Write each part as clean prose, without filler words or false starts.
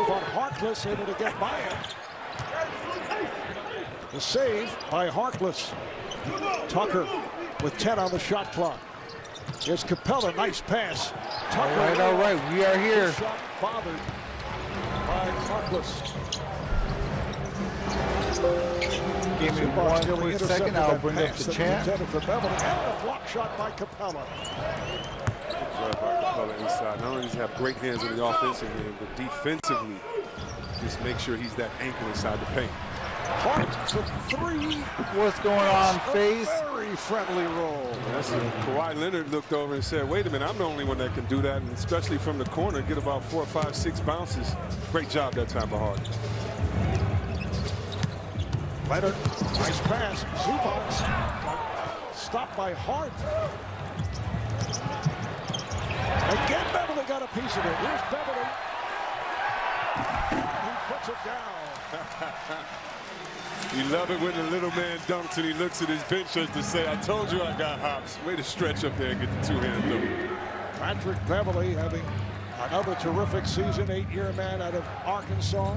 move on Harkless, able to get by him. The save by Harkless. Tucker with 10 on the shot clock. Here's Capella, nice pass. Tucker, all right, we are here. Shot bothered by Harkless. Give me 1 quick second, I'll bring up the chat. And a block shot by Capella. Good job by Capella inside. Not only does he have great hands in the offensive end, but defensively, just make sure he's that anchor inside the paint. Hart for three. What's going on, Face? Very friendly roll. That's it. Kawhi Leonard looked over and said, wait a minute, I'm the only one that can do that, and especially from the corner, get about 4, 5, 6 bounces. Great job that time by Harden. Leonard, nice pass. Zubac stopped by Hart. Again, Beverly got a piece of it. Here's Beverly. He puts it down. You love it when the little man dunks and he looks at his bench just to say, I told you I got hops. Way to stretch up there and get the two-handed look. Patrick Beverly having another terrific season, 8-year man out of Arkansas.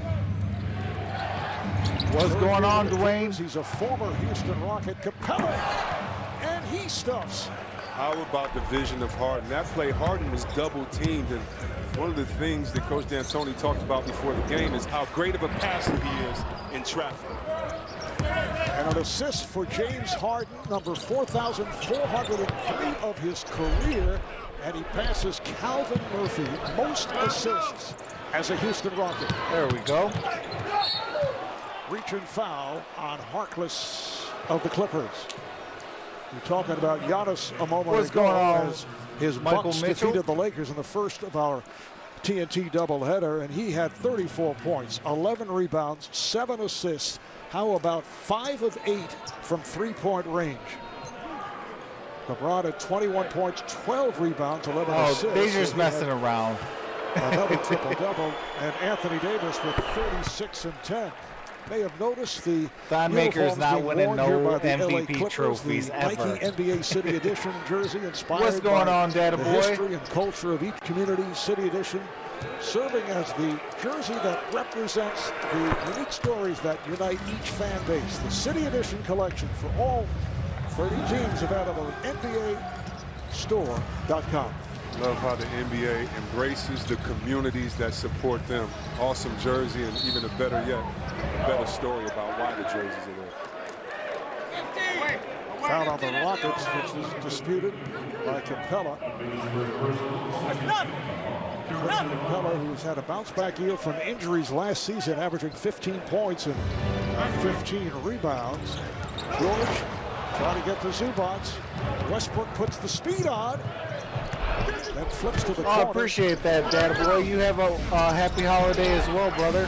What's going on, Dwayne? He's a former Houston Rocket. Capella, and he stuffs. How about the vision of Harden? That play, Harden was double-teamed, and one of the things that Coach D'Antoni talked about before the game is how great of a passer he is in traffic. And an assist for James Harden, number 4,403 of his career, and he passes Calvin Murphy, most assists as a Houston Rocket. There we go. Reach and foul on Harkless of the Clippers. We're talking about Giannis a moment What's ago going on? as his Michael Bucks Mitchell defeated the Lakers in the first of our TNT doubleheader, and he had 34 points, 11 rebounds, 7 assists. How about 5 of 8 from three-point range? LeBron had 21 points, 12 rebounds, 11 assists. Oh, they're just messing around. Another triple-double, and Anthony Davis with 36 and 10. May have noticed the Thon Maker's not being winning worn no here by the LA MVP Clippers, trophies the ever. Nike NBA City Edition jersey inspired What's going by on, Data the Boy? history and culture of each community. City Edition serving as the jersey that represents the unique stories that unite each fan base. The City Edition collection for all 30 teams available at NBAstore.com. Love how the NBA embraces the communities that support them. Awesome jersey, and even a better story about why the jerseys are there. Foul on the Rockets, which was disputed by Capella. Capella, who's had a bounce-back year from injuries last season, averaging 15 points and 15 rebounds. George trying to get to Zubac. Westbrook puts the speed on. That flips to the corner. I appreciate that, Data Boy. You have a happy holiday as well, brother.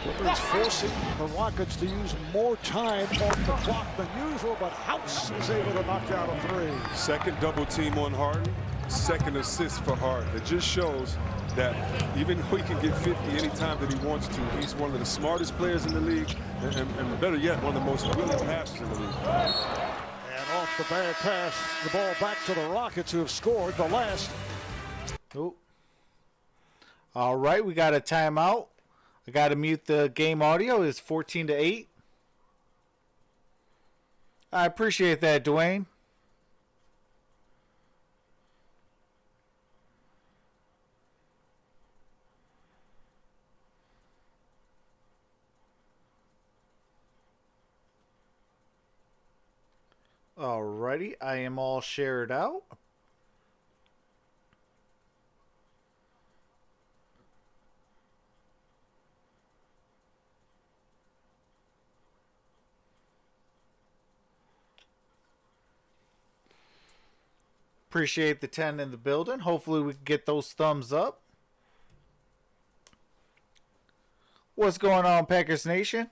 Clippers forcing the Rockets to use more time on the clock than usual, but House is able to knock down a three. Second double team on Harden, second assist for Harden. It just shows that even though he can get 50 anytime that he wants to, he's one of the smartest players in the league, and better yet, one of the most willing passers in the league. And off the bad pass, the ball back to the Rockets, who have scored the last. Oh. All right, we got a timeout. I got to mute the game audio. It's 14-8. I appreciate that, Dwayne. Alrighty, I am all shared out. Appreciate the 10 in the building. Hopefully we can get those thumbs up. What's going on, Packers Nation?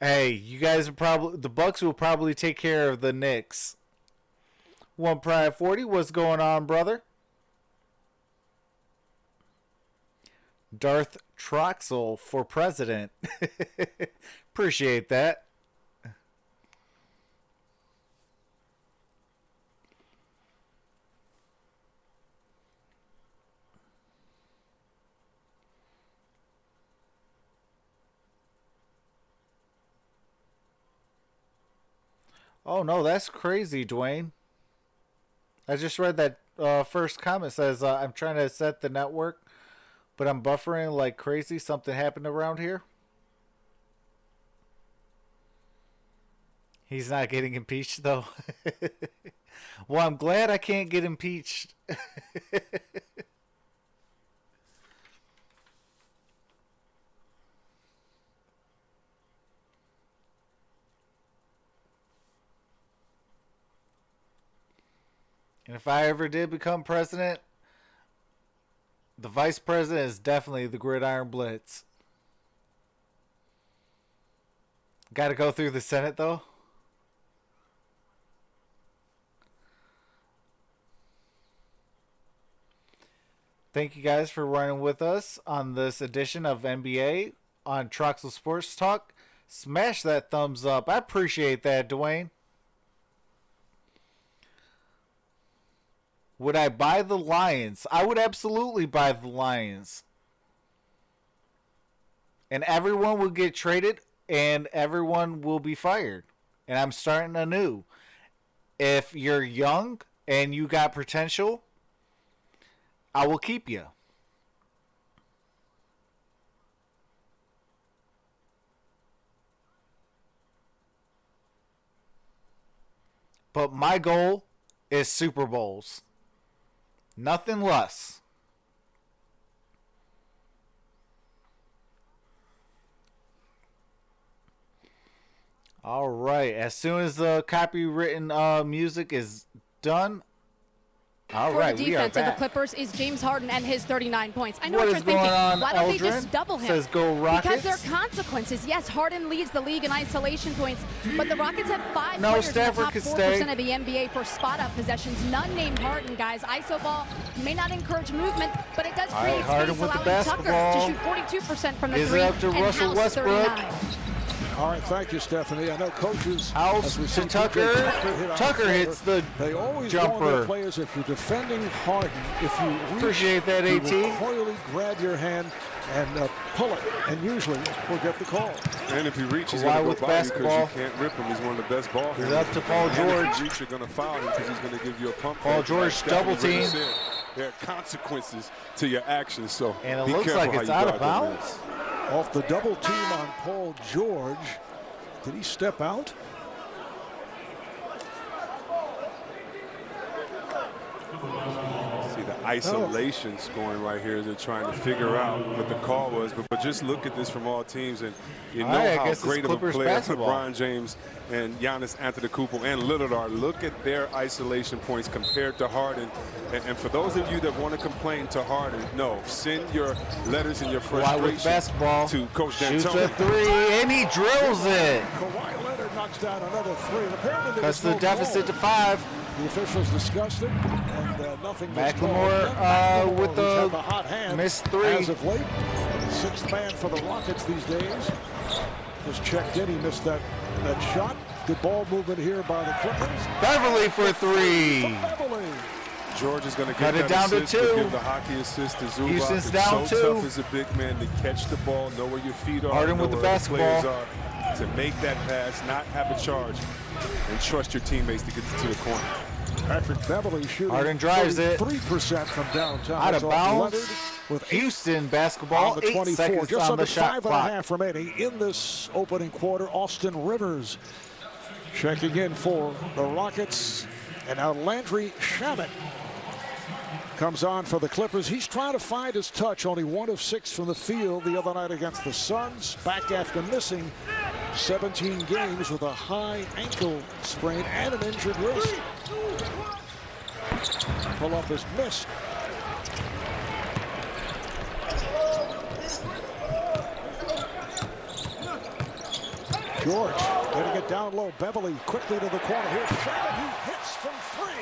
Hey, you guys are probably, the Bucks will probably take care of the Knicks. One Pride 40, what's going on, brother? Darth Troxel for president. Appreciate that. Oh, no, that's crazy, Dwayne. I just read that first comment. Says, I'm trying to set the network, but I'm buffering like crazy. Something happened around here. He's not getting impeached, though. Well, I'm glad I can't get impeached. And if I ever did become president, the vice president is definitely the Gridiron Blitz. Got to go through the Senate, though. Thank you guys for running with us on this edition of NBA on Troxel Sports Talk. Smash that thumbs up. I appreciate that, Dwayne. Would I buy the Lions? I would absolutely buy the Lions. And everyone will get traded and everyone will be fired. And I'm starting anew. If you're young and you got potential, I will keep you. But my goal is Super Bowls. Nothing less. All right. As soon as the copywritten music is done. All right, the we are defense of the back. Clippers is James Harden and his 39 points. I know What what you're is going thinking. on, Why don't they Eldrin? just double him? Says go Rockets. Because there are consequences. Yes, Harden leads the league in isolation points, but the Rockets have 5 No, players in the Stafford top could 4% stay. of the NBA for spot-up possessions. None named Harden, guys. ISO ball may not encourage movement, but it does All right, create Harden space, with the allowing Tucker basketball. to shoot 42% from the Is it three up to and Russell House Westbrook? 39. All right, thank you, Stephanie. I know coaches. House as we to see Tucker. hit on Tucker the hits the They always jumper. warn their players, if you're defending Harden, if you reach, Appreciate that, you AT. will coyly grab your hand and pull it, and usually we'll get the call. And if you reach, he's Kawhi going to with go by you basketball. because you can't rip him. He's one of the best ball He's handlers. up to Paul And George. if you reach, you're going to foul him because he's going to give you a pump. Paul fake. George Like Stephanie double really team. said, there are consequences to your actions, so And it be looks careful like how it's you out of guard that man. bounds. Off the double team on Paul George. Did he step out? See the isolation scoring right here. They're trying to figure out what the call was, but just look at this from all teams, and you know All right, I how guess it's great of a Clippers player basketball. LeBron James and Giannis Antetokounmpo and Lillard are. Look at their isolation points compared to Harden. And for those of you that want to complain to Harden, no, send your letters and your Kawhi with frustration basketball. to Coach Shoots D'Antoni. a three, and he drills it. Kawhi Leonard knocks down another three. And apparently there Cuts was the no deficit to call. 5. The officials discussed it, and nothing was McLemore, called. with who's the had the hot hand missed three. as of late. Sixth man for the Rockets these days. Just checked in. He missed that shot. Good ball movement here by the Clippers. Beverly for 3. Beverly. George is going to Cut get it that down to assist, 2. give the hockey assist to Zubac. Houston's It's down so 2. tough as a big man to catch the ball, know where your feet are, Harden know with the where basketball. players are, to make that pass, not have a charge, and trust your teammates to get to the corner. Patrick Beverly shooting Harden drives it. 3% from downtown. Out of That's off bounds. Leonard with Houston basketball, on the 8 24. seconds Just on under the shot 5.5 clock. remaining in this opening quarter. Austin Rivers checking in for the Rockets. And now Landry Shamet comes on for the Clippers. He's trying to find his touch. Only 1 of 6 from the field the other night against the Suns. Back after missing 17 games with a high ankle sprain and an injured wrist. Pull-up is missed. George getting it down low. Beverly quickly to the corner. Here's Shamet. He hits from 3.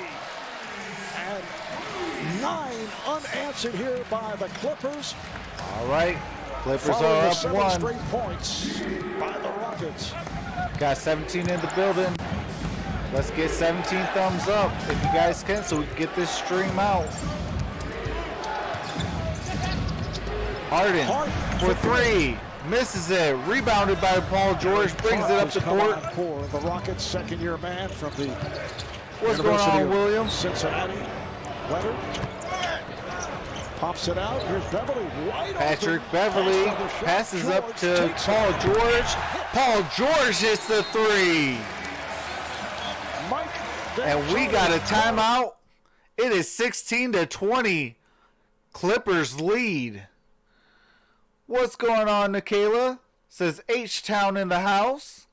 And 9 unanswered here by the Clippers. All right. Clippers Following are the up 7 1. straight points by the Rockets. Got 17 in the building. Let's get 17 thumbs up if you guys can so we can get this stream out. Harden for 3. Misses it. Rebounded by Paul George. Brings it up the court. For the Rockets, second-year man from the What's going University on, of William? Cincinnati. Leonard pops it out. Here's Beverly. Patrick Beverly passes up to Paul George. Paul George hits the three. And we got a timeout. It is 16-20. Clippers lead. What's going on, Nikayla? Says H-Town in the house.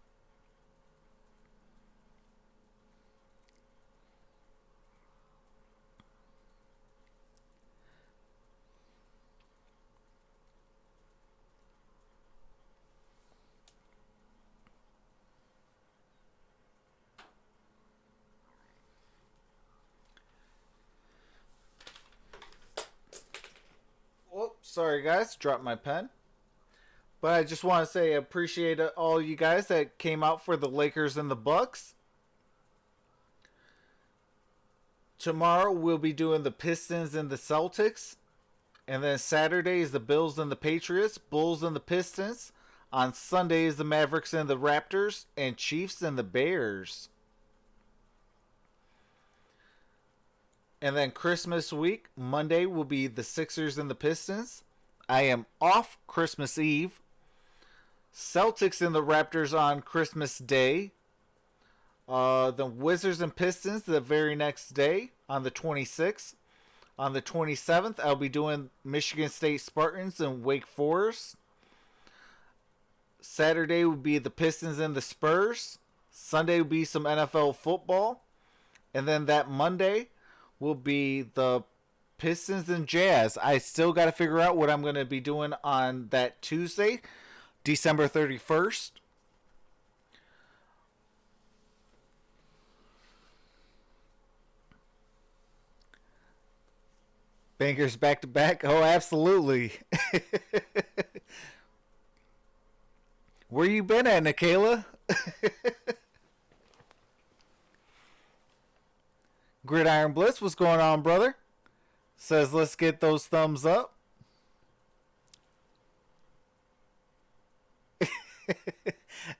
Sorry guys, dropped my pen. But I just want to say I appreciate all you guys that came out for the Lakers and the Bucks. Tomorrow we'll be doing the Pistons and the Celtics. And then Saturday is the Bills and the Patriots, Bulls and the Pistons. On Sunday is the Mavericks and the Raptors, and Chiefs and the Bears. And then Christmas week, Monday will be the Sixers and the Pistons. I am off Christmas Eve. Celtics and the Raptors on Christmas Day. The Wizards and Pistons the very next day on the 26th. On the 27th, I'll be doing Michigan State Spartans and Wake Forest. Saturday will be the Pistons and the Spurs. Sunday will be some NFL football. And then that Monday will be the Pistons and Jazz. I still got to figure out what I'm going to be doing on that Tuesday, December 31st. Bangers back to back. Oh, absolutely. Where you been at, Nikayla? Gridiron Blitz, what's going on, brother? Says, let's get those thumbs up.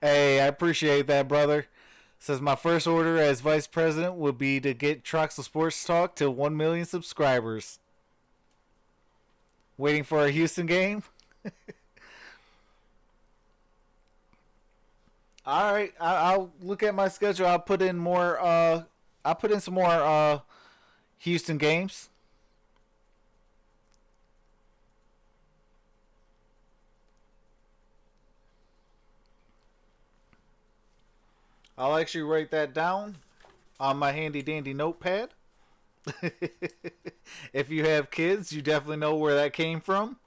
Hey, I appreciate that, brother. Says, my first order as vice president would be to get Troxel Sports Talk to 1 million subscribers. Waiting for a Houston game? All right, I'll look at my schedule. I'll put in more... I'll put in some more Houston games. I'll actually write that down on my handy dandy notepad. If you have kids, you definitely know where that came from.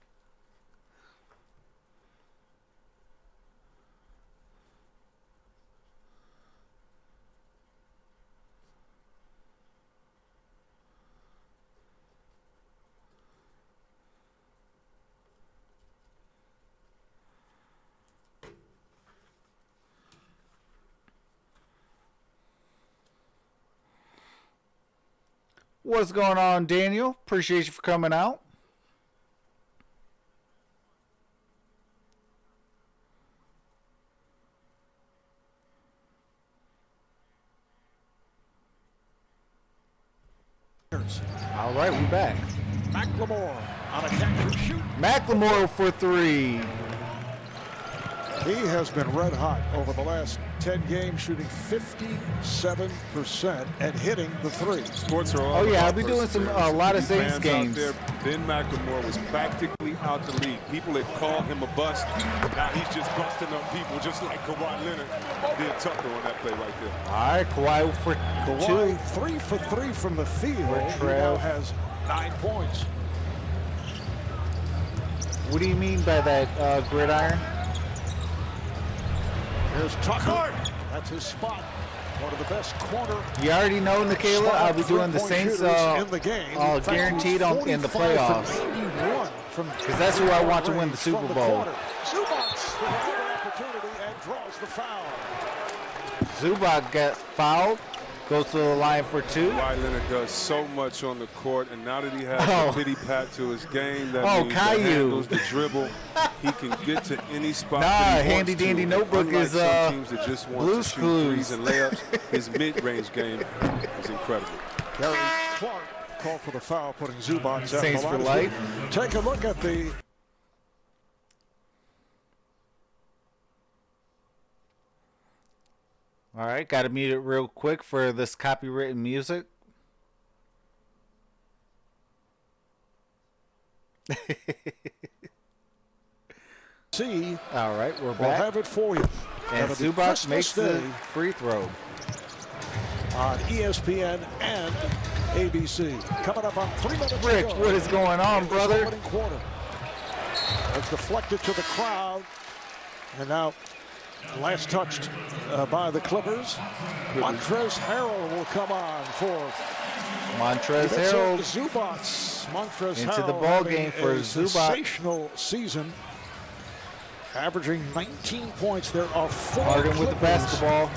What's going on, Daniel? Appreciate you for coming out. All right, we're back. McLemore on a catch and shoot. McLemore for three. He has been red hot over the last 10 games, shooting 57% and hitting the three. Sports are all I'll be doing a lot of Saints games. Ben McLemore was practically out the league. People had called him a bust. Now he's just busting up people just like Kawhi Leonard did Tucker on that play right there. All right, Kawhi for Kawhi, two. 3 for 3 from the field. He Trail now has 9 points. What do you mean by that, Gridiron? Here's Tucker. That's his spot. One of the best corner. You already know, Nikayla, I'll be doing the Saints in the game. guaranteed in the playoffs. Because that's who I want to win the Super Bowl. Zubats will have an opportunity and draws the foul. Zubac got fouled. Goes to the line for 2. Kawhi Leonard does so much on the court, and now that he has the pity pat to his game, that means the handles, the dribble, he can get to any spot. Nah, that he handy wants dandy to. notebook Unlike is some teams that just want Blue's to shoot Clues. threes and layups. His mid-range game is incredible. Gary Clark called for the foul, putting Zubac at Saints the for line. life. Take a look at the All right, got to mute it real quick for this copywritten music. C. All right, we're We'll back. have it for you. And That'll be Zubac Christmas makes the Day free throw. on ESPN and ABC. Coming up on 3 minutes to Rick, go. what is going on, This brother? opening quarter. It's deflected to the crowd. And now last touched by the Clippers. Montrezl Harrell will come on for Montrezl Mitchell Harrell Zubac. Montrezl into the Harrell ball having game for a Zubac. sensational season. Averaging 19 points. There are 4 Harden with the Clippers basketball.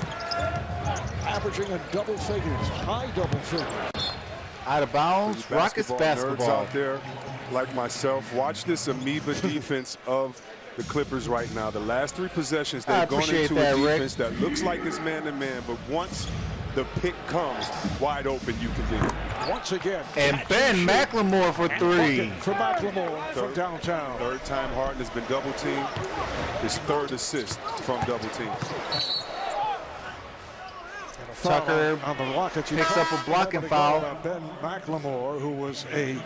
averaging in double figures, high double figures. Out of bounds. Rockets Nerds basketball. out there like myself, watch this amoeba defense of the Clippers right now. The last 3 possessions, I they've gone appreciate into that, a Rick. defense that looks like it's man-to-man, but once the pick comes wide open, you can dig it. Once again. And catch Ben shoot. McLemore for And 3. bucket for McLemore from downtown. Third time Harden has been double teamed. His 3rd assist from double team. Tucker on the Rockets. You picks talked up a blocking a moment ago foul. about Ben McLemore, who was a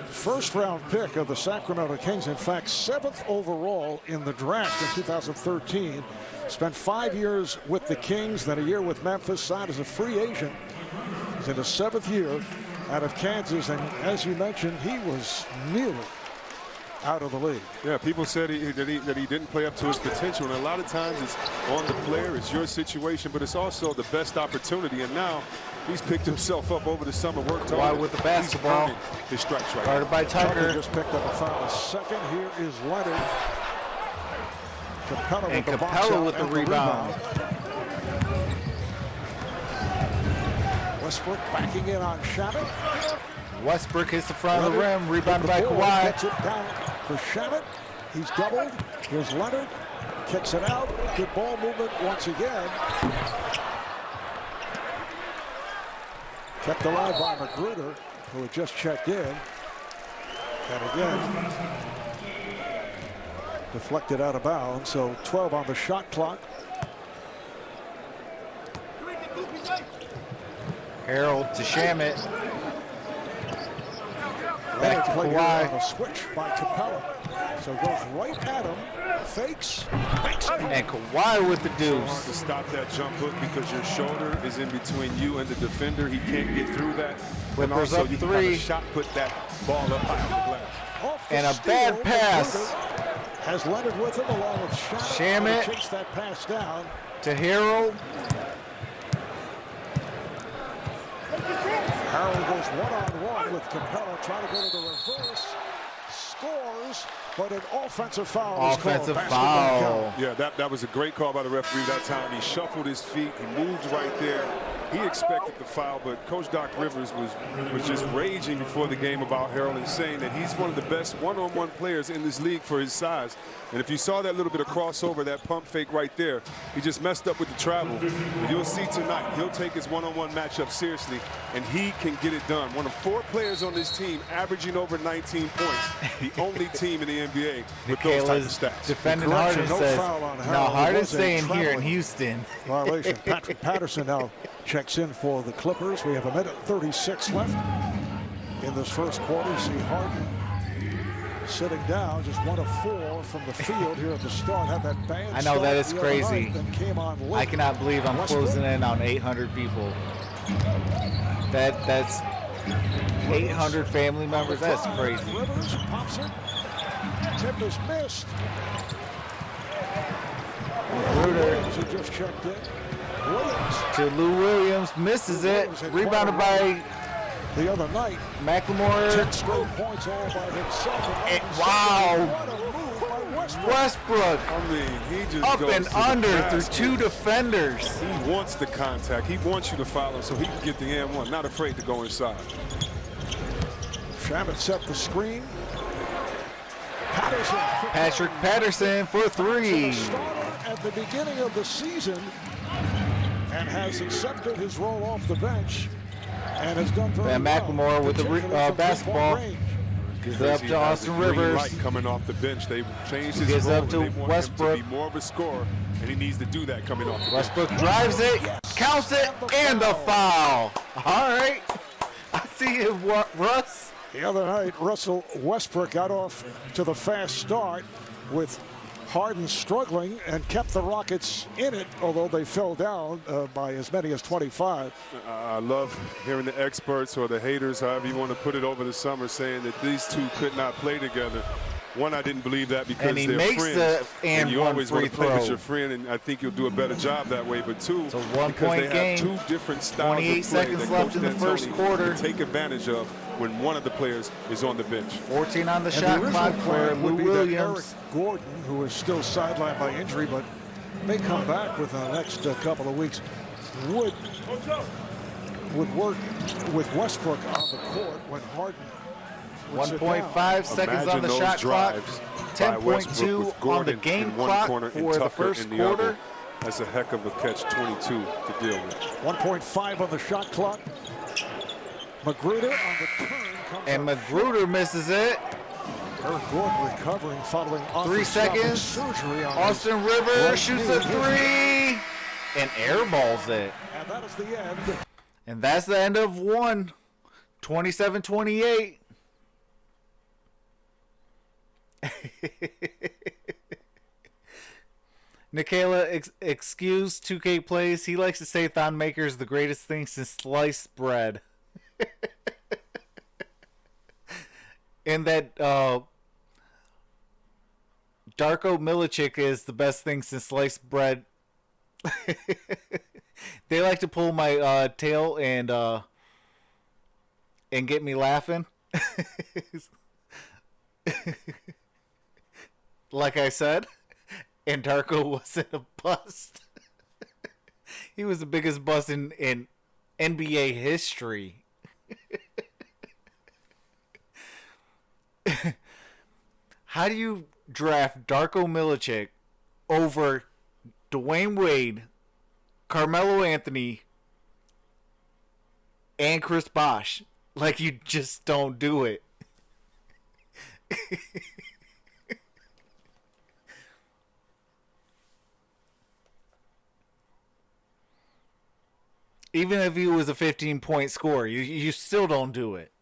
first-round pick of the Sacramento Kings. In fact, 7th overall in the draft in 2013. Spent 5 years with the Kings, then a year with Memphis, signed as a free agent. He's in his 7th year out of Kansas, and as you mentioned, he was nearly out of the league. Yeah, people said that he didn't play up to his potential, and a lot of times it's on the player, it's your situation, but it's also the best opportunity. And now he's picked himself up over the summer, worked Kawhi hard. with the basketball. He's earning his stripes right Guarded by Tucker Tucker. just picked up a foul. Second, here is Leonard. Capella And with the box Capella out with the and rebound. Westbrook backing in on Shabbat. Westbrook hits the front of the rim. Rebounded by Gets Kawhi. it down for Shabbat. He's doubled. Here's Leonard. Kicks it out. Good ball movement once again. Kept alive by Magruder, who had just checked in. And again, deflected out of bounds. So 12 on the shot clock. Harold to Shamit. Back to Kawhi. on a switch by Capella. So goes right at him. Fakes. Makes it. And Kawhi with the Hard deuce. to stop that jump hook because your shoulder is in between you and the defender. He can't get through that. And Clippers also up you 3. kind of shot put that ball up high on the glass. Off the And a steal, bad pass. Magruder has Leonard with him along with Shamit. Chase that pass down. To Harold. Harrell goes one-on-one with Capella, trying to go to the reverse. Scores, but an offensive foul. Offensive is called. Basketball foul. count. Yeah, that was a great call by the referee that time. He shuffled his feet. He moved right there. He expected the foul, but Coach Doc Rivers was just raging before the game about Harold and saying that he's one of the best one-on-one players in this league for his size. And if you saw that little bit of crossover, that pump fake right there, he just messed up with the travel. But you'll see tonight, he'll take his one-on-one matchup seriously, and he can get it done. One of 4 players on this team averaging over 19 points. The only team in the NBA with those type of stats. Defending Correction, Harden no says, foul on no, Harold. It Harden's was a staying here in traveling Houston. Violation. Patrick Patterson now checks in for the Clippers. We have a minute 36 left in this first quarter. See Harden sitting down, just 1 of 4 from the field here at the start. Had that bad I know, that start is the other crazy. night, then came on late. I cannot believe I'm Westbrook. closing in on 800 people. That's 800 family members. That's crazy. Rivers pops it. Tip is missed. Magruder He just checked in. Williams to Lou Williams. Misses it. Rebounded by the other night. 10 McLemore. straight points all by himself. Wow. What a move by Westbrook I mean, he just up goes and to the under through basket. 2 defenders. He wants the contact. He wants you to foul him so he can get the and one. Not afraid to go inside. Shabbat set the screen. Patterson. Patrick Patterson for 3. Starter at the beginning of the season and has accepted his role off the bench and has done very And well. McLemore with the particularly from basketball. three-point range. Gives it up He to has Austin a green Rivers. light coming off the bench. They changed his Gives role. up to and they want Westbrook. him to be more of a scorer, and he needs to do that coming off the bench. Westbrook drives it, counts it, and the foul. All right. I see it, Russ. The other night, Russell Westbrook got off to the fast start with Harden struggling and kept the Rockets in it, although they fell down by as many as 25. I love hearing the experts or the haters, however you want to put it, over the summer saying that these two could not play together. One, I didn't believe that because And he they're makes friends. the and you one always free want to play throw. with your friend, and I think you'll do a better job that way. But two, It's a because one-point they game. have two different styles 28 of play seconds that left Coach in the first D'Antoni quarter. can take advantage of when one of the players is on the bench. 14 on the And shot the original clock for plan Lou would be that Eric Williams. Gordon, who is still sidelined by injury, but may come back within the next couple of weeks, would work with Westbrook on the court when Harden would sit down. 1.5 seconds on Imagine the those shot clock. drives by Westbrook 10.2 with on the Gordon game in one clock corner for and the Tucker first in the quarter. other. That's a heck of a catch-22 to deal with. 1.5 on the shot clock. Magruder on the turn. Comes And up. Magruder misses it. Eric Gordon recovering following 3 seconds. surgery on Austin his Rivers right shoots knee. a 3 and airballs it. And that is the end. And that's the end of one. 27-28. Nikayla, excuse 2K plays. He likes to say Thon Maker is the greatest thing since sliced bread. And that Darko Milicic is the best thing since sliced bread. They like to pull my tail and get me laughing. Like I said, and Darko wasn't a bust. He was the biggest bust in NBA history. How do you draft Darko Milicic over Dwayne Wade, Carmelo Anthony, and Chris Bosh? Like, you just don't do it. Even if he was a 15-point scorer, you still don't do it.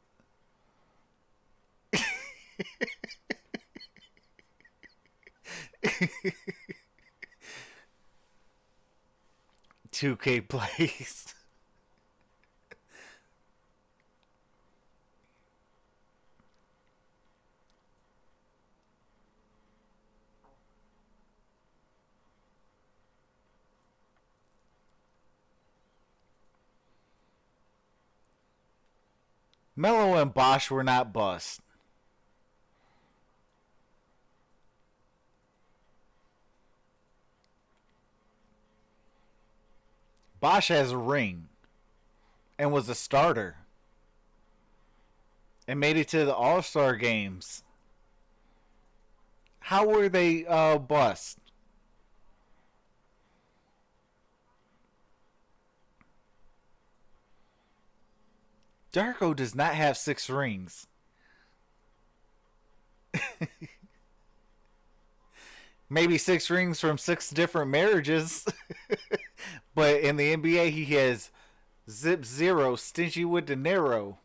2K plays. Melo and Bosh were not bust. Bosh has a ring and was a starter and made it to the All-Star games. How were they bust? Darko does not have 6 rings. Maybe 6 rings from 6 different marriages. But in the NBA, he has zip 0, stingy with dinero.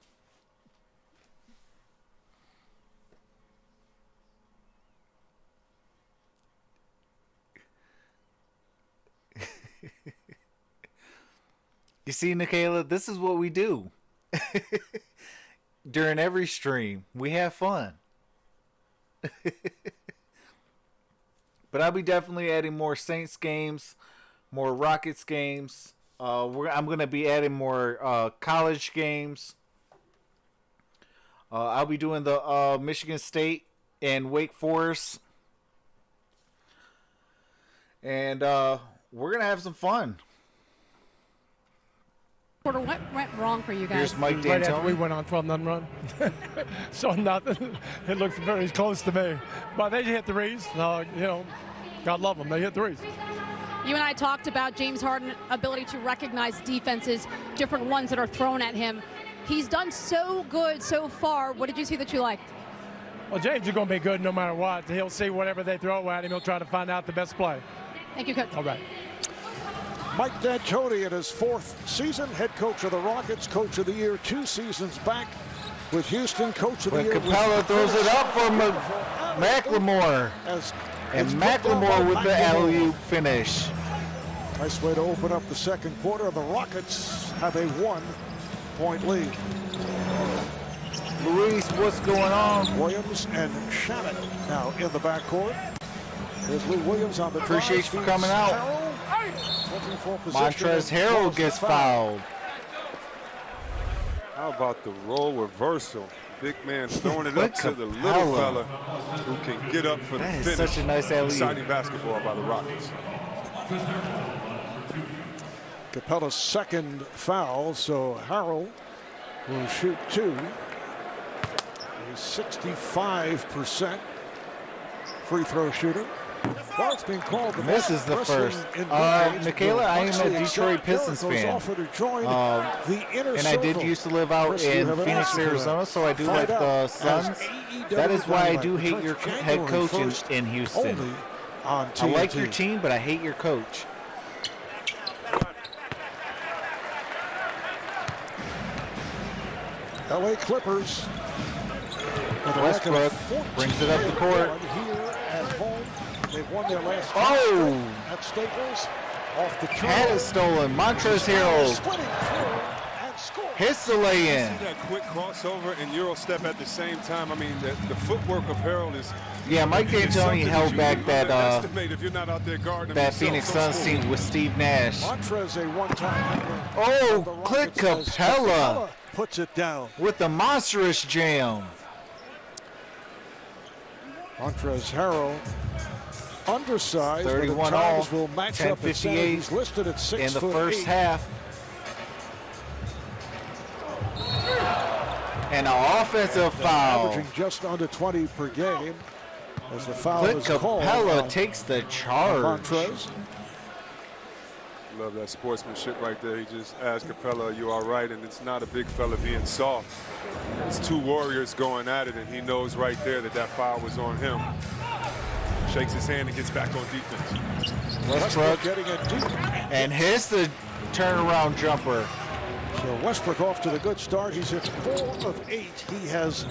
You see, Nikayla, this is what we do. During every stream, we have fun. But I'll be definitely adding more Saints games, more Rockets games. I'm going to be adding more college games. I'll be doing the Michigan State and Wake Forest And we're going to have some fun. What went wrong for you guys? Here's Mike Right after D'Antoni. we went on 12-0 run. So nothing. It looked very close to me. But they hit threes. You know, God love them. They hit threes. You and I talked about James Harden's ability to recognize defenses, different ones that are thrown at him. He's done so good so far. What did you see that you liked? Well, James is going to be good no matter what. He'll see whatever they throw at him. He'll try to find out the best play. Thank you, Coach. All right. Mike D'Antoni in his 4th season, head coach of the Rockets, coach of the year 2 seasons back with Houston, coach of the When year. Capella throws it up for McLemore. And McLemore with the alley-oop finish. Nice way to open up the second quarter. The Rockets have a 1-point lead. Luis, what's going on? Williams and Shannon now in the backcourt. There's Lou Williams on the drive. Appreciate you for coming out. Looking for position. Montrezl Harrell gets fouled. How about the role reversal? Big man throwing it up to the little Capella. fella who can get up for the That is finish. such a nice alley-oop. Exciting basketball by the Rockets. Capella's second foul, so Harrell will shoot 2. He's 65% free throw shooter. Well, it's being called the Misses the first. Michaela, I am a Detroit Pistons fan. And I did used to live out in Phoenix, Arizona, so I do like the Suns. That is why I do hate your head coach in Houston. I like your team, but I hate your coach. LA Clippers. Westbrook brings it up the court. Here at home. They've won their last Oh! at Staples. Off the Had it stolen. Montrezl Harrell hits the lay-in. See that quick crossover and Euro step at the same time. I mean, the footwork of Harrell is. Yeah, Mike D'Antoni held back that if you're not out there guarding that himself, Phoenix so Suns smooth. team with Steve Nash. Montrez, a one-time member. Oh, of the Click Rockets, as Capella puts it down. with the monstrous jam. Montrezl Harrell, undersized, 31 but the Tigers all, will match up at 10:58 He's listed at 6'8". In the first half. And an offensive foul. Averaging just under 20 per game. As the foul Click is called Capella on takes the charge. Montrez. Love that sportsmanship right there. He just asked Capella, "Are you all right?" And it's not a big fella being soft. It's 2 warriors going at it, and he knows right there that that foul was on him. Shakes his hand and gets back on defense. Westbrook Getting it deep. and hits the turnaround jumper. So Westbrook off to the good start. He's hit 4 of 8. He has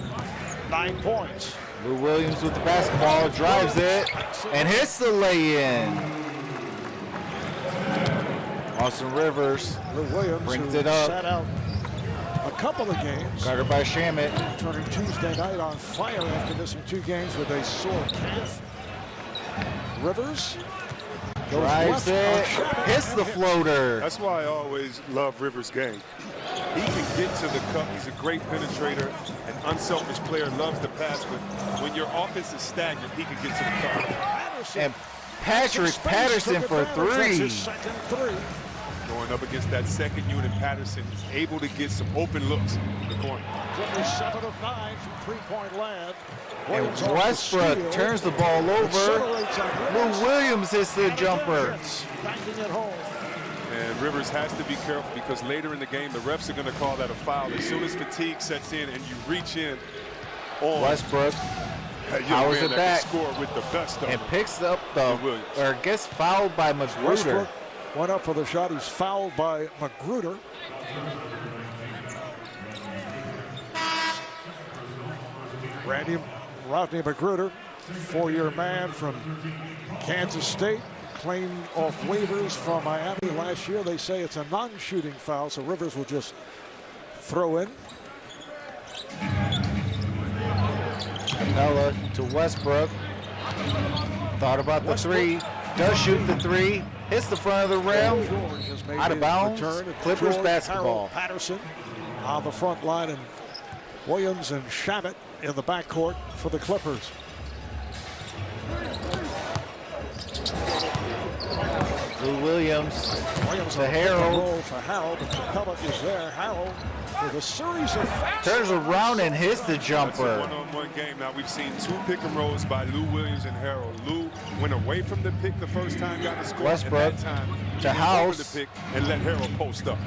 9 points. Lou Williams with the basketball, drives it, and hits the lay-in. Austin Rivers Lou Williams brings who it up. sat out a couple of games. Guarded by Shamet. Turning Tuesday night on fire after missing 2 games with a sore calf. Rivers goes Drives left it, on Shamet hits and the floater. That's why I always love Rivers' game. He can get to the cup. He's a great penetrator. An unselfish player, loves the pass, but when your offense is stagnant, he can get to the cup. And Patrick Patterson for 3. Second 3. Going up against that second unit, Patterson is able to get some open looks in the corner. Jimmy 7 of 9 from 3-point land. And Williams off the Westbrook steal. turns the ball over. Accelerates on Rivers. Lou Williams hits the jumper. Backing it home. And Rivers has to be careful because later in the game, the refs are going to call that a foul. As soon as fatigue sets in and you reach in on Westbrook you're a powers man it that back can score with the best of and them. picks up the, Williams. or gets fouled by Magruder. Westbrook went up for the shot. He's fouled by Magruder. Rodney Magruder, 4-year man from Kansas State, claimed off waivers from Miami last year. They say it's a non-shooting foul, so Rivers will just throw in. Capella to Westbrook. Thought about the 3. Does shoot the 3. Hits the front of the rim. George has made Out of his bounds. return. Clippers George, basketball. Harold Patterson on the front line, and Williams and Shamet in the backcourt for the Clippers. Lou Williams. Williams To on a pick and Harrell. roll for Harrell. The pellet is there. Harrell with a series of fast Turns around and hits the That's a jumper. one-on-one game. Now we've seen 2 pick and rolls by Lou Williams and Harrell. Lou went away from the pick the first time, got the score. Westbrook and that time, he to went House. over the pick and let Harrell post up.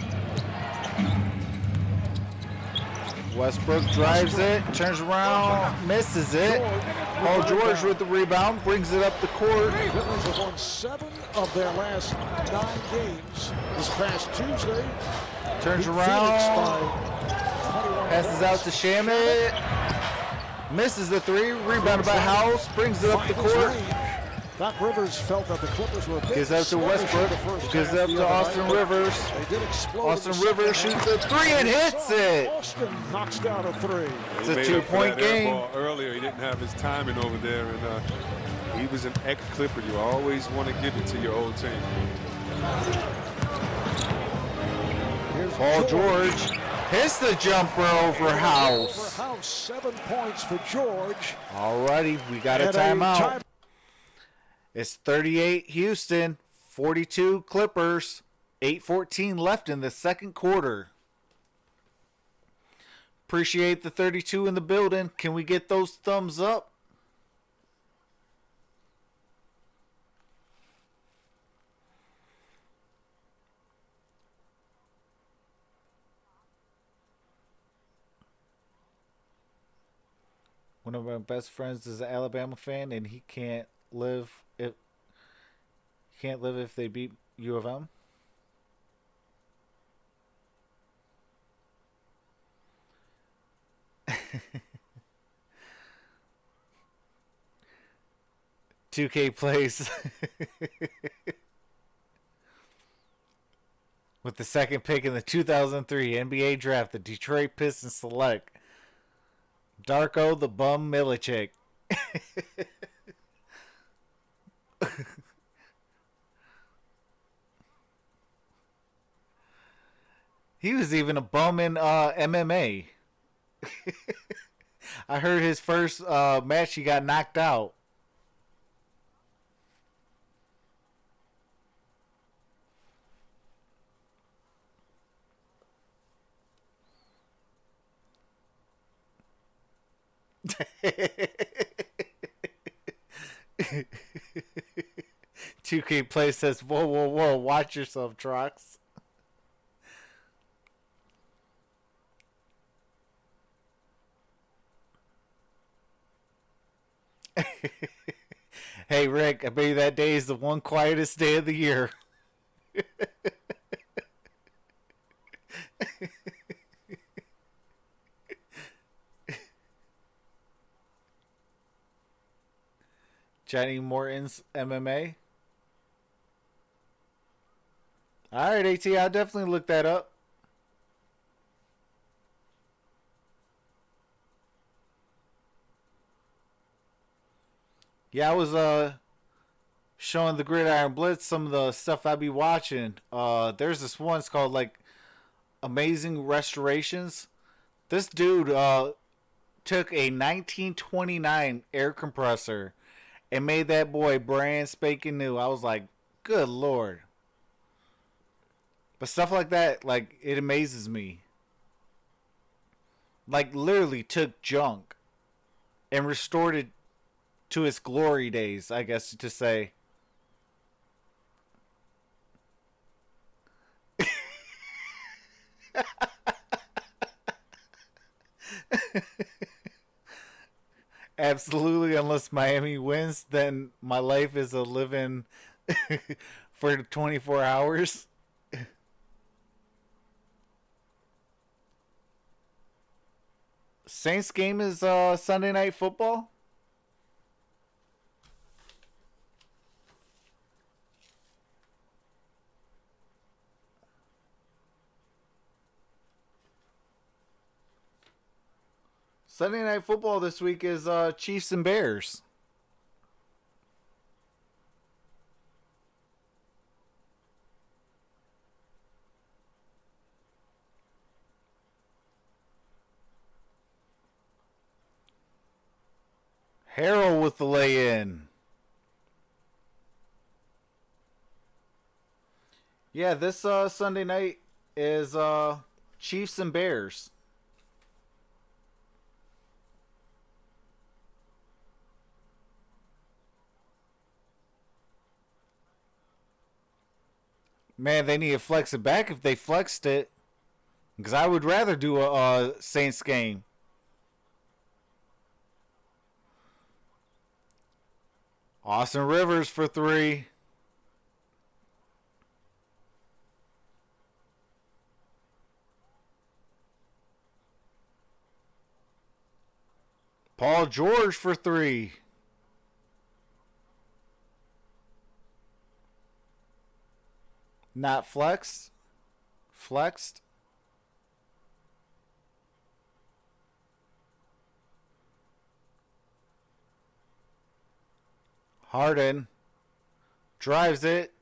Westbrook drives it, turns around, misses it. Paul George with the rebound, brings it up the court. Clippers have won 7 of their last 9 games this past Tuesday. Turns Beat around, Phoenix by 21 passes out to Shamet. Misses the 3, rebounded by House, brings it up the Finals court. range. Doc Rivers felt that the Clippers were a bit Gives up to sluggish Westbrook, in the first gives half up the to other Austin night, but Rivers. They did explode. Austin in the Rivers second shoots half. a 3 and hits it. Austin knocks down a 3. It's a He made up for 2-point that air game. ball earlier. He didn't have his timing over there, and he was an ex-Clipper. You always want to give it to your old team. Here's Paul George hits the jumper over House. Over House, 7 points for George. Alrighty, we got a And timeout. It's 38 Houston, 42 Clippers, 8:14 left in the second quarter. Appreciate the 32 in the building. Can we get those thumbs up? One of my best friends is an Alabama fan, and he can't live if they beat U of M. $2K plays with the second pick in the 2003 NBA draft. The Detroit Pistons select Darko the Bum Milicic. He was even a bum in MMA. I heard his first match he got knocked out. $2K Play says, whoa, whoa, whoa, watch yourself, Trox. Hey, Rick, I bet you that day is the one quietest day of the year. Johnny Morton's MMA. All right, AT, I'll definitely look that up. Yeah, I was showing the Gridiron Blitz some of the stuff I be watching. There's this one, it's called like Amazing Restorations. This dude took a 1929 air compressor and made that boy brand spanking new. I was like, good Lord. But stuff like that, like, it amazes me. Like, literally took junk and restored it to its glory days, I guess to say. Absolutely, unless Miami wins, then my life is a living for 24 hours. Saints game is Sunday Night Football. Sunday Night Football this week is Chiefs and Bears. Harrell with the lay-in. Yeah, this Sunday night is Chiefs and Bears. Man, they need to flex it back if they flexed it. Because I would rather do a Saints game. Austin Rivers for 3. Paul George for 3. Not flexed. Flexed. Harden drives it.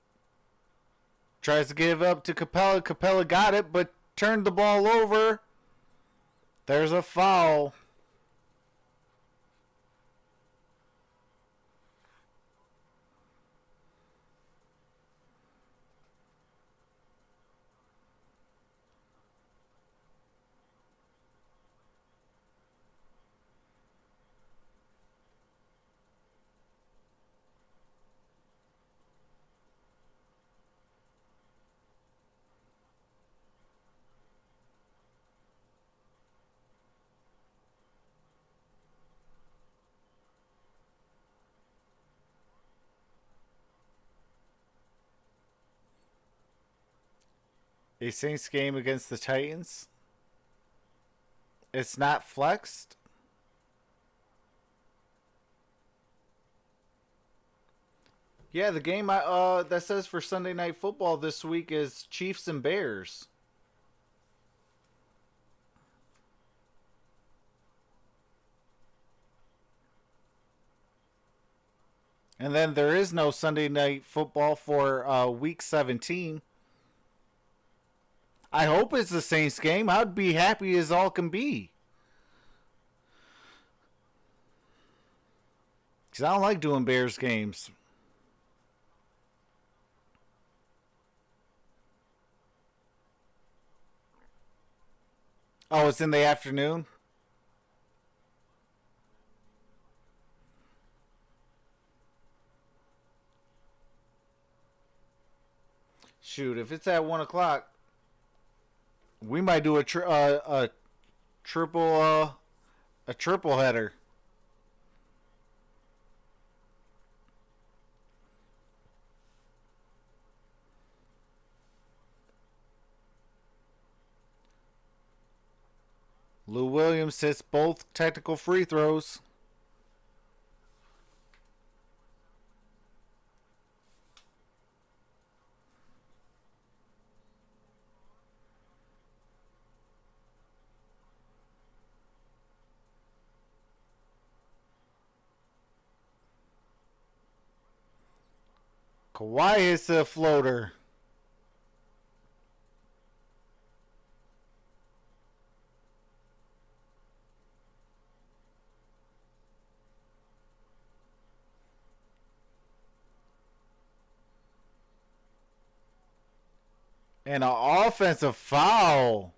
Tries to give up to Capella. Capella got it, but turned the ball over. There's a foul. A Saints game against the Titans. It's not flexed. Yeah, the game that says for Sunday Night Football this week is Chiefs and Bears. And then there is no Sunday Night Football for Week 17. I hope it's the Saints game. I'd be happy as all can be. Because I don't like doing Bears games. Oh, it's in the afternoon? Shoot, if it's at 1 o'clock, we might do a triple header. Lou Williams hits both technical free throws. Kawhi hits a floater. And an offensive foul.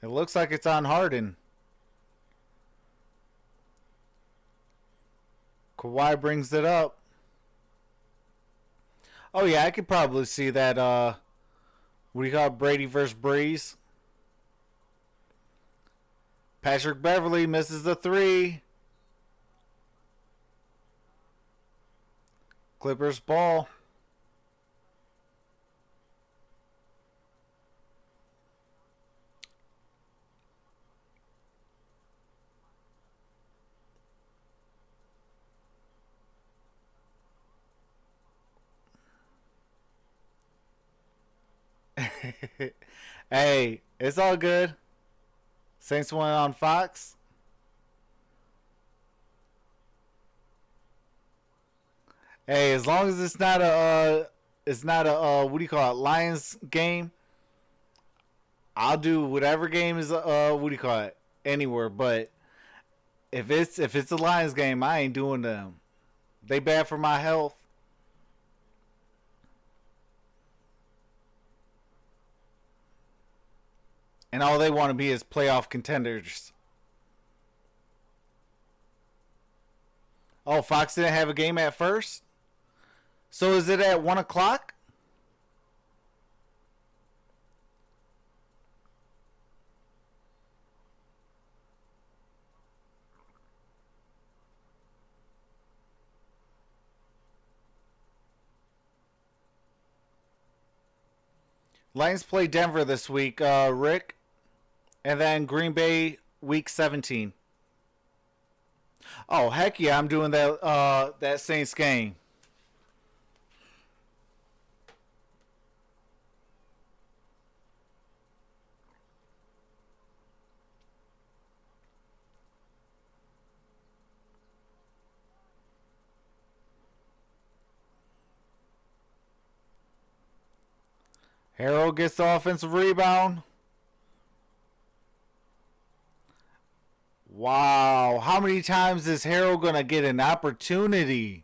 It looks like it's on Harden. Kawhi brings it up. Oh yeah, I could probably see that what do you call it, Brady versus Breeze? Patrick Beverly misses the 3. Clippers ball. Hey, it's all good. Saints won on Fox. Hey, as long as it's not a what do you call it, Lions game, I'll do whatever game is what do you call it? Anywhere, but if it's a Lions game, I ain't doing them. They bad for my health. And all they want to be is playoff contenders. Oh, Fox didn't have a game at first? So is it at 1 o'clock? Lions play Denver this week, Rick. And then Green Bay week 17. Oh, heck yeah, I'm doing that Saints game. Harold gets the offensive rebound. Wow. How many times is Harold going to get an opportunity?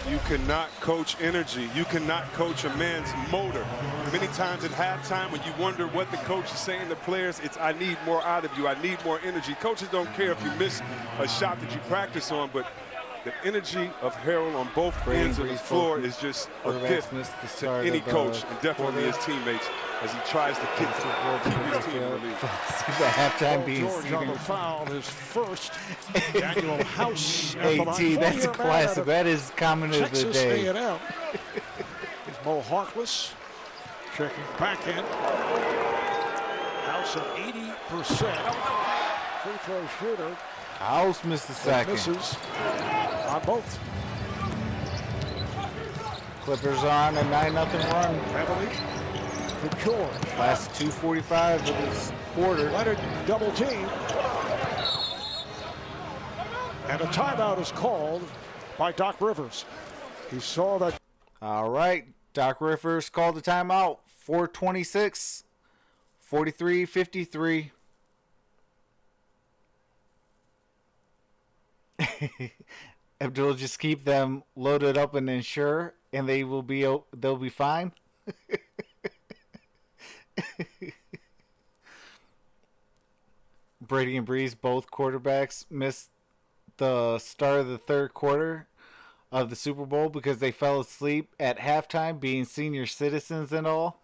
You cannot coach energy. You cannot coach a man's motor. Many times at halftime when you wonder what the coach is saying to players, it's I need more out of you. I need more energy. Coaches don't care if you miss a shot that you practice on, but the energy of Harold on both ends of the floor is just a gift to any coach, and definitely his teammates, as he tries to keep his team in the lead. The halftime being George on the foul, his first Daniel House. AT, that's a classic. That is comment of the Texas day. A&M. Is Mo Harkless checking back in. House at 80%. Free throw shooter. House missed the second. Misses on both. Clippers on a 9-0 run. Heavily for George. Last 2:45 of this quarter. Leonard double team. And a timeout is called by Doc Rivers. He saw that. All right. Doc Rivers called the timeout. 4:26. 43-53. Abdul, just keep them loaded up and ensure, and they'll be fine. Brady and Breeze, both quarterbacks, missed the start of the third quarter of the Super Bowl because they fell asleep at halftime, being senior citizens and all.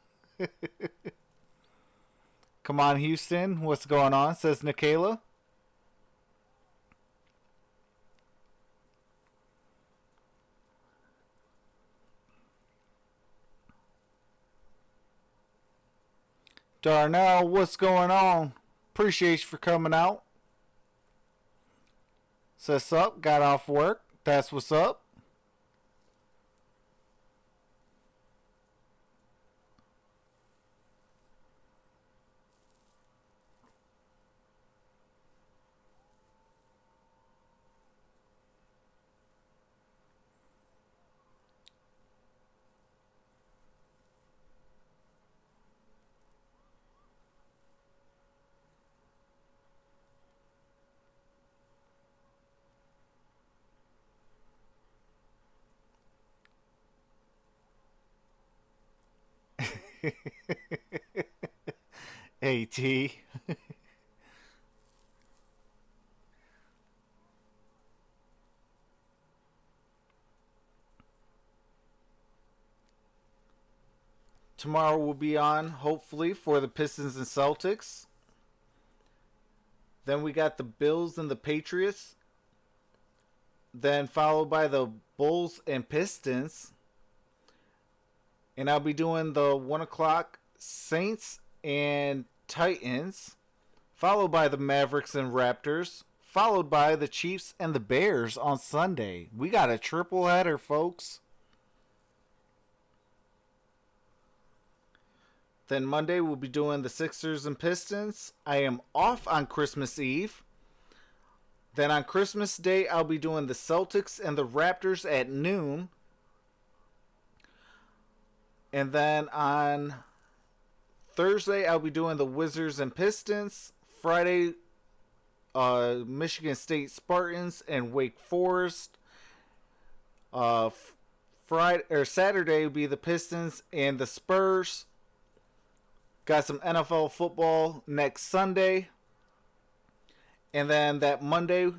Come on, Houston, what's going on? Says Nikayla. Darnell, what's going on? Appreciate you for coming out. Says up, got off work. That's what's up. AT. Tomorrow we'll be on, hopefully, for the Pistons and Celtics. Then we got the Bills and the Patriots. Then followed by the Bulls and Pistons. And I'll be doing the 1 o'clock Saints and Titans, followed by the Mavericks and Raptors, followed by the Chiefs and the Bears on Sunday. We got a triple header, folks. Then Monday we'll be doing the Sixers and Pistons. I am off on Christmas Eve. Then on Christmas Day, I'll be doing the Celtics and the Raptors at noon. And then on Thursday, I'll be doing the Wizards and Pistons. Friday, Michigan State Spartans and Wake Forest. Saturday will be the Pistons and the Spurs. Got some NFL football next Sunday. And then that Monday,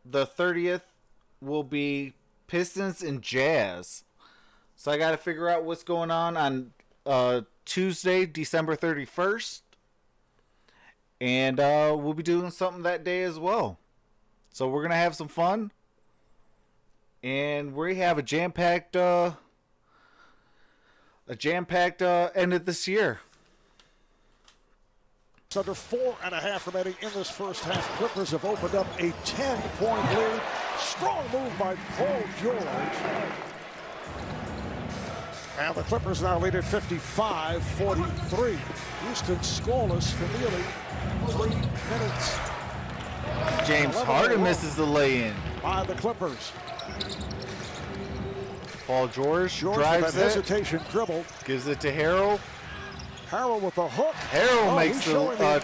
the 30th, will be Pistons and Jazz. So I got to figure out what's going on Tuesday, December 31st. And we'll be doing something that day as well. So we're going to have some fun. And we have a jam-packed end of this year. It's under 4.5 remaining in this first half. Clippers have opened up a 10-point lead. Strong move by Paul George. And the Clippers now lead at 55-43. Houston scoreless for nearly 3 minutes. James Harden misses the lay-in. By the Clippers. Paul George drives drives that it. hesitation dribble. Gives it to Harrell. Harrell with the hook. Harrell makes the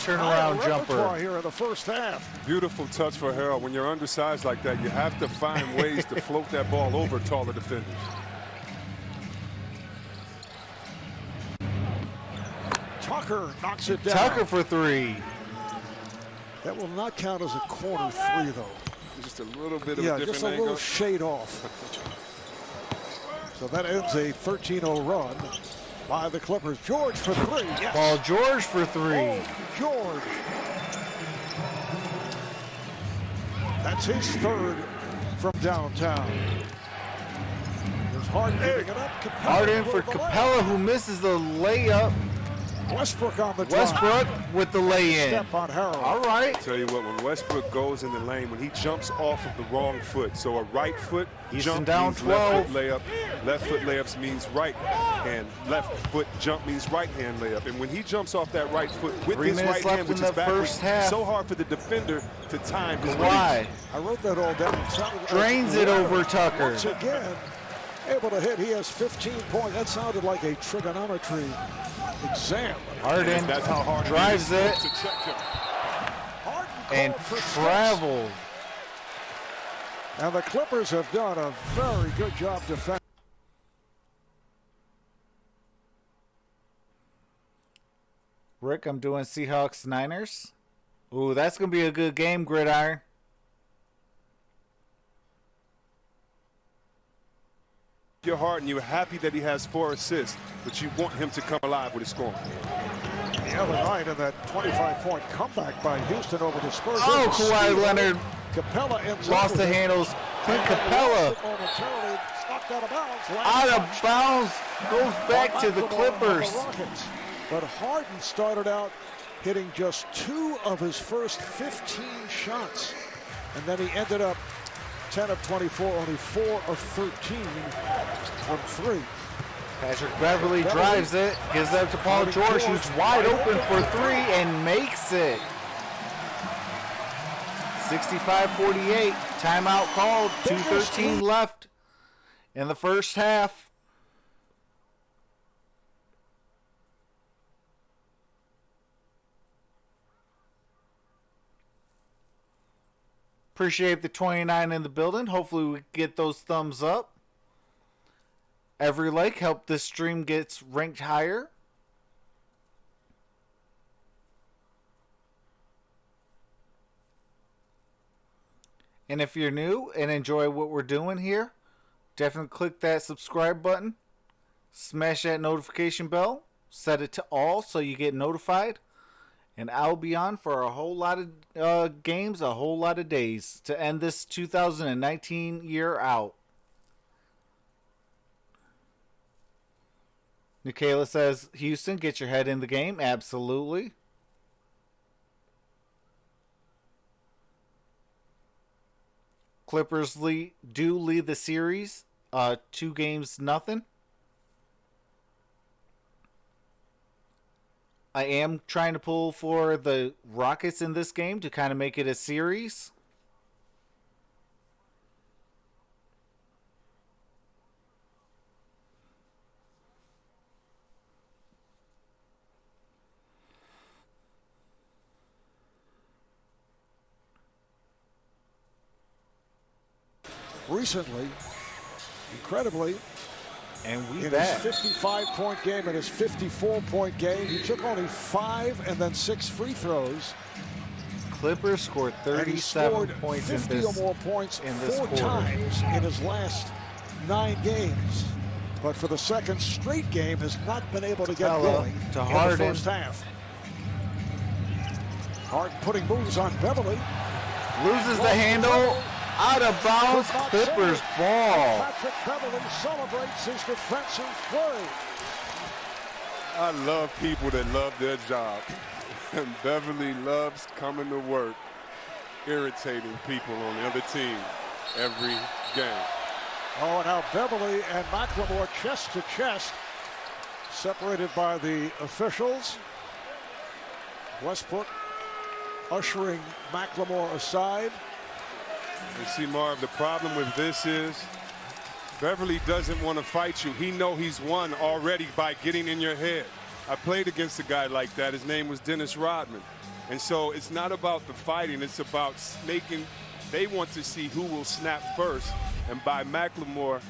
turnaround jumper here in the first half. Beautiful touch for Harrell. When you're undersized like that, you have to find ways to float that ball over taller defenders. Tucker knocks it down. Tucker for 3. That will not count as a corner 3, though. Just a little bit of a different just a angle. little shade off. So that ends a 13-0 run by the Clippers. George for 3. Yes. Paul George for 3. Oh, George. That's his third from downtown. There's Harden giving it up. Harden for Capella, who misses the layup. Westbrook on the drive. Westbrook with the lay-in. Step on Harrell. All right. Tell you what, when Westbrook goes in the lane, when he jumps off of the wrong foot, so a right foot jump down means 12. left foot layup, left foot layups means right hand, left foot jump means right hand layup. And when he jumps off that right foot with 3 his minutes right left hand, which in is the backwards, first half. so hard for the defender to time. Why? I wrote that all down. Drains it over Tucker. Once again, able to hit. He has 15 points. That sounded like a trigonometry exam. Harden That's how hard drives it to check him. and traveled. And the Clippers have done a very good job defending. Rick, I'm doing Seahawks Niners. Ooh, that's going to be a good game, Gridiron. Your heart and you're happy that he has 4 assists, but you want him to come alive with his scoring. The other night in that 25-point comeback by Houston over the Spurs. Oh, Kawhi Leonard Capella lost the handles. Clint Capella out of bounds, goes back to the Clippers. But Harden started out hitting just 2 of his first 15 shots. And then he ended up 10 of 24, only 4 of 13 from 3. Patrick Beverly drives it, gives it up to Paul George, who's wide open for 3 and makes it. 65-48, timeout called, 2:13 left in the first half. Appreciate the 29 in the building. Hopefully we get those thumbs up. Every like help this stream gets ranked higher. And if you're new and enjoy what we're doing here, definitely click that subscribe button. Smash that notification bell. Set it to all so you get notified. And I'll be on for a whole lot of games, a whole lot of days to end this 2019 year out. Nikayla says, Houston, get your head in the game. Absolutely. Clippers do lead the series 2-0. I am trying to pull for the Rockets in this game to kind of make it a series. recently, incredibly, And we in back. his 55-point game and his 54-point game. He took only 5 and then 6 free throws. Clippers scored And he 37 scored points 50 in or this. more points in this 4 quarter. times in his last 9 games. But for the second straight game, has not been able to get Capella going to in Harden. the first half. Harden putting moves on Beverly. Loses the handle. Out of bounds. Could not Clippers save it. ball. Patrick Beverly celebrates his defensive play. I love people that love their job. And Beverly loves coming to work, irritating people on the other team every game. Oh, now Beverly and McLemore chest to chest, separated by the officials. Westbrook ushering McLemore aside. You see, Marv, the problem with this is Beverly doesn't want to fight you. He know he's won already by getting in your head. I played against a guy like that. His name was Dennis Rodman. And so it's not about the fighting. It's about making, they want to see who will snap first. And by McLemore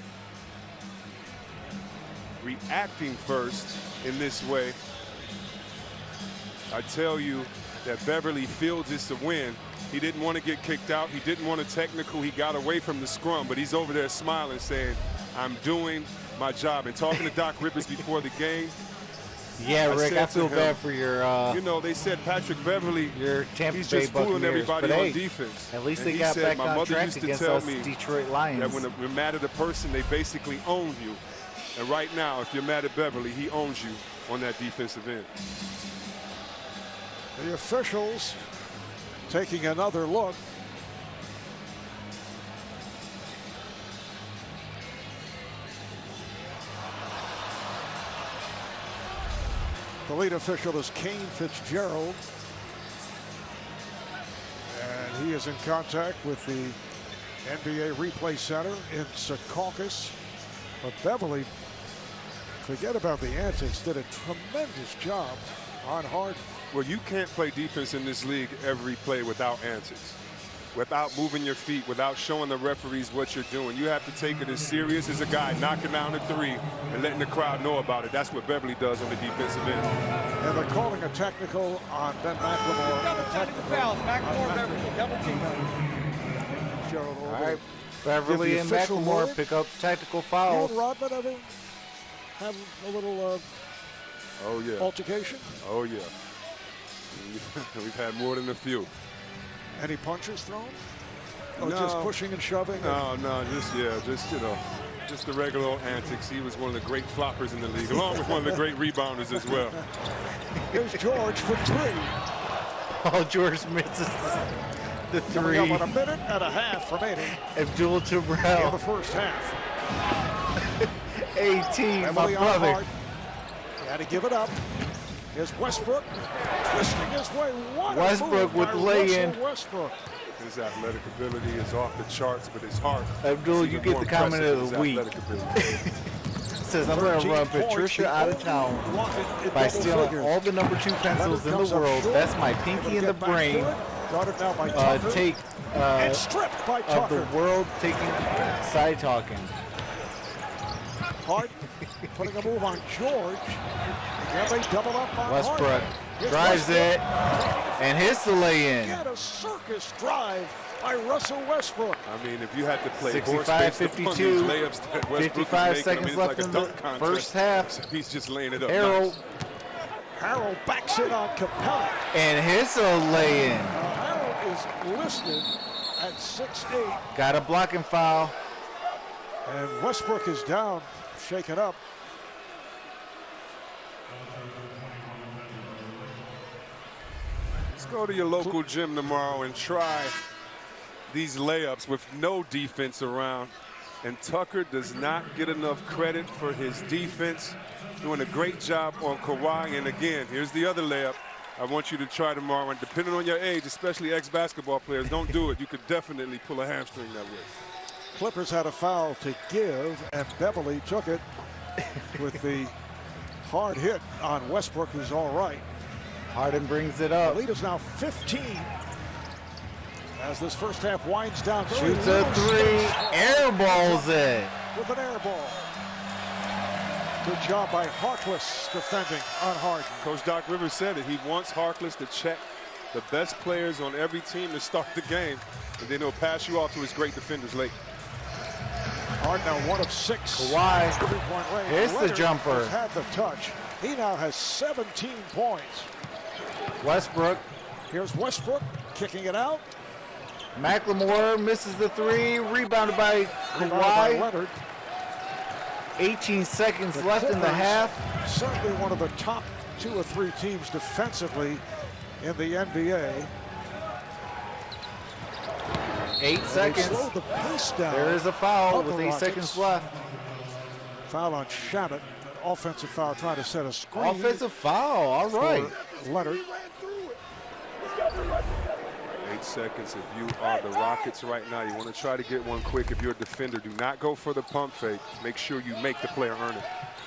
reacting first in this way, I tell you that Beverly fields is to win. He didn't want to get kicked out. He didn't want a technical. He got away from the scrum, but he's over there smiling, saying, I'm doing my job. And talking to Doc Rivers before the game. Yeah, Rick, I said to feel him, bad for your you know, they said Patrick Beverly, your Tampa he's Bay just fooling Buccaneers. everybody But on hey, defense. at least And they he got said, back my on mother track used to against tell us me Detroit Lions. that when you're mad at a person, they basically own you. And right now, if you're mad at Beverly, he owns you on that defensive end. The officials taking another look. The lead official is Kane Fitzgerald. And he is in contact with the NBA Replay Center in Secaucus. But Beverly, forget about the antics, did a tremendous job on Harden. Well, you can't play defense in this league every play without antics, without moving your feet, without showing the referees what you're doing. You have to take it as serious as a guy knocking down a three and letting the crowd know about it. That's what Beverly does on the defensive end. And they're calling a technical on Ben McLemore. Double technical fouls. McLemore, Beverly, double team. Gerald All over. right, Beverly Give and the official McLemore word. pick up tactical You fouls. and Rodman ever have a little Oh, yeah. altercation? Oh, yeah. We've had more than a few. Any punches thrown? Or No. just pushing and shoving? No, just, you know, just the regular old antics. He was one of the great floppers in the league, along with one of the great rebounders as well. Here's George for 3. Oh, George misses the Coming three. up on a minute and a half remaining Abdul in the Jabbar, first half. 18, my Emily on brother. Hart. He had to give it up. Here's Westbrook twisting his way. What a Westbrook move with by lay-in. Russell Westbrook. His athletic ability is off the charts, but his heart. Abdul, is you even get more the comment impressive of the than his week. athletic ability. Says I'm going to 13 run points, Patricia the out of only town one in by double stealing figures. all the number 2 pencils in Comes the up world. short. That's my Able pinky to in the get back brain. to it. Guarded now by Tucker. Take and stripped by of Tucker. the world taking side talking. Harden putting a move on George. Again, they double up on Westbrook Harden. Here's drives Westbrook. it and hits the lay-in. Get a circus drive by Russell Westbrook. I mean, if you had to play 65, horse based upon 52, these layups that Westbrook 55 is making, seconds I mean, left it's like in a the dunk contest. first half. So he's just laying it up. Harold Harold backs it on Capella. and hits a lay-in. Harold is listed at 6'8". Got a blocking foul. And Westbrook is down, shaken up. Let's go to your local gym tomorrow and try these layups with no defense around. And Tucker does not get enough credit for his defense. Doing a great job on Kawhi. And again, here's the other layup I want you to try tomorrow. And depending on your age, especially ex-basketball players, don't do it. You could definitely pull a hamstring that way. Clippers had a foul to give, and Beverly took it with the hard hit on Westbrook, who's all right. Harden brings it The up. lead is now 15. As this first half winds down. Shoots a three, airballs it. With an air ball. Good job by Harkless defending on Harden. Coach Doc Rivers said it. He wants Harkless to check the best players on every team to start the game, and then he'll pass you off to his great defenders late. Harden now 1 of 6. Kawhi. Three-point range. Here's the Leonard jumper. has had the touch. He now has 17 points. Westbrook. Here's Westbrook kicking it out. McLemore misses the three. Rebounded by Rebounded by Kawhi. Leonard. 18 seconds left in the half. Certainly one of the top 2 or 3 teams defensively in the NBA. 8 They seconds. slowed the pace down. There is a foul of the with 8 Rockets. seconds left. Foul on Shabbat. Offensive foul trying to set a screen. Offensive foul. All right. for Leonard. 8 seconds. If you are the Rockets right now, you want to try to get one quick. If you're a defender, do not go for the pump fake. Make sure you make the player earn it.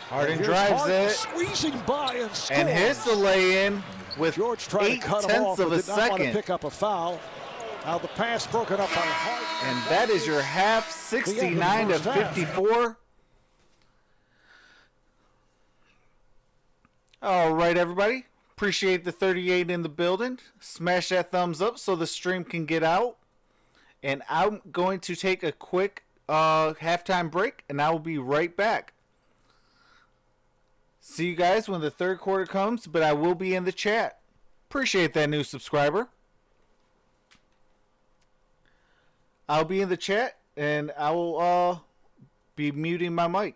Harden Here's drives Harden it. squeezing by and scores. And hits the lay-in with George tried to 8 cut him tenths off, of but a did not want to second. pick up a foul. Now the pass broken up by Harden. And that is your half, the end of the 69 to first half. 54. All right, everybody. Appreciate the 38 in the building. Smash that thumbs up so the stream can get out. And I'm going to take a quick halftime break, and I will be right back. See you guys when the third quarter comes, but I will be in the chat. Appreciate that new subscriber. I'll be in the chat, and I will be muting my mic.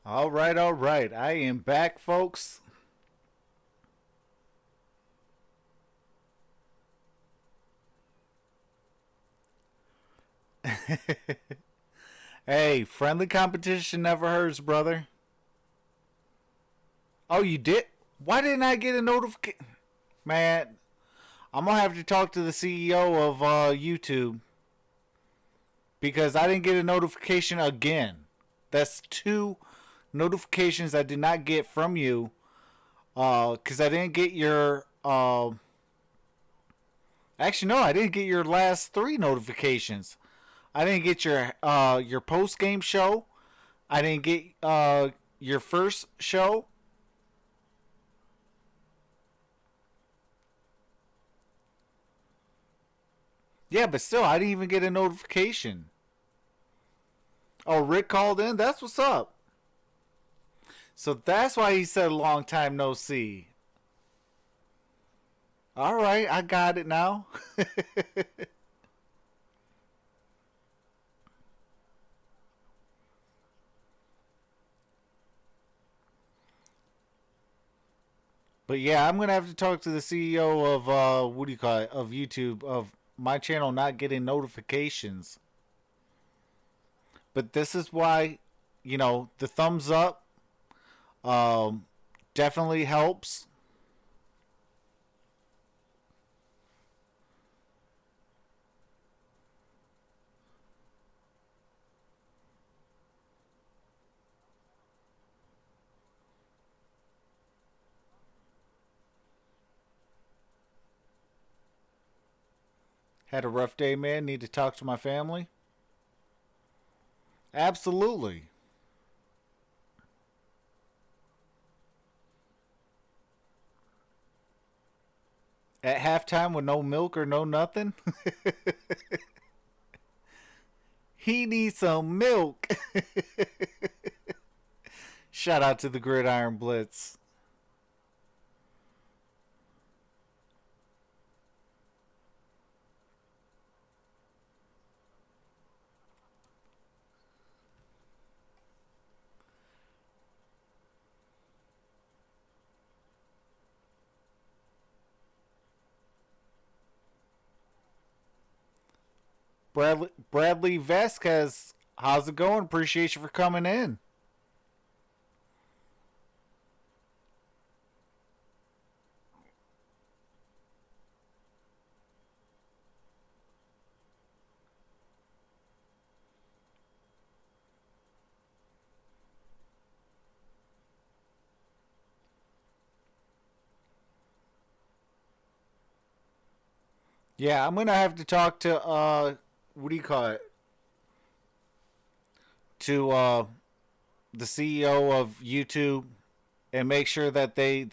All right, all right. I am back, folks. Hey, friendly competition never hurts, brother. Oh, you did? Why didn't I get a notification? Man, I'm going to have to talk to the CEO of YouTube because I didn't get a notification again. That's 2 notifications I did not get from you because I didn't get your... Actually, no, I didn't get your last 3 notifications. I didn't get your post-game show. I didn't get your first show. Yeah, but still, I didn't even get a notification. Oh, Rick called in? That's what's up. So that's why he said long time no see. All right, I got it now. But yeah, I'm going to have to talk to the CEO of, what do you call it, of YouTube, of my channel not getting notifications. But this is why, you know, the thumbs up definitely helps. Had a rough day, man. Need to talk to my family. Absolutely. At halftime with no milk or no nothing? He needs some milk. Shout out to the Gridiron Blitz. Bradley Vasquez, how's it going? Appreciate you for coming in. Yeah, I'm gonna have to talk to what do you call it? To the CEO of YouTube and make sure that they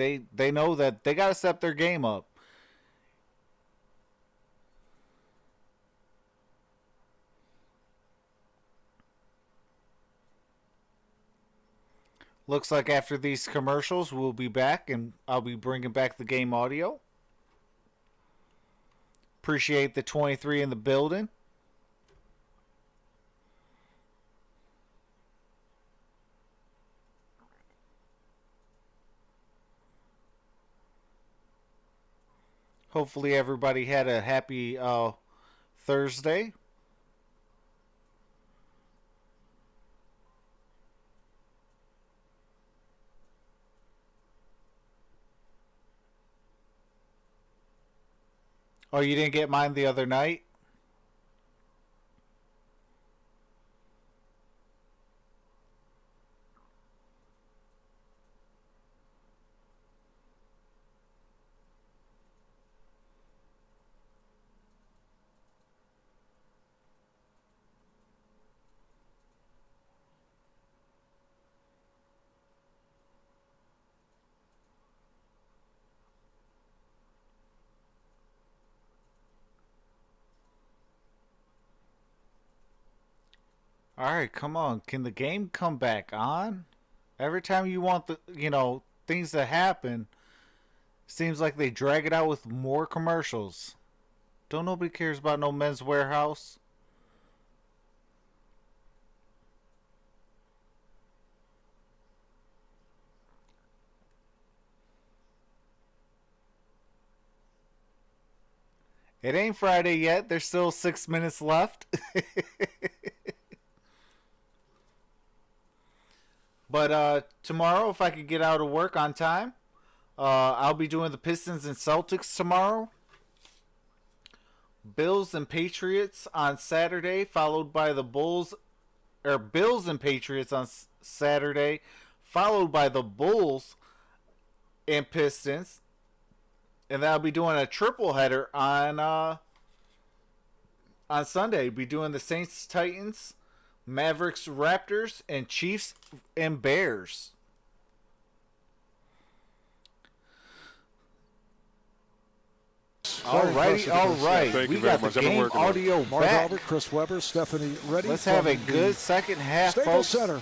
know that they gotta step their game up. Looks like after these commercials, we'll be back and I'll be bringing back the game audio. Appreciate the 23 in the building. Hopefully everybody had a happy Thursday. Oh, you didn't get mine the other night? Alright, come on. Can the game come back on? Every time you want the, things to happen, seems like they drag it out with more commercials. Don't nobody cares about no Men's Warehouse. It ain't Friday yet. There's still 6 minutes left. But tomorrow, if I could get out of work on time, I'll be doing the Pistons and Celtics tomorrow. Bills and Patriots on Saturday, followed by the Bills and Patriots on Saturday, followed by the Bulls and Pistons. And then I'll be doing a triple header on Sunday. Be doing the Saints, Titans, Mavericks, Raptors, and Chiefs and Bears. All right. We got the game audio Mark back. Albert, Chris Webber, Stephanie Reddy. Let's have a good second half, Staples folks.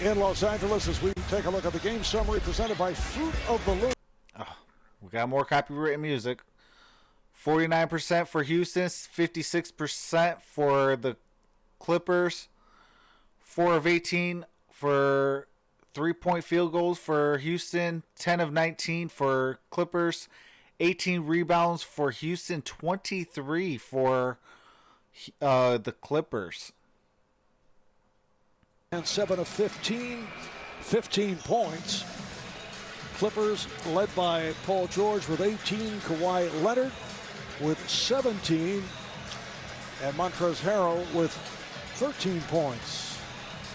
Center in Los Angeles as we take a look at the game summary presented by Fruit of the Loom. We got more copywritten music. 49% for Houston, 56% for the Clippers. 4 of 18 for 3-point field goals for Houston, 10 of 19 for Clippers, 18 rebounds for Houston, 23 for the Clippers. And 7 of 15, 15 points. Clippers led by Paul George with 18, Kawhi Leonard with 17, and Montrezl Harrell with 13 points.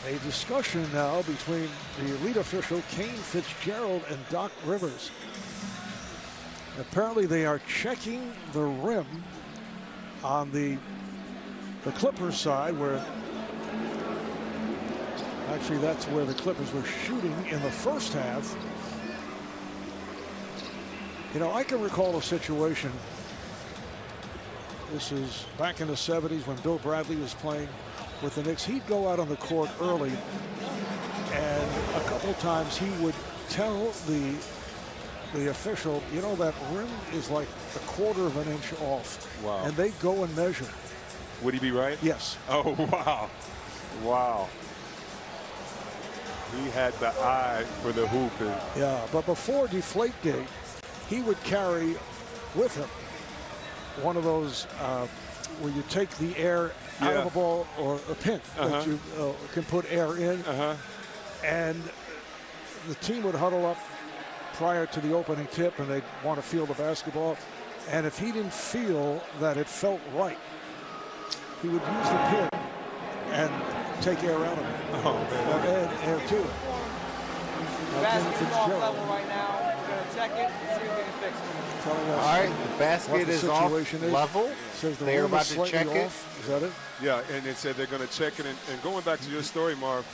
A discussion now between the lead official Kane Fitzgerald and Doc Rivers. Apparently they are checking the rim on the Clippers side, where actually that's where the Clippers were shooting in the first half. You know, I can recall a situation. This is back in the 70s when Bill Bradley was playing with the Knicks. He'd go out on the court early, and a couple of times he would tell the official, you know, that rim is like a quarter of an inch off. Wow. And they'd go and measure. Would he be right? Yes. Oh, wow. Wow. He had the eye for the hoop. Yeah, but before Deflategate, he would carry with him one of those where you take the air out of a ball, or a pin that you can put air in. And the team would huddle up prior to the opening tip, and they'd want to feel the basketball. And if he didn't feel that it felt right, he would use the pin and take air out of it. Oh, man. Air to it. Basket's off level right now. We're going to check it and see if we can fix it. All right, the basket is off level. Says They're about to check it. Is that it? Yeah, and it said they're going to check it. And going back to your story, Marv,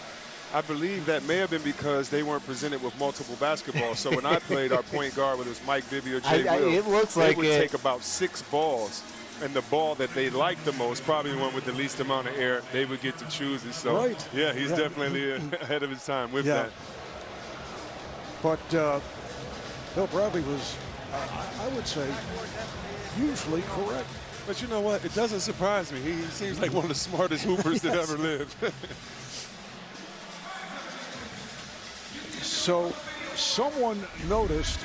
I believe that may have been because they weren't presented with multiple basketballs. So when I played, our point guard, whether it was Mike Bibby or Jay Will, it looks they like would take about 6 balls. And the ball that they liked the most, probably the one with the least amount of air, they would get to choose it. So, yeah, he's definitely ahead of his time with that. But Bill Bradley was, I would say, usually correct. But you know what? It doesn't surprise me. He seems like one of the smartest hoopers that ever lived. So someone noticed,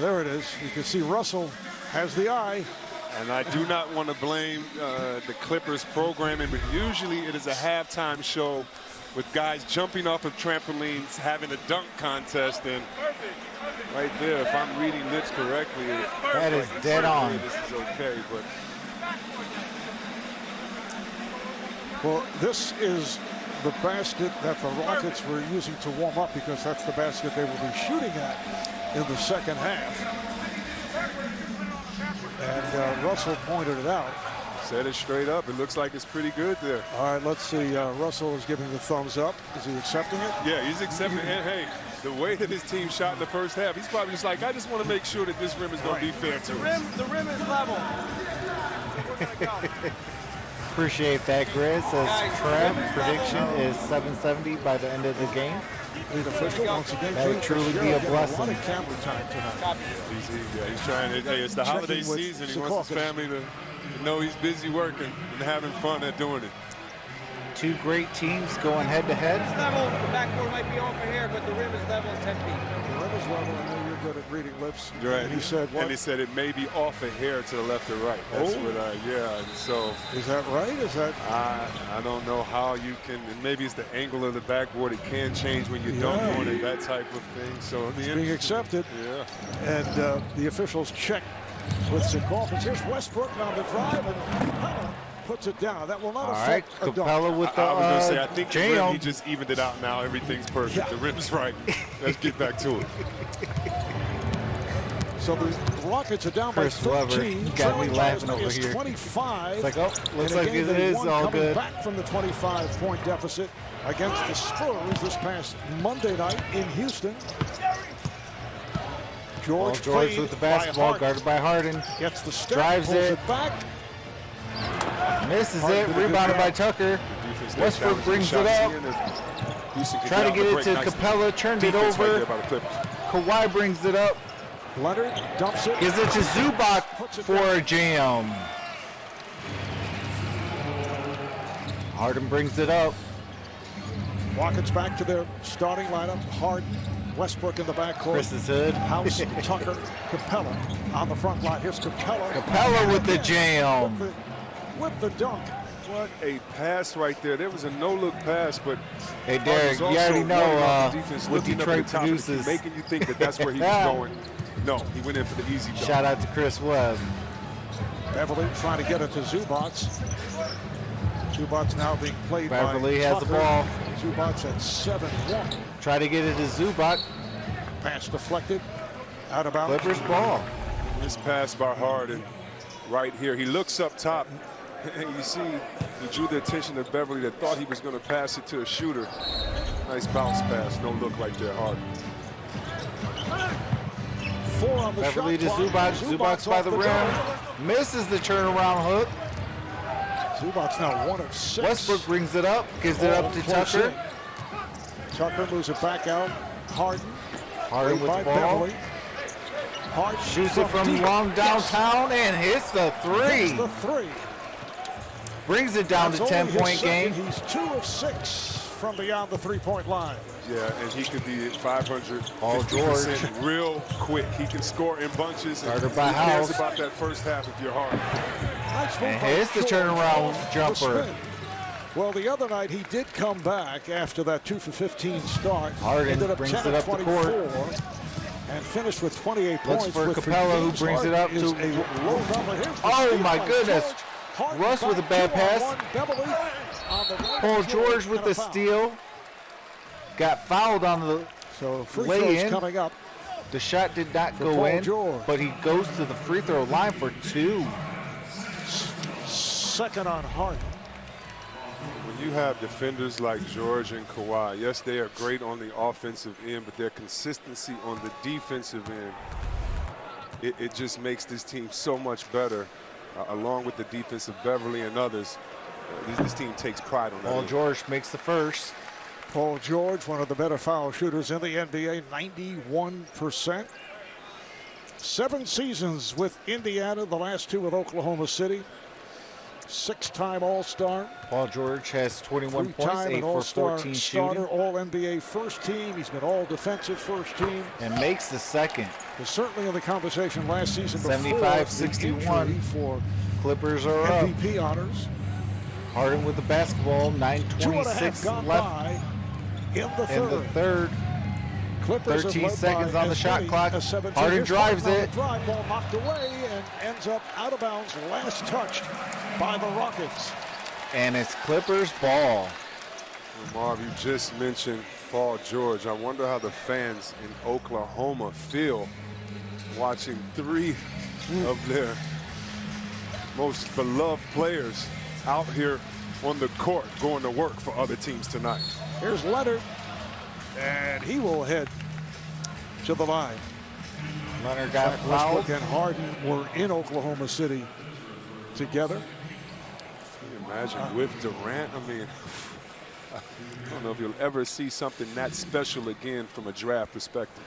there it is, you can see Russell has the eye. And I do not want to blame the Clippers programming, but usually it is a halftime show with guys jumping off of trampolines, having a dunk contest, and right there, if I'm reading lips correctly, that is dead on. This is okay, but well, this is the basket that the Rockets were using to warm up, because that's the basket they will be shooting at in the second half. And Russell pointed it out. Said it straight up. It looks like it's pretty good there. All right, let's see. Russell is giving the thumbs up. Is he accepting it? Yeah, he's accepting it. And hey, the way that his team shot in the first half, he's probably just like, I just want to make sure that this rim is going to be fair to us. The rim is level. Appreciate that, Grid. Says Trev, prediction is 770 by the end of the game. The official once again. That would truly be a blessing. A lot of camera time tonight. He's trying to, hey, it's the holiday season. He wants his family to know he's busy working and having fun at doing it. Two great teams going head to head. It's level. The backboard might be off in here, but the rim is level 10 feet. The rim is level. I know you're good at reading lips. Right. And he said what? And he said it may be off a hair to the left or right. That's what yeah. So is that right? Is that? I don't know how you can. And maybe it's the angle of the backboard. It can change when you dunk on it. That type of thing. So it's being accepted. Yeah. And the officials check with some calls. Here's Westbrook on the drive and puts it down. That will not affect a dunk. Capella with the I was going to say, I think the rim, jam. he just evened it out now. Everything's perfect. Yeah. The rim's right. Let's get back to it. So the Rockets are down Chris by 13. Weber got me laughing over here. 25. It's like, oh, looks like it they is won all coming good. back from the 25-point deficit against the Spurs this past Monday night in Houston. George with the basketball, guarded by Harden. Gets the step, drives pulls it. it back. Misses it, rebounded by Tucker. Westbrook brings it up. Trying to get it to Capella, turned it over. Kawhi brings it up. Leonard dumps it. Gives it to Zubac for a jam. Harden brings it up. Rockets back to their starting lineup. Harden, Westbrook in the backcourt. Chris's hood. House, Tucker, Capella on the front line. Here's Capella. Capella with the jam. With the dunk. What a pass right there. There was a no-look pass, but hey, Derek, you already know what Detroit produces. Making you think that that's where he was going. No, he went in for the easy dunk. Shout out to Chris Webb. Beverly trying to get it to Zubac. Zubac now being played Beverly by has the Tucker. ball. Zubac at 7-1. Try to get it to Zubac. Pass deflected. Out of bounds. Clippers ball. This pass by Harden right here. He looks up top. And you see, he drew the attention of Beverly that thought he was going to pass it to a shooter. Nice bounce pass. No look right there, Harden. 4 on the Beverly shot to clock. Zubac. Zubac by the rim. Misses the turnaround hook. Zubac's now 1 of 6. Westbrook brings it up. Gives it up to Tucker. Tucker moves it back out. Harden. Harden with the ball. Beverly. Harden Shoots it from long downtown and hits the three. Hits the 3. Brings it down to 10-point game. He's 2 of 6 from beyond the 3-point line. Yeah, and he could be at 500 Paul George real quick. He can score in bunches. And Started by who cares House. about that first half if you're Harden? And hits the turnaround jumper. Well, the other night he did come back after that 2 for 15 start. Harden brings it up the court. And finished with 28 Looks points. for Capella, who brings it up to. Oh my goodness! Russ with a bad pass. Paul George with the steal. Got fouled on the lay-in. Coming up. The shot did not go in, but he goes to the free throw line for 2. Second on Harden. When you have defenders like George and Kawhi, yes, they are great on the offensive end, but their consistency on the defensive end, it just makes this team so much better, along with the defense of Beverly and others. This team takes pride on that. Paul George makes the first. Paul George, one of the better foul shooters in the NBA, 91%. 7 seasons with Indiana, the last 2 with Oklahoma City. 6-time All-Star. Paul George has 21 points, 8 for 14 shooting. All-NBA first team. He's been all-defensive first team. And makes the second. Was certainly in the conversation last season. 75-61. For Clippers are MVP up. honors. Harden with the basketball. 9:26 left in the third. Clippers 13 seconds on the shot clock. Harden drives it. Drive ball knocked away and ends up out of bounds. Last touched by the Rockets. And it's Clippers ball. Well, Marv, you just mentioned Paul George. I wonder how the fans in Oklahoma feel watching 3 of their most beloved players out here on the court going to work for other teams tonight. Here's Leonard, and he will head to the line. Leonard got fouled. Westbrook and Harden were in Oklahoma City together. Can you imagine with Durant? I mean, I don't know if you'll ever see something that special again from a draft perspective.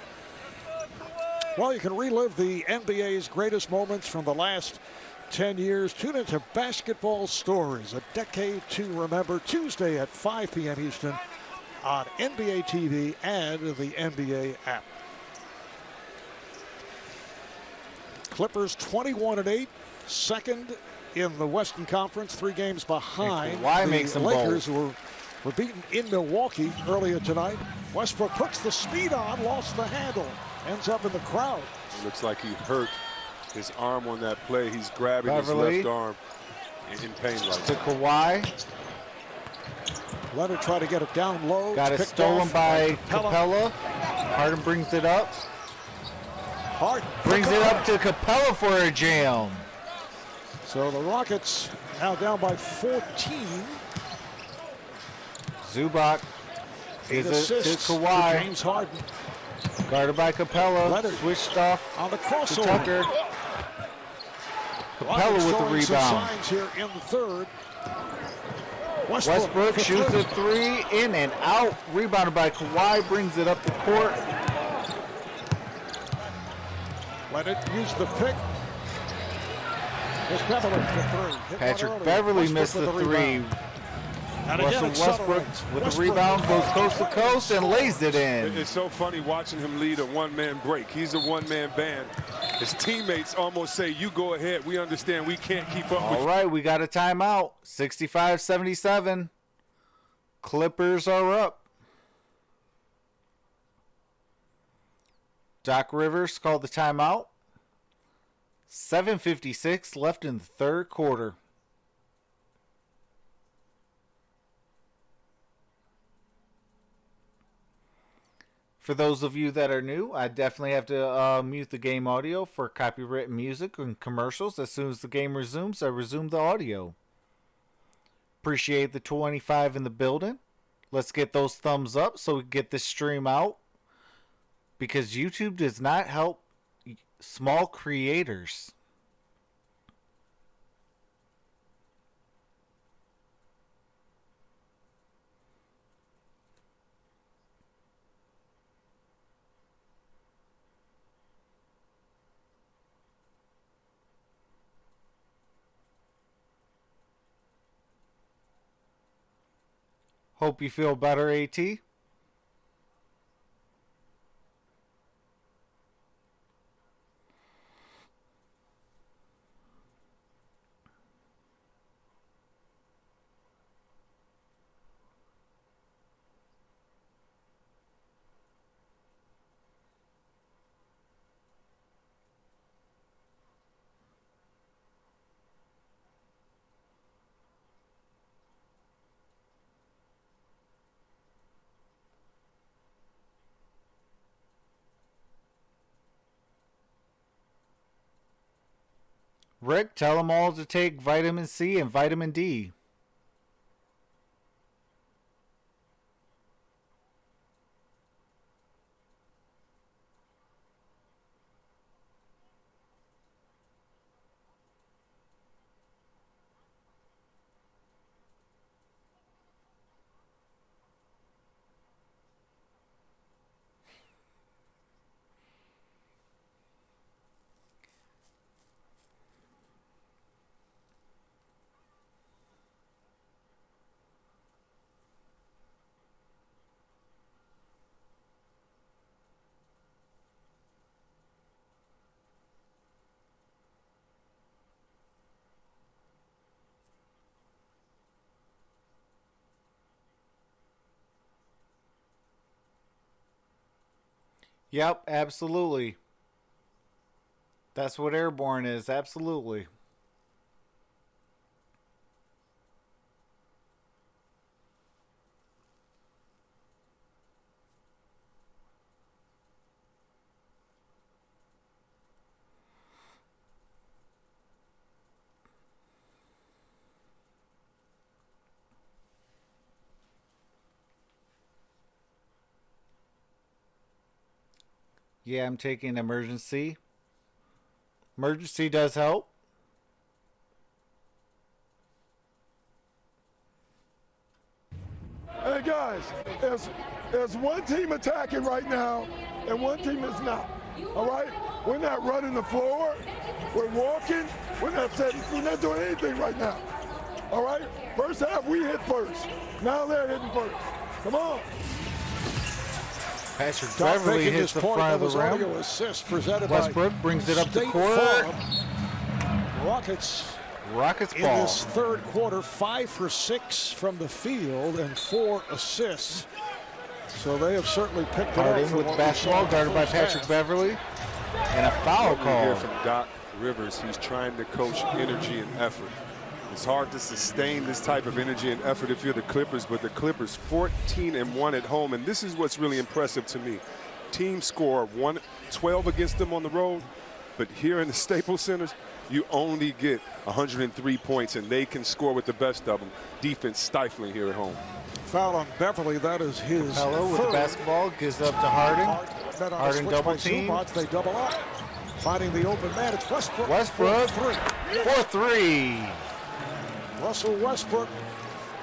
Well, you can relive the NBA's greatest moments from the last 10 years. Tune into Basketball Stories, a decade to remember, Tuesday at 5 p.m. Eastern on NBA TV and the NBA app. Clippers 21-8, second in the Western Conference, 3 games behind Kawhi the makes them Lakers, who were beaten in Milwaukee earlier tonight. Westbrook puts the speed on, lost the handle, ends up in the crowd. Looks like he hurt his arm on that play. He's grabbing Beverly. his left arm in pain right To now. Kawhi. Leonard tried to get it down low. Got it Picked stolen off by Capella. Capella. Harden brings it up. Harden Brings it up to Capella for a jam. So the Rockets now down by 14. Zubac 8 gives it to assists to Kawhi. James Harden Guarded by Capella. Leonard. Switched off on the to crossover. Tucker. Capella Rockets with the showing some rebound. signs here in the third. Westbrook for shoots three. a 3 in and out. Rebounded by Kawhi. Brings it up the court. Leonard used the pick. Here's Beverly for 3. Hit one Patrick earlier. Beverly Westbrook missed with the 3. rebound. And again, Russell Westbrook accelerates. with the Westbrook rebound goes coast to coast and lays it in. It's so funny watching him lead a one-man break. He's a one-man band. His teammates almost say, you go ahead. We understand we can't keep up with All right, we got a timeout. 65-77. Clippers are up. Doc Rivers called the timeout. 7:56 left in the third quarter. For those of you that are new, I definitely have to mute the game audio for copyrighted music and commercials. As soon as the game resumes, I resume the audio. Appreciate the 25 in the building. Let's get those thumbs up so we can get this stream out. Because YouTube does not help small creators. Hope you feel better, AT. Rick, tell them all to take vitamin C and vitamin D. Yep, absolutely. That's what airborne is, absolutely. Yeah, I'm taking emergency. Emergency does help. Hey guys, there's one team attacking right now and one team is not. All right? We're not running the floor. We're walking. We're not doing anything right now. All right? First half we hit first. Now they're hitting first. Come on. Patrick Not Beverly making hits his the point. front That of the was rim. audio assist presented Westbrook by brings it up the State court. Farm. Rockets Rockets in ball. this third quarter, 5 for 6 from the field and 4 assists. So they have certainly picked it up. Harden from with what we basketball, saw in the guarded by first Patrick half. Beverly. And a foul What we hear call. from Doc Rivers, he's trying to coach energy and effort. It's hard to sustain this type of energy and effort if you're the Clippers, but the Clippers 14-1 at home, and this is what's really impressive to me. Teams score 112 against them on the road, but here in the Staples Centers, you only get 103 points, and they can score with the best of them. Defense stifling here at home. Foul on Beverly. That is his Hello with the third. basketball, gives it up to Harden. Harden Harden double team. They double up. Finding the open man. It's Westbrook. Westbrook. 4-3. 4-3. Russell Westbrook,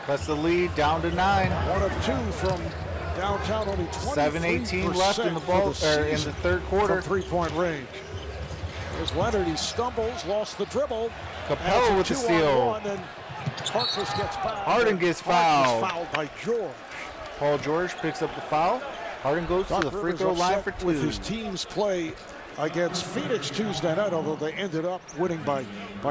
Cuts the lead down to 9. 1 of 2 from downtown. Only 7:18 left in the ball, in the third quarter. From 3-point range. There's Leonard. He stumbles, lost the dribble. Capella with the steal. And Harkless gets fouled. Harden gets Harkless fouled. fouled by George. Paul George picks up the foul. Harden goes to the free throw line for 2. With his team's play against Phoenix Tuesday night, although they ended up winning by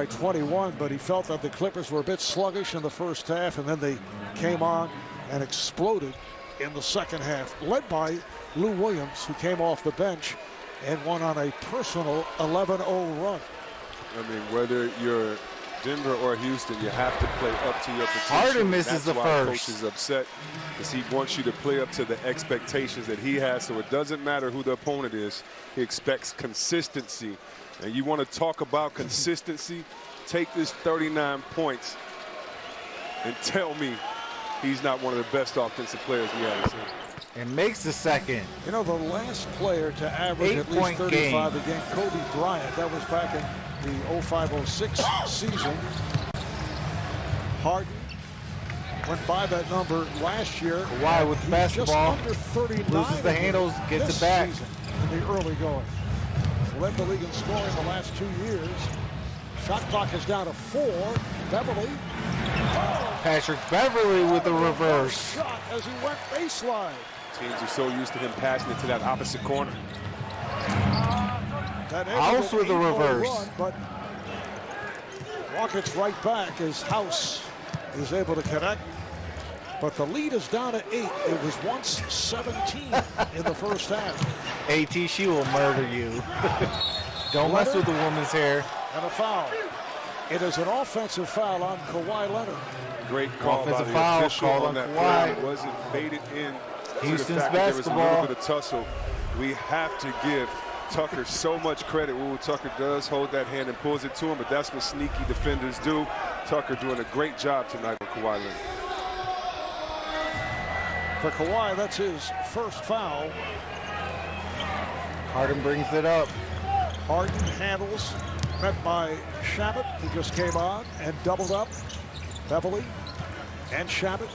21, but he felt that the Clippers were a bit sluggish in the first half, and then they came on and exploded in the second half, led by Lou Williams, who came off the bench and won on a personal 11-0 run. I mean, whether you're Denver or Houston, you have to play up to your potential. Harden misses the That's why first. coach is upset, because he wants you to play up to the expectations that he has. So it doesn't matter who the opponent is. He expects consistency. And you want to talk about consistency? Take this 39 points and tell me he's not one of the best offensive players we haven't seen. And makes the second. You know, the last player to average at least 8-point 35 game. a game, Kobe Bryant. That was back in the 05-06 season. Harden went by that number last year. Kawhi with the basketball. Just under 39. Loses the handles, gets this it back. season in the early going. Led the league in scoring the last 2 years. Shot clock is down to 4. Beverly. Patrick Beverly with the reverse. Shot as he went baseline. Teams are so used to him passing it to that opposite corner. That House with the 8-0 reverse. run, but Rockets right back as House is able to connect. But the lead is down to 8. It was once 17 in the first half. AT, she will murder you. Don't mess with the woman's hair. And a foul. It is an offensive foul on Kawhi Leonard. Great call by Offensive the foul official called on on that Kawhi. play. It wasn't baited in. Houston's There was a basketball. little bit of tussle. We have to give Tucker so much credit. Ooh, Tucker does hold that hand and pulls it to him, but that's what sneaky defenders do. Tucker doing a great job tonight with Kawhi Leonard. For Kawhi, that's his first foul. Harden brings it up. Harden handles, met by Shabbat, who just came on and doubled up. Beverly and Shabbat.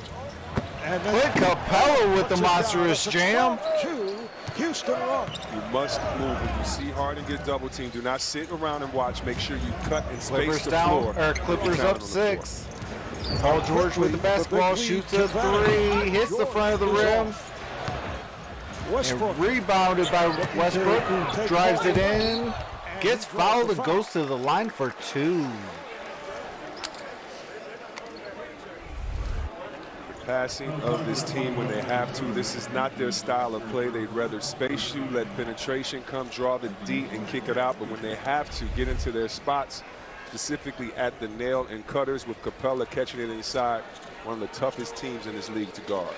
And then Clint Capella with the puts it down. monstrous It's a jam. 12-2 Houston run. You must move when you see Harden get double teamed. Do not sit around and watch. Make sure you cut and space Clippers the down, floor. or Clippers Count up on the 6. Paul George with the basketball, shoots a 3, hits the front of the rim, Westbrook and rebounded by Westbrook, who drives it in, gets fouled and goes to the line for 2. Passing of this team when they have to. This is not their style of play. They'd rather space you, let penetration come, draw the D, and kick it out. But when they have to get into their spots, specifically at the nail and cutters with Capella catching it inside, one of the toughest teams in this league to guard.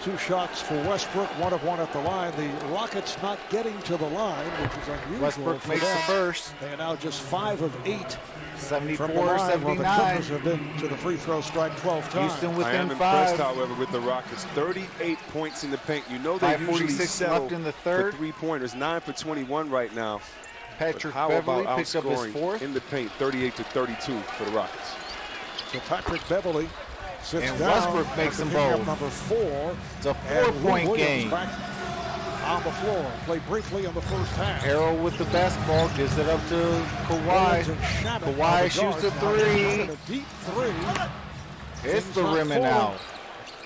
2 shots for Westbrook, 1 of 1 at the line. The Rockets not getting to the line, which is unusual. Westbrook for makes the them. first. They are now just 5 of 8 from the line. While the 74-79. Clippers have been to the free throw strike 12 times. Houston I am within impressed, 5. however, with the Rockets. 38 points in the paint. You know they usually 5:46 settle left in the third. for three-pointers. 9 for 21 right now. Patrick But how Beverly about picks up his outscoring 4th. in the paint, 38-32 for the Rockets. So Patrick Beverly sits And down. Westbrook makes after them picking up both. number 4. It's a And Lou 4-point Williams game. back on the floor. Played briefly in the first half. Harrell with the basketball, gives it up to Williams Kawhi. and Shabbat Kawhi on the shoots guards. a Now 3. a deep 3. Hits Things the not rim and full out.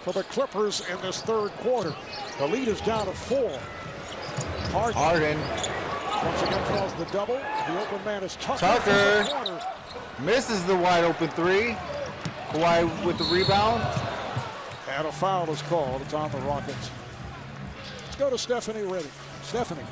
for the Clippers in this third quarter. The lead is down to 4. Harden Once again throws the double. The open man is Tucker. Tucker misses the wide open three. Kawhi with the rebound. And a foul is called. It's on the Rockets. Let's go to Stephanie Reddy. Stephanie.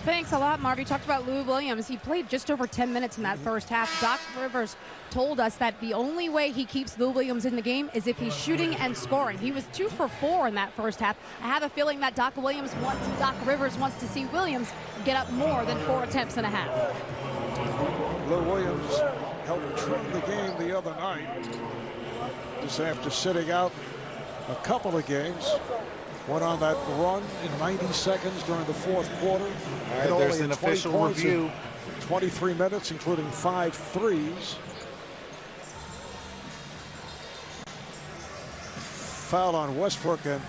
Thanks a lot, Marv. You talked about Lou Williams. He played just over 10 minutes in that first half. Doc Rivers told us that the only way he keeps Lou Williams in the game is if he's shooting and scoring. He was 2 for 4 in that first half. I have a feeling that Doc Rivers wants to see Williams get up more than 4 attempts and a half. Lou Williams helped trim the game the other night. Just after sitting out a couple of games. Went on that run in 90 seconds during the fourth quarter. All right, there's an official review. 23 minutes, including 5 threes. Foul on Westbrook, and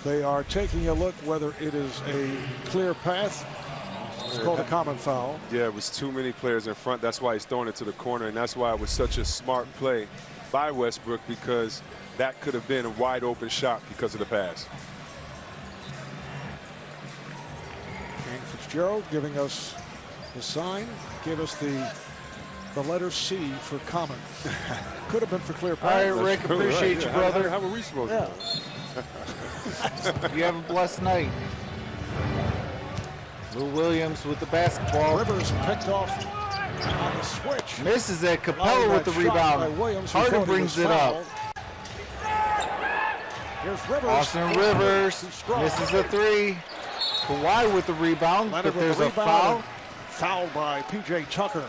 they are taking a look whether it is a clear path. It's called a common foul. Yeah, it was too many players in front. That's why he's throwing it to the corner, and that's why it was such a smart play by Westbrook, because that could have been a wide open shot because of the pass. Kane Fitzgerald giving us the sign. Give us the letter C for common. Could have been for clear pass. All right, Rick, appreciate you, brother. How were we supposed to know? You have a blessed night. Lou Williams with the basketball. Rivers picked off on the switch. Misses it. Capella with the rebound. Harden brings it up. Here's Rivers. Austin Rivers misses the three. Kawhi with the rebound, but there's a foul. Foul by P.J. Tucker.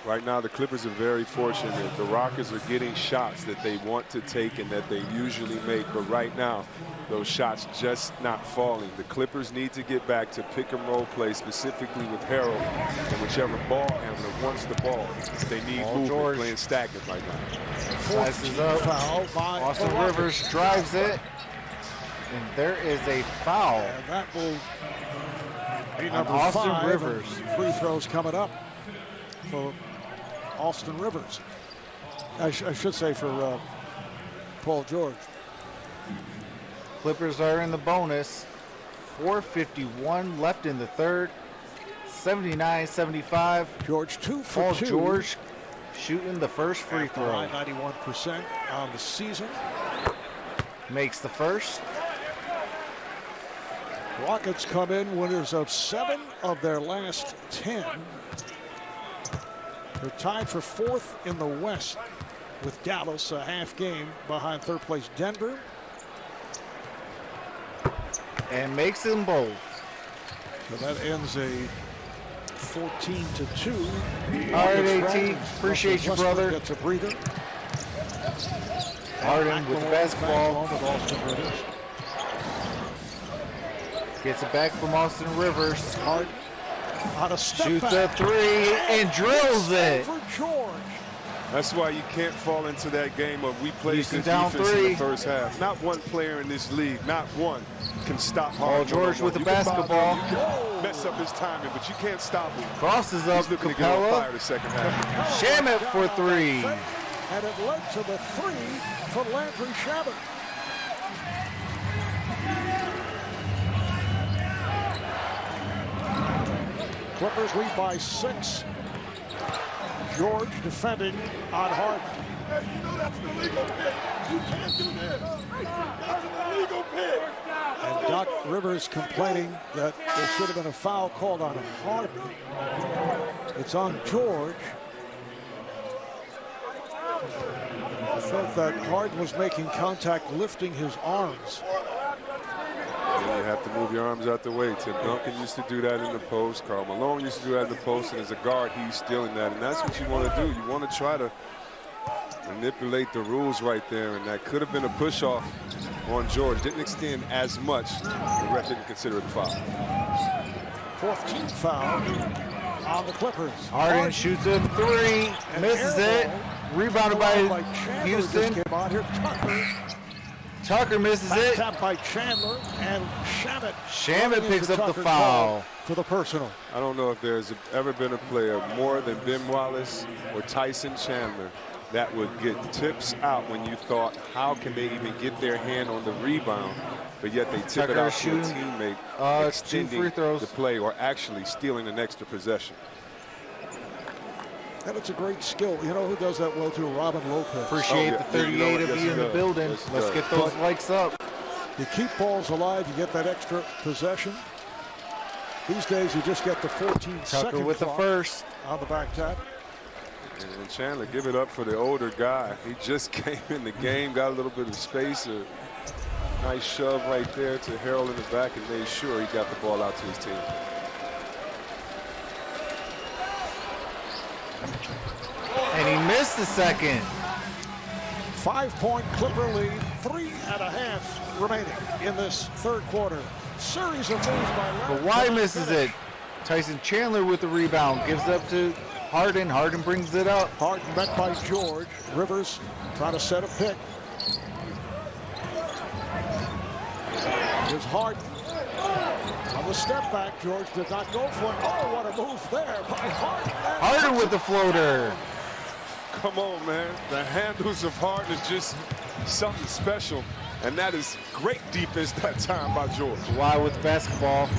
Right now, the Clippers are very fortunate. The Rockets are getting shots that they want to take and that they usually make, but right now, those shots just not falling. The Clippers need to get back to pick and roll play, specifically with Harold and whichever ball handler wants the ball. They need movement, playing stagnant right now. Slices up. Foul by Austin Rivers drives it, and there is a foul. And that will be on number Austin 5. Rivers. Free throws coming up for Austin Rivers. I should say for Paul George. Clippers are in the bonus. 4:51 left in the third. 79-75. George 2 for Paul 2. George shooting the first free throw. 91% on the season. Makes the first. Rockets come in winners of 7 of their last 10. They're tied for 4th in the West with Dallas, a half game behind third place Denver. And makes them both. So that ends a 14-2. All right, AT. Appreciate you, brother. Gets a breather. Harden with the basketball. With Austin Rivers. Gets it back from Austin Rivers. Harden on a step Shoots back. a three and drills it. For George. That's why you can't fall into that game of we played Houston good down defense in 3. the first half. Not one player in this league, not one, can stop Paul Harden. George with the You can bother basketball. him, you can mess up his timing, but you can't stop him. Crosses up He's looking to get on Capella. fire the second half. Shamet for 3. And it led to the 3 for Landry Shamet. Clippers lead by 6. George defending on Harden. Hey, you know that's an illegal pick. You can't do this. That's an illegal pick. And Doc Rivers complaining that there should have been a foul called on Harden. It's on George. I felt that Harden was making contact, lifting his arms. You have to move your arms out the way. Tim Duncan used to do that in the post. Karl Malone used to do that in the post. And as a guard, he's stealing that. And that's what you want to do. You want to try to manipulate the rules right there. And that could have been a push-off on George. Didn't extend as much. The ref didn't consider it a foul. 4th team foul on the Clippers. Harden shoots a 3. Misses it. Rebounded by Houston. Came on here. Tucker misses it. Tap by Chandler, and Shamet. Shamet picks up the foul. For the personal. I don't know if there's ever been a player more than Ben Wallace or Tyson Chandler that would get tips out when you thought, how can they even get their hand on the rebound? But yet they tip it out to a teammate, extending the play or actually stealing an extra possession. And it's a great skill. You know who does that well too? Robin Lopez. Appreciate the 38 of you in the building. Let's get those likes up. You keep balls alive, you get that extra possession. These days you just get the 14-second Tucker with the first on the back tap. And Chandler, give it up for the older guy. He just came in the game, got a little bit of space. A nice shove right there to Harold in the back and made sure he got the ball out to his team. And he missed the second. 5-point Clipper lead, 3.5 remaining in this third quarter. Series of moves by But why misses it? Tyson Chandler with the rebound, gives it up to Harden. Harden brings it up. Harden met by George. Rivers trying to set a pick. Here's Harden. On the step back, George did not go for it. Oh, what a move there by Harden. Harden with the floater. Come on, man. The handles of Harden is just something special. And that is great defense that time by George. Why with basketball?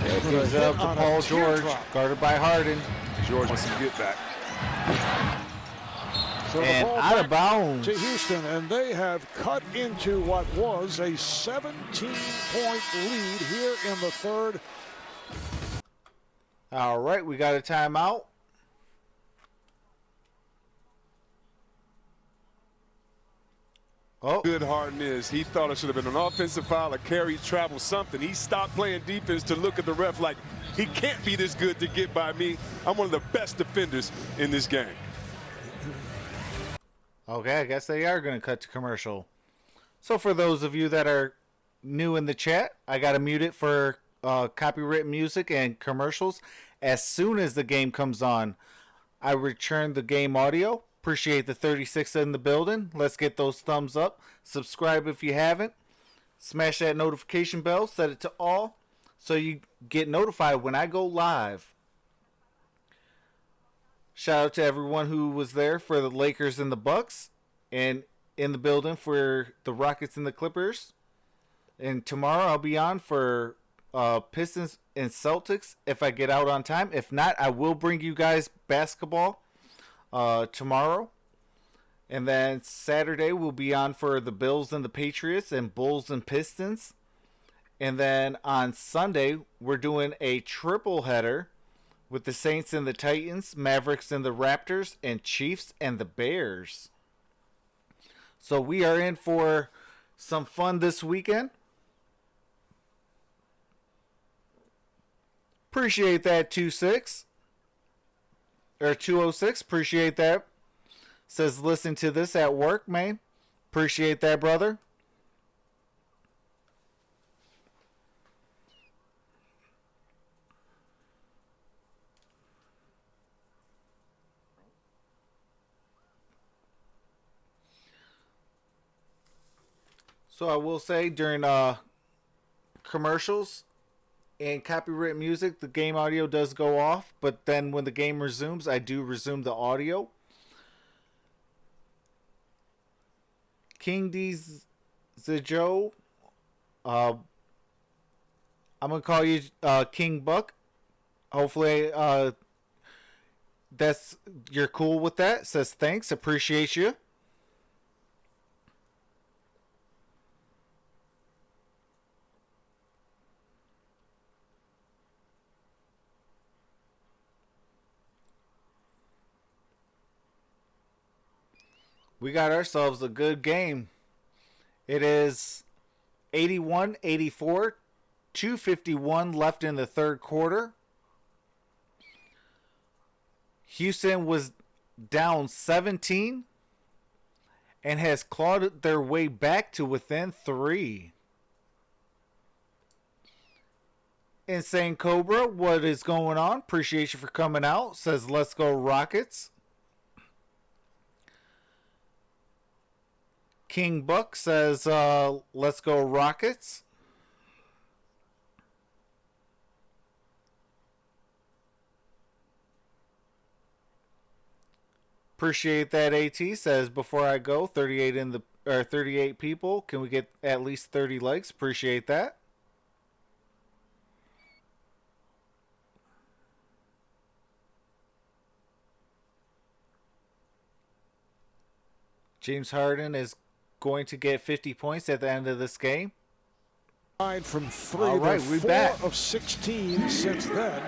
It gives up to Paul George, guarded by Harden. George wants to get back. So and out of bounds to Houston, and they have cut into what was a 17-point lead here in the third. All right, we got a timeout. Oh. Good Harden is. He thought it should have been an offensive foul, a carry, travel, something. He stopped playing defense to look at the ref like, he can't be this good to get by me. I'm one of the best defenders in this game. Okay, I guess they are going to cut to commercial. So for those of you that are new in the chat, I got to mute it for copyright music and commercials. As soon as the game comes on, I return the game audio. Appreciate the 36 in the building. Let's get those thumbs up. Subscribe if you haven't. Smash that notification bell. Set it to all so you get notified when I go live. Shout out to everyone who was there for the Lakers and the Bucks, and in the building for the Rockets and the Clippers. And tomorrow I'll be on for Pistons and Celtics if I get out on time. If not, I will bring you guys basketball tomorrow. And then Saturday we'll be on for the Bills and the Patriots and Bulls and Pistons. And then on Sunday we're doing a triple header with the Saints and the Titans, Mavericks and the Raptors, and Chiefs and the Bears. So we are in for some fun this weekend. Appreciate that, 206. Or 206, appreciate that. Says listen to this at work, man. Appreciate that, brother. So I will say during commercials and copyright music, the game audio does go off, but then when the game resumes, I do resume the audio. King D Joe, I'm gonna call you King Buck. Hopefully, you're cool with that. Says thanks, appreciate you. We got ourselves a good game. It is 81-84, 2:51 left in the third quarter. Houston was down 17 and has clawed their way back to within 3. Insane Cobra, what is going on? Appreciate you for coming out. Says, let's go Rockets. King Buck says, let's go Rockets. Appreciate that. AT says before I go, 38 people. Can we get at least 30 likes? Appreciate that. James Harden is going to get 50 points at the end of this game. From 3. All right, we're 4 back. of 16 since then.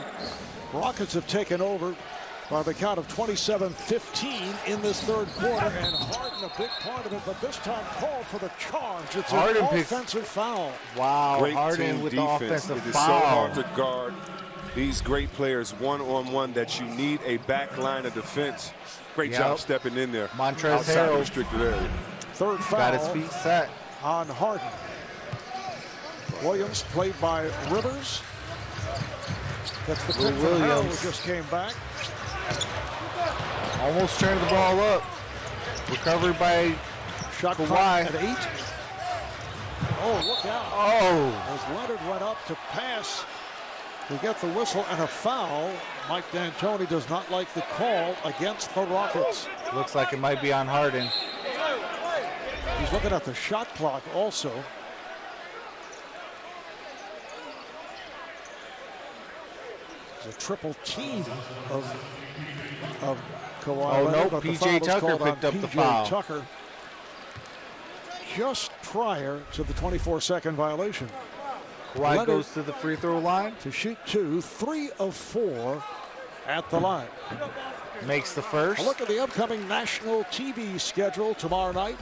Rockets have taken over by the count of 27-15 in this third quarter, and Harden a big part of it, but this time called for the charge. It's Harden an picks- offensive foul. Wow, Great Harden team with defense. the offensive It is foul. so hard to guard these great players one-on-one that you need a back line of defense. Great job stepping in there. Montrezl outside the Harrell. restricted area. Third foul Got his feet set. on Harden. Williams played by Rivers. That's the pick from Harrell, who just came back. Almost turned the ball up. Recovered by Shot clock Kawhi. at 8. Oh, look out. Oh, As Leonard went up to pass to get the whistle and a foul, Mike D'Antoni does not like the call against the Rockets. looks like it might be on Harden. He's looking at the shot clock also. It's a triple team of Kawhi Oh, Leonard, no, but the P.J. foul was Tucker called on picked up the P.J. foul. Tucker just prior to the 24-second violation. Kawhi Leonard goes to the free throw line. to shoot 2, 3 of 4 at the line. Makes the first. A look at the upcoming national TV schedule tomorrow night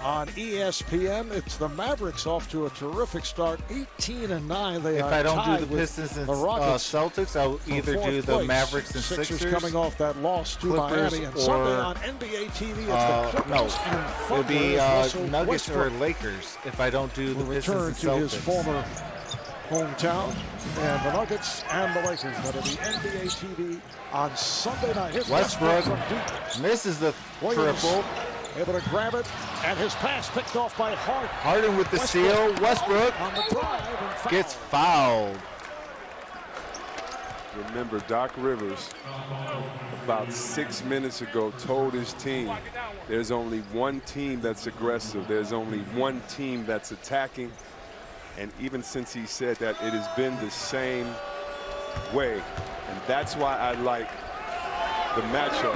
on ESPN. It's the Mavericks off to a terrific start, 18-9. They If are I don't tied do the with Pistons and the Rockets Celtics, I'll for either fourth do the place. Mavericks and Sixers. coming off that loss to Clippers, Miami, and or, Sunday on NBA TV, it's the Clippers no, and it would be Thunder as Russell Nuggets or Westbrook Lakers if I don't do the will Pistons return and to Celtics. his former hometown, and the Nuggets and the Lakers. That'll be NBA TV on Sunday night. Here's Westbrook from deep. misses the Williams triple. able to grab it, and his pass picked off by Harden. Harden with the steal. Westbrook On the drive and foul. gets fouled. Remember, Doc Rivers, about 6 minutes ago, told his team, there's only one team that's aggressive. There's only one team that's attacking. And even since he said that, it has been the same way. And that's why I like the matchup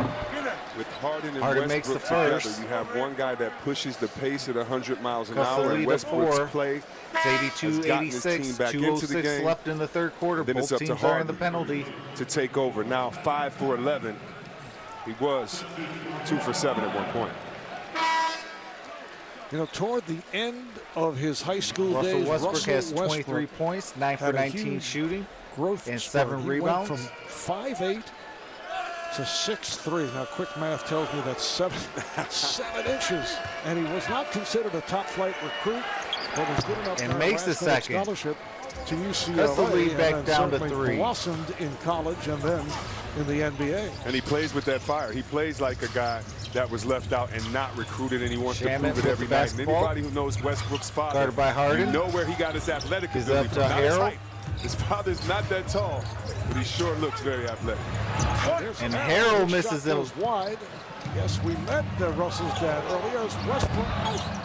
with Harden and Harden makes Westbrook the together. first. You have one guy that pushes the pace at 100 miles an Cuts the hour, lead and to Westbrook's 4. play It's has gotten his 82-86, team back into the 2:06 game. left in the third quarter. Then it's Both up to teams are in the Harden penalty. to take over. Now 5 for 11. He was 2 for 7 at one point. You know, toward the end of his high school Russell days, Westbrook has 23 Westbrook points, 9 for had a 19 huge shooting. growth and spurt. 7 He rebounds. went from 5'8" to 6'3". Now, quick math tells me that's 7 inches. And he was not considered a top-flight recruit, but was good enough And to makes the last-minute second. scholarship to UCLA. Cuts the lead back and down to certainly 3. blossomed in college and then in the NBA. And he plays with that fire. He plays like a guy that was left out and not recruited, and he wants Shaman to prove with it every the night. And basketball. anybody who knows Westbrook's father, Guarded by Harden. you know where he got his athletic He's ability up from. to Not his Harrell. height. His father's not that tall, but he sure looks very athletic. And Harrell Harrell misses him. goes wide. Yes, we met Russell's dad earlier as Westbrook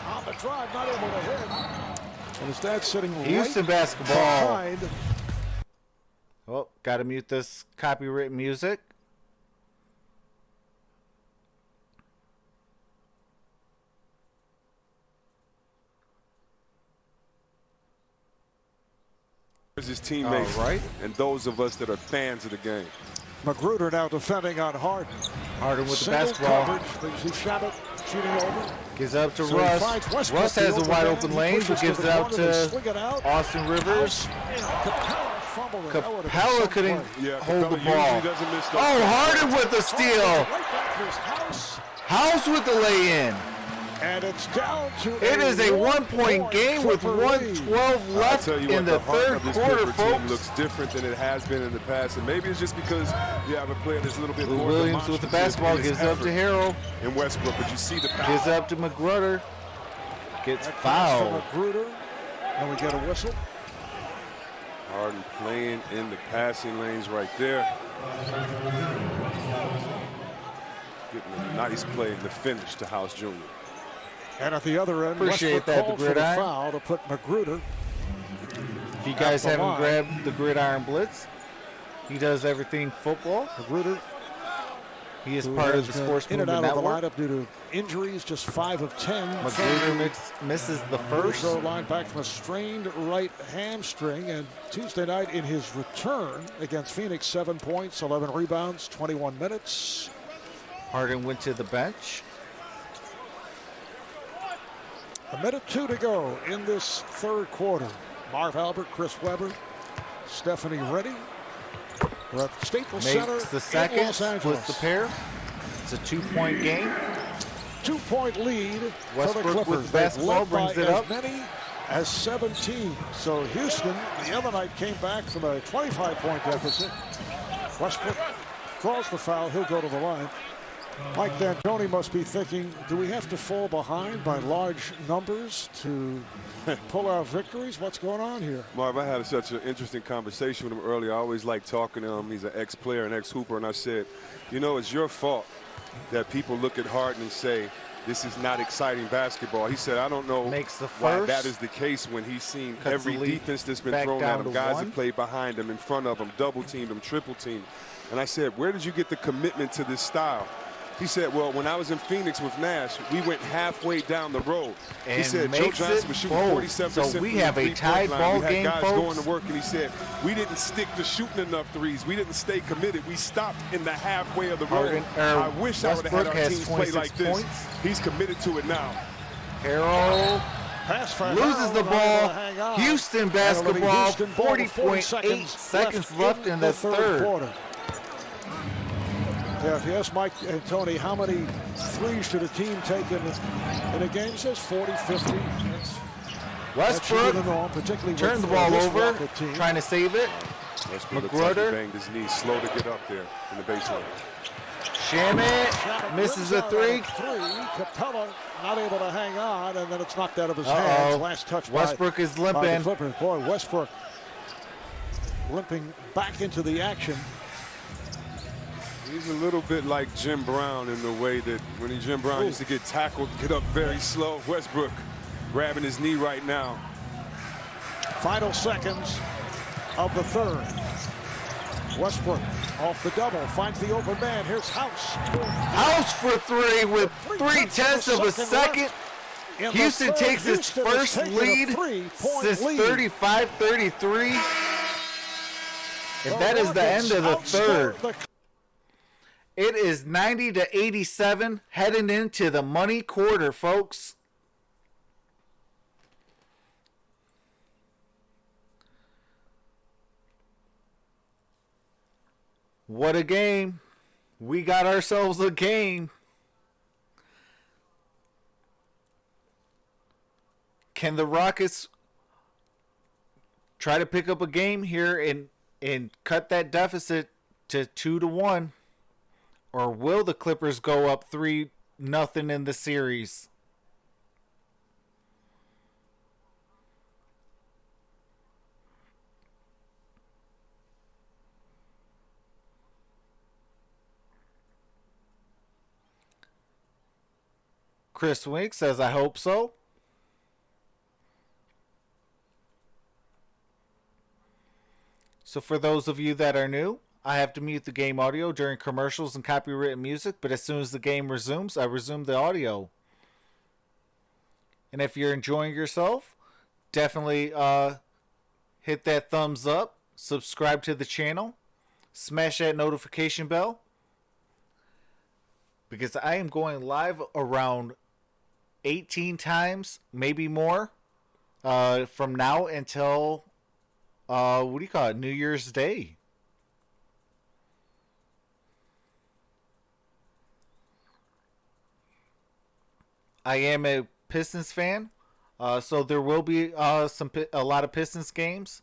on the drive, not able to hit. And his dad's sitting Houston right basketball. behind. Oh, got to mute this copyright music. His teammates, All right. and those of us that are fans of the game. Magruder now defending on Harden. Harden with the Single basketball. coverage, thinks he shot it, shooting over. Gives it up to So he Russ. finds Westbrook, Russ the has a open wide man. open He lane, pushes but gives the it out corner, they to swing it out. Austin Rivers. Capella fumbled it. That would have been Capella some couldn't play. Yeah, hold the Capella ball. usually doesn't miss those. Oh, Harden with the steal. Right back to his house. House with the lay-in. And it's down to It is a one-point game with Clipper lead. 1:12 I'll left tell you in what, the heart third of this quarter, Clipper team folks. looks different than it has been in the past, and maybe it's just because you have a player that's a little bit Lou more Williams with the demonstrative basketball in his gives it up to effort Harrell. in Westbrook, but you see the power. Gives it up to Magruder. Gets That comes fouled. from Magruder, and we get a whistle. Harden playing in the passing lanes right there. getting a nice play in the finish to House Jr. And at the other end, Appreciate Westbrook that, called the for the gridiron. foul to put Magruder. If you guys At the haven't line. grabbed the Gridiron Blitz, he does everything football. Magruder, He is who part of has the been Sports in and Movement out of the Network. lineup due to injuries, just 5 of 10. Magruder misses the first. Russo line back from a strained right hamstring, and Tuesday night in his return against Phoenix, 7 points, 11 rebounds, 21 minutes. Harden went to the bench. A minute 2 to go in this third quarter. Marv Albert, Chris Webber, Stephanie Reddy. We're at the Staples Center Makes the in second, Los Angeles. splits the pair. It's a 2-point game. 2-point lead for Westbrook the with Clippers. the basketball They've led brings by it as up. many as 17. So Houston, the other night, came back from a 25-point deficit. Westbrook draws the foul. He'll go to the line. Mike D'Antoni must be thinking, do we have to fall behind by large numbers to pull out victories? What's going on here? Marv, I had such an interesting conversation with him earlier. I always like talking to him. He's an ex-player, an ex-hooper, and I said, you know, it's your fault that people look at Harden and say, this is not exciting basketball. He said, I don't know Makes the why first. that is the case when he's seen Cuts every the lead defense that's been back thrown down at him, to guys one. that played behind him, in front of him, double-teamed him, triple-teamed. And I said, where did you get the commitment to this style? He said, well, when I was in Phoenix with Nash, we went halfway down the road. He And said Joe makes Johnson it was shooting bold. 47% So we from have the a three-point tied line. ball We had game, guys folks. going to work, and he said, we didn't stick to shooting enough threes. We didn't stay committed. We stopped in the halfway of the road. I wish I would have had Westbrook our has teams play 26 like this. points. He's committed to it now. Harrell Pass for loses Harrell, the not ball. able to hang on. Houston basketball, Houston ball with 40.8 seconds left in the third. quarter. Yeah, if you ask Mike and Tony how many threes should a team take in a game, he says 40, 50. That's usually the Westbrook norm, particularly turns the with ball this over, Rocket team. trying to save it. Westbrook looks like he Magruder. banged his knee, slow to get up there in the baseline. Shamit Shamit misses rims a out three. on Capella not able to hang on, and then it's knocked out of his hands. Last touch Westbrook is by the limping. Clippers. Boy, Westbrook limping back into the action. He's a little bit like Jim Brown in the way that when Jim Brown used to get tackled, get up very slow. Westbrook grabbing his knee right now. Final seconds of the third. Westbrook off the double, finds the open man. Here's House. House for three with 3/10 of a second. In the Houston third, takes its Houston has first taken a lead 3-point since lead. 35-33. And that is the end of the Rockets third. outscored the It is 90-87 heading into the money quarter, folks. What a game. We got ourselves a game. Can the Rockets try to pick up a game here and cut that deficit to 2-1? Or will the Clippers go up 3-0 in the series? Chris Wink says, I hope so. So for those of you that are new, I have to mute the game audio during commercials and copyrighted music, but as soon as the game resumes, I resume the audio. And if you're enjoying yourself, definitely hit that thumbs up, subscribe to the channel, smash that notification bell, because I am going live around 18 times, maybe more, from now until, New Year's Day. I am a Pistons fan, so there will be a lot of Pistons games.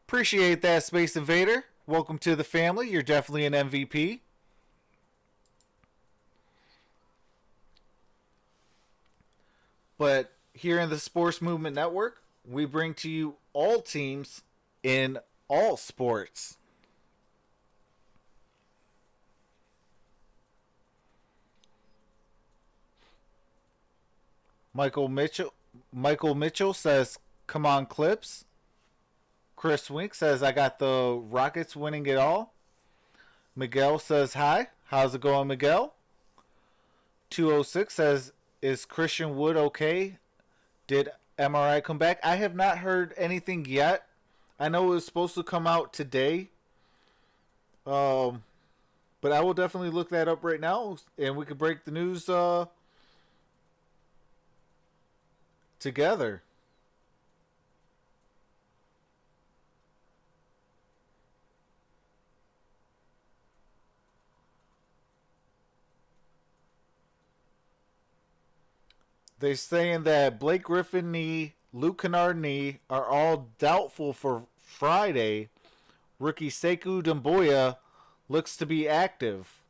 Appreciate that, Space Invader. Welcome to the family. You're definitely an MVP. But here in the Sports Movement Network, we bring to you all teams in all sports. Michael Mitchell says, "Come on, Clips." Chris Wink says, "I got the Rockets winning it all." Miguel says, "Hi, how's it going, Miguel?" 206 says, "Is Christian Wood okay? Did MRI come back?" I have not heard anything yet. I know it was supposed to come out today. But I will definitely look that up right now, and we could break the news together. They're saying that Blake Griffin knee, Luke Kennard knee are all doubtful for Friday. Rookie Sekou Doumbouya looks to be active.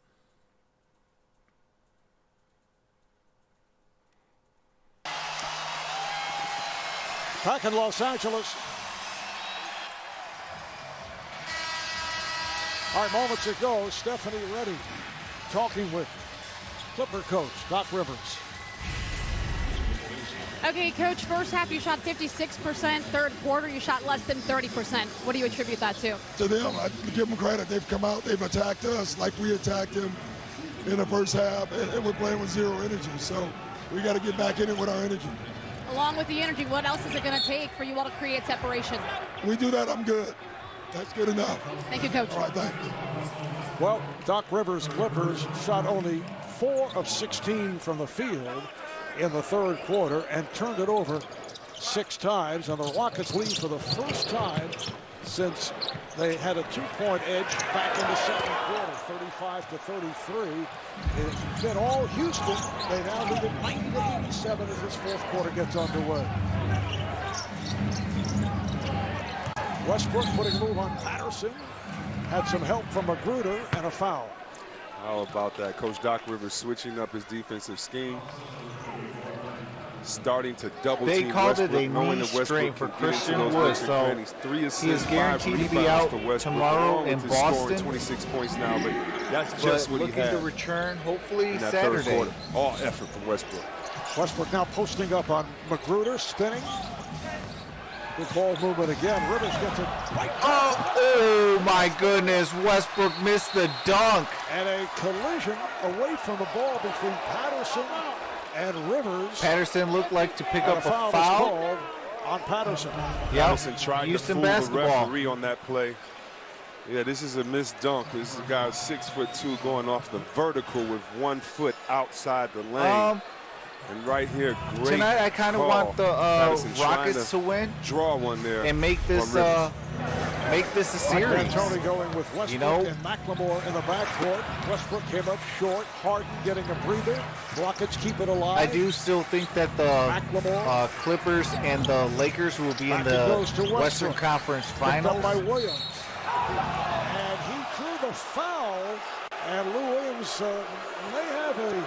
Back in Los Angeles. All right, moments ago, Stephanie Reddy talking with Clipper coach Doc Rivers. Okay, Coach, first half you shot 56%. Third quarter you shot less than 30%. What do you attribute that to? To them, I give them credit. They've come out, they've attacked us like we attacked them in the first half, and we're playing with zero energy. So we got to get back in it with our energy. Along with the energy, what else is it going to take for you all to create separation? We do that, I'm good. That's good enough. Thank you, Coach. All right, thank you. Well, Doc Rivers' Clippers shot only 4 of 16 from the field in the third quarter and turned it over 6 times. And the Rockets lead for the first time since they had a 2-point edge back in the second quarter, 35-33. It's been all Houston. They now lead it 90-87 as this fourth quarter gets underway. Westbrook putting a move on Patterson. Had some help from Magruder and a foul. How about that? Coach Doc Rivers switching up his defensive scheme. Starting to double team called Westbrook, it a knee strain for Christian Wood, so 3 assists, he is guaranteed to be out tomorrow in Boston. 26 points now, but that's just what he looking had to return hopefully in that Saturday. third quarter. All effort from Westbrook. Westbrook now posting up on Magruder, spinning. Good ball movement again. Rivers gets it right. Oh my goodness, Westbrook missed the dunk. And a collision away from the ball between Patterson and Rivers. Patterson looked like to pick And up a foul. called on Patterson. Patterson tried Houston to fool basketball. the referee on that play. Yeah, this is a missed dunk. This is a guy 6'2" going off the vertical with 1 foot outside the lane. And right here, great Tonight I kind of call. want the Patterson Rockets to win draw one there and make this a series. Tony going with Westbrook You know? and McLemore in the backcourt. Westbrook came up short. Harden getting a breather. Rockets keep it alive. I do still think that the Clippers and the Lakers will be in the Western Conference Picked up Finals. by Williams. And he drew the foul. And Lou Williams may have a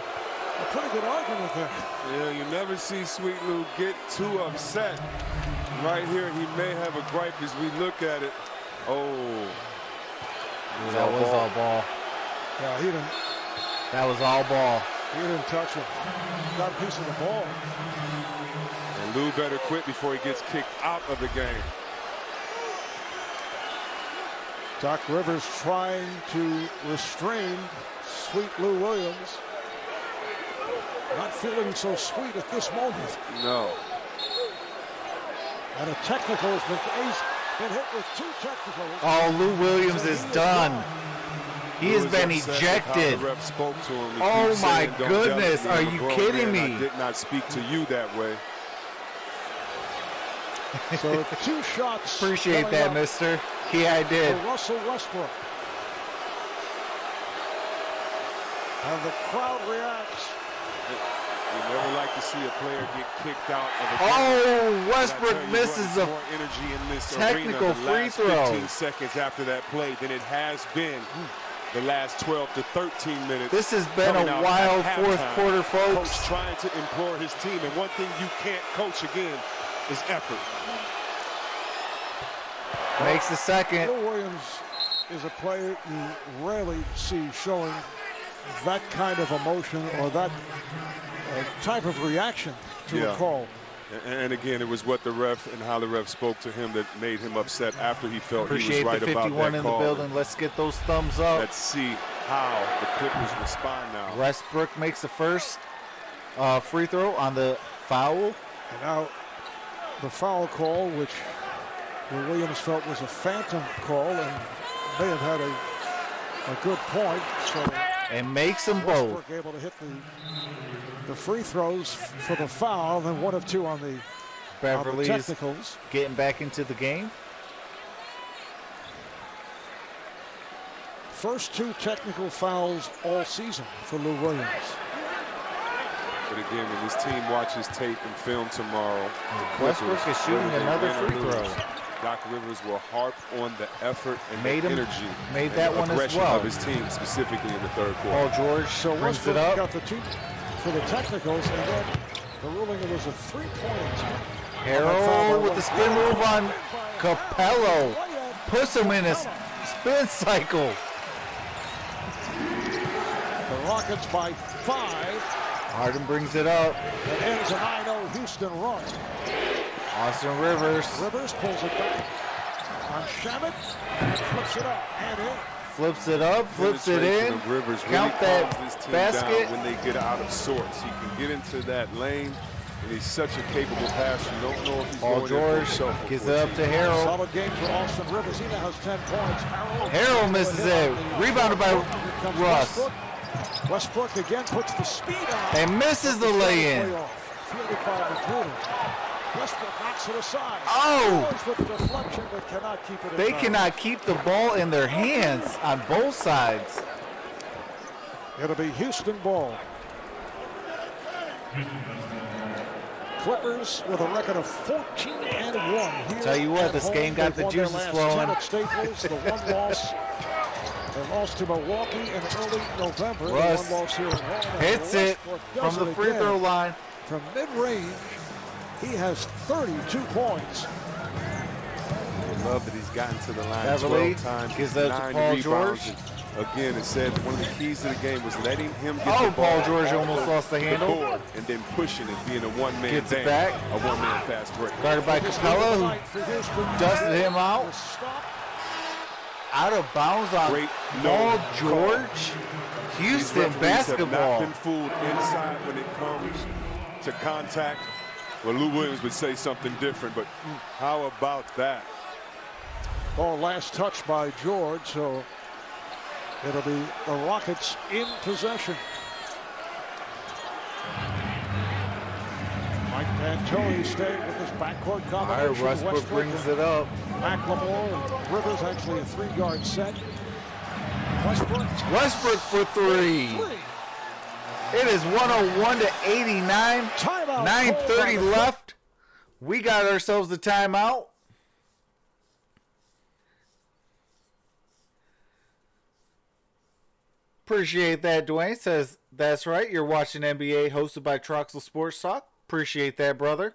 pretty good argument there. Yeah, you never see Sweet Lou get too upset. Right here, he may have a gripe as we look at it. Oh. That was all ball. Yeah, he didn't. That was all ball. He didn't touch it. Got a piece of the ball. And Lou better quit before he gets kicked out of the game. Doc Rivers trying to restrain Sweet Lou Williams. Not feeling so sweet at this moment. No. And a technical has been hit with 2 technicals. Oh, Lou Williams is done. He has been ejected. The ref spoke to him. He Oh keeps my saying, "Don't goodness, yell at me, are I'm a you grown kidding man. me?" I did not speak to you that way." So 2 shots. Appreciate coming that, up mister. Yeah, I did. for Russell Westbrook. And the crowd reacts. You never like to see a player get kicked out of a game. Oh, Westbrook But I tell you misses what, a more energy in this technical arena the free last throw. 15 seconds after that play than it has been the last 12 to 13 minutes. This has been coming a out wild at fourth halftime. quarter, folks. Coach trying to implore his team, and one thing you can't coach again is effort. Makes the second. Lou Williams is a player you rarely see showing that kind of emotion or that type of reaction to a call. And again, it was what the ref and how the ref spoke to him that made him upset after he felt Appreciate he was right the about 51 that in call. the building. Let's get those thumbs up. Let's see how the Clippers respond now. Westbrook makes the first free throw on the foul. And now the foul call, which Williams felt was a phantom call and may have had a good point. So and makes them both. Westbrook able to hit the free throws for the foul, then 1 of 2 on the Beverly is technicals. getting back into the game. First 2 technical fouls all season for Lou Williams. But again, when this team watches tape and film tomorrow, Westbrook is shooting another free throw. Doc Rivers will harp on the effort and Made the him- energy made and that the one as aggression well. of his team, specifically in the third Paul quarter. George So brings Westbrook it up. got the 2 for the technicals, and then the ruling it was a 3-point. Harrell with the spin move on Capello. Puts him in a spin cycle. The Rockets by 5. Harden brings it up. It ends a 9-0 Houston run. Austin Rivers Rivers pulls it back on Shabbat, flips it up and in. flips it up, flips it Penetration in. of Rivers Count really that calms this team basket. down when they get out of sorts. He can get into that lane, and he's such a capable passer. You don't know if he's Paul going in for George himself or gives for it a up to team. Harrell. Solid game for Austin Rivers. He now has 10 points. Harrell misses it. Rebounded by Russ. Westbrook again puts the speed on. And misses the lay-in. Fielded by Magruder. Westbrook knocks it aside. Oh! Goes with the deflection, but cannot keep it in They bounds. cannot keep the ball in their hands on both sides. It'll be Houston ball. Clippers with a record of 14-1 here. Tell you what, at this home. game got They've the won their juices last flowing. 10 at Staples. The one loss, they lost to Milwaukee in early November. Russ The one loss here at home. hits it Westbrook from does the it free again. throw line. From mid-range, he has 32 points. I love that he's gotten to the line Beverly 12 times. gives that to 9 Paul rebounds. George. And again, it said one of the keys to the game was letting him get Oh, the ball Paul George off almost lost the handle. board and then pushing and being a one-man Gets it band, back. a one-man fast break. Guarded by Capello, who dusted him out. Out of bounds on Great Paul no George. These Houston referees have basketball. not been fooled inside when it comes to contact. Well, Lou Williams would say something different, but how about that? Ball last touch by George, so it'll be the Rockets in possession. Mike D'Antoni staying with his backcourt All right, combination. Westbrook brings it up. McLemore and Rivers, actually a 3-yard set. Westbrook for 3. It is 101 to 89. Timeout. 9:30 left. We got ourselves a timeout. Appreciate that, Dwayne. Says, that's right. You're watching NBA hosted by Troxel Sports Talk. Appreciate that, brother.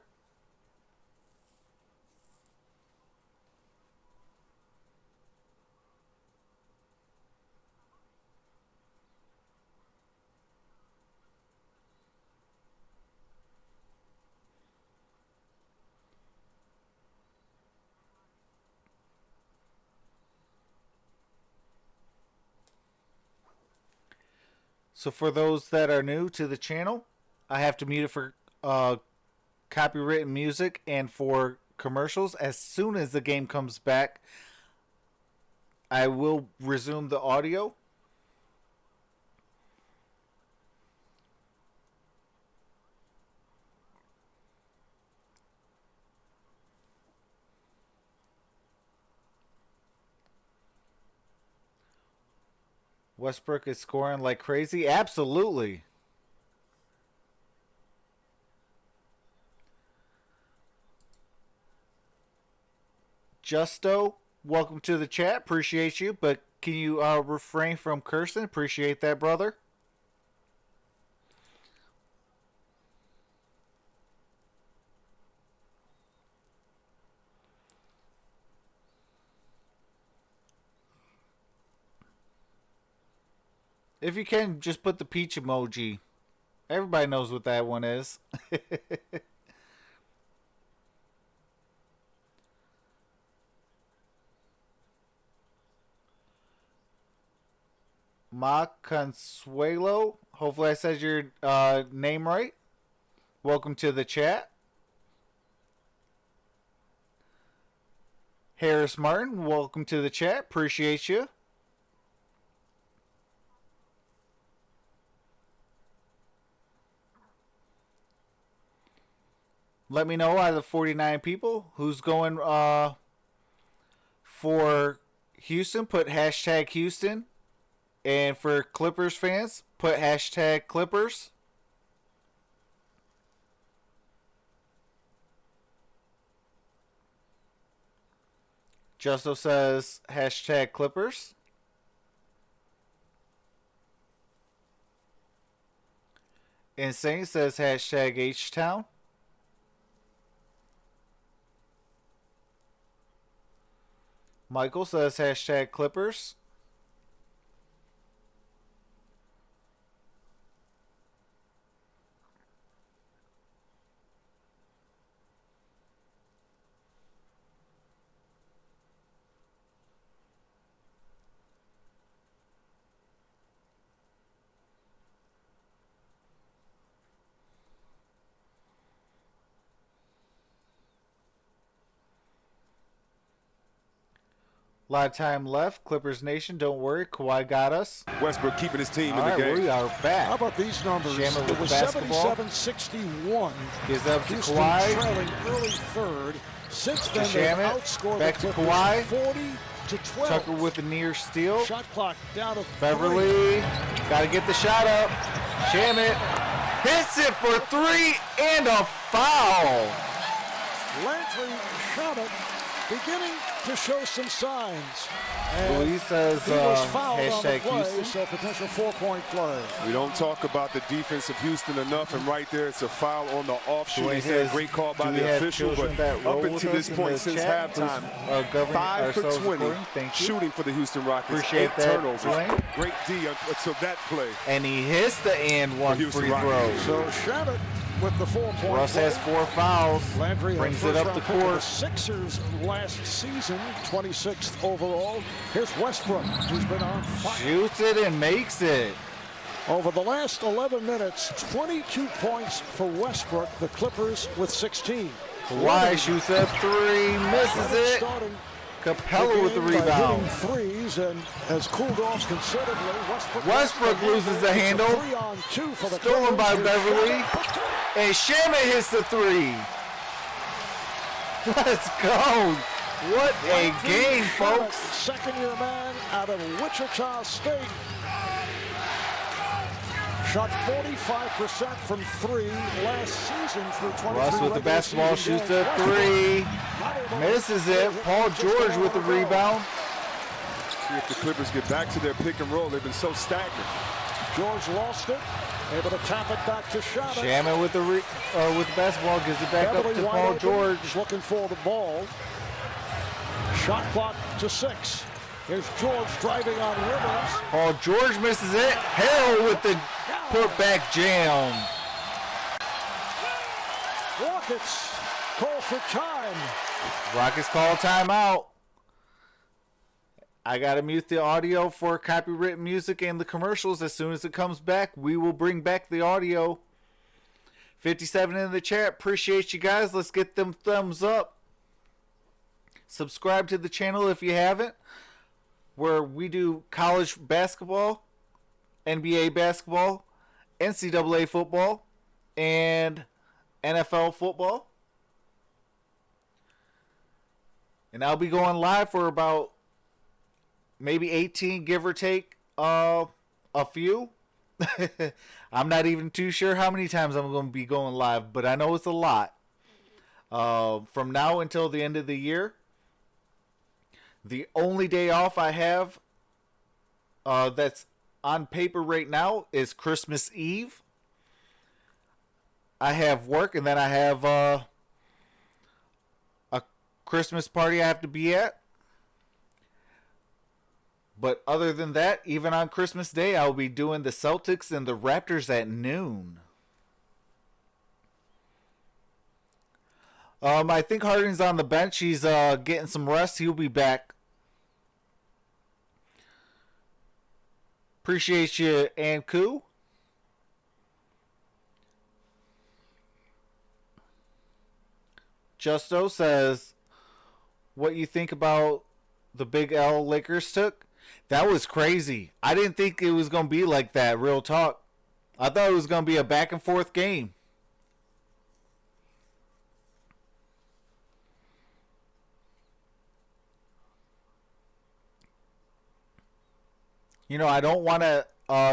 So for those that are new to the channel, I have to mute it for copywritten music and for commercials. As soon as the game comes back, I will resume the audio. Westbrook is scoring like crazy. Absolutely. Justo, welcome to the chat. Appreciate you, but can you refrain from cursing? Appreciate that, brother. If you can, just put the peach emoji Everybody knows what that one is. Ma Consuelo. Hopefully I said your name right. Welcome to the chat. Harris Martin, welcome to the chat. Appreciate you. Let me know out of the 49 people who's going for Houston. Put hashtag Houston. And for Clippers fans, put hashtag Clippers. Justo says hashtag Clippers. Insane says hashtag H-Town. Michael says hashtag Clippers. A lot of time left. Clippers Nation, don't worry. Kawhi got us. Westbrook keeping his team All in the right, game. we are back. How about these numbers? Shamit It with was basketball. 77-61. Gives up to Houston Kawhi. trailing early third. Since then, To they Shamit. outscored Back the to Clippers Kawhi. 40-12. Tucker with the near steal. Shot clock down to 3. Beverly, got to get the shot up. Shamit hits it for 3 and a foul. Landry Shamit beginning to show some signs. And Luis says he was fouled on the hashtag play, Houston. so potential 4-point play. We don't talk about the defense of Houston enough, and right there it's a foul on the offshoot. Dwayne He says, said great call by do we the have official, children but that roll up with until us this in point the since chat? Please, halftime, govern 5 for ourselves 20 according. Thank you. shooting for the Houston Rockets. Appreciate 8 that, turnovers. Dwayne. Great D until that play. And he hits the and one Houston free Rockets. throw. So Shamit with the 4-point Russ play. has 4 fouls. Landry Brings it up the first-round pick of court. The Sixers last season, 26th overall. Here's Westbrook, who's been on fire. Shoots it and makes it. Over the last 11 minutes, 22 points for Westbrook. The Clippers with 16. Kawhi shoots a 3, misses it. Starting Capella with the game by rebound. hitting threes and has cooled off considerably. Westbrook loses the handle. 3-on-2 for the Stolen by Clippers. Beverly. And Shamit hits the 3. Let's go. What a game, folks. Second-year man out of Wichita State. Shot 45% from 3 last season through 23 Russ with the regular basketball season shoots games. a 3. Misses it. Paul George with the rebound. See if the Clippers get back to their pick and roll. They've been so stagnant. George lost it. Able to tap it back to Shamit. Shamit with the basketball gives it back up Beverly to wide Paul open. George. He's looking for the ball. Shot clock to 6. Here's George driving on Rivers. Paul George misses it. Harrell with the put-back jam. Rockets call for time. Rockets call timeout. I gotta mute the audio for copyrighted music and the commercials. As soon as it comes back, we will bring back the audio. 57 in the chat. Appreciate you guys. Let's get them thumbs up. Subscribe to the channel if you haven't, where we do college basketball, NBA basketball, NCAA football, and NFL football. And I'll be going live for about maybe 18, give or take a few. I'm not even too sure how many times I'm going to be going live, but I know it's a lot. From now until the end of the year, the only day off I have that's on paper right now is Christmas Eve. I have work, and then I have a Christmas party I have to be at. But other than that, even on Christmas Day, I'll be doing the Celtics and the Raptors at noon. I think Harden's on the bench. He's getting some rest. He'll be back. Appreciate you, Anku. Justo says, what you think about the big L Lakers took? That was crazy. I didn't think it was going to be like that, real talk. I thought it was going to be a back and forth game. You know, I don't want to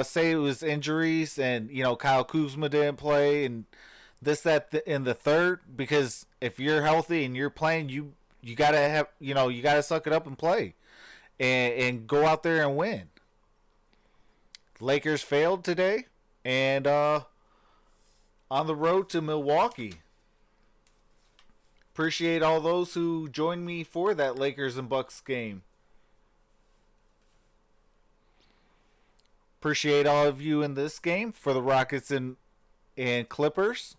say it was injuries and, you know, Kyle Kuzma didn't play and this, that, in the third, because if you're healthy and you're playing, you got to have, you know, you got to suck it up and play and go out there and win. Lakers failed today and on the road to Milwaukee. Appreciate all those who joined me for that Lakers and Bucks game. Appreciate all of you in this game for the Rockets and Clippers.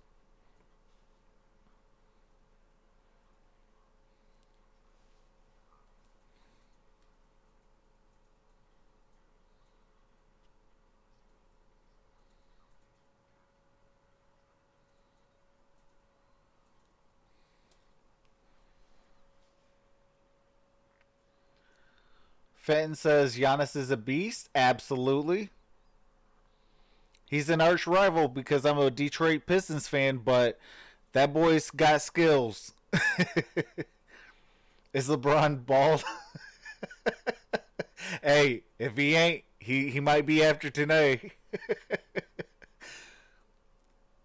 Fenton says Giannis is a beast. Absolutely. He's an arch rival because I'm a Detroit Pistons fan, but that boy's got skills. Is LeBron bald? Hey, if he ain't, he might be after tonight.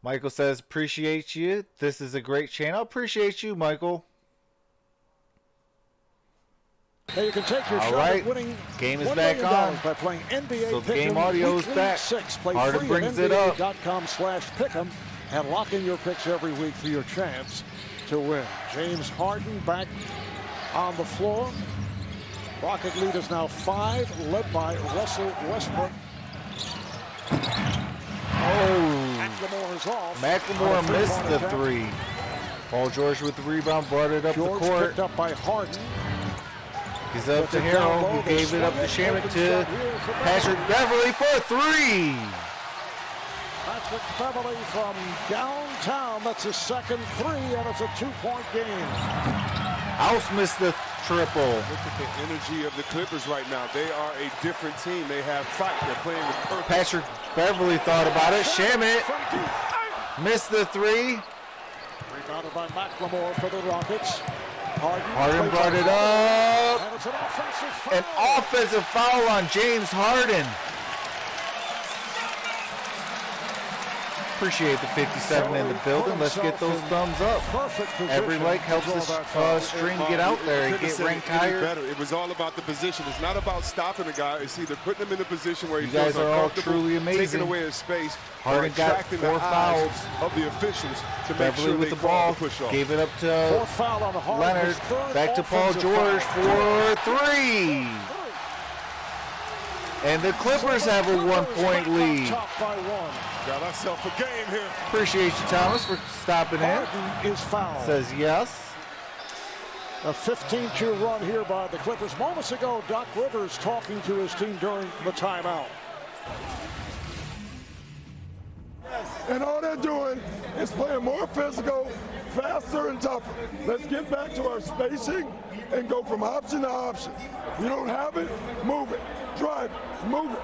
Michael says, appreciate you. This is a great channel. Appreciate you, Michael. Now you can take your All shot right. at winning Game is $1 back million on. by playing NBA So Pick'em game audio is Weekly back. 6. Play Harden free brings at it up. NBA.com/Pick'em and lock in your picks every week for your chance to win. James Harden back on the floor. Rocket lead is now 5, led by Russell Westbrook. Oh, McLemore is off. McLemore missed the three. Paul George with the rebound, brought it up George the court. picked up by Harden. He's up to Harrell, who gave it up to Shamit to Patrick Beverly for 3. Patrick Beverly from downtown. That's his second 3, and it's a 2-point game. House missed the triple. Look at the energy of the Clippers right now. They are a different team. They have fight. They're playing with purpose. Patrick Beverly thought about it. Shamit missed the 3. Rebounded by McLemore for the Rockets. Harden brought it up. And it's an offensive foul on James Harden. Appreciate the 57 in the building. Let's get those thumbs up. Every like helps this stream get out there and get ranked higher. It was all about the position. It's not about stopping a guy. It's either putting him in a position where he You guys feels are all uncomfortable, truly amazing. taking away his space, Harden or got attracting 4 the eyes fouls. of the officials to make Beverly sure with they the call ball. the push-off. Gave it up to Fourth foul on Harden. Leonard. His third Back to Paul offensive George foul. for 3. And the Clippers have a 1-point lead. Top by 1. Got ourselves a game here. Appreciate you, Thomas, for stopping in. Harden is fouled. Says yes. A 15-2 run here by the Clippers. Moments ago, Doc Rivers talking to his team during the timeout. And all they're doing is playing more physical, faster, and tougher. Let's get back to our spacing and go from option to option. If you don't have it, move it. Drive it. Move it.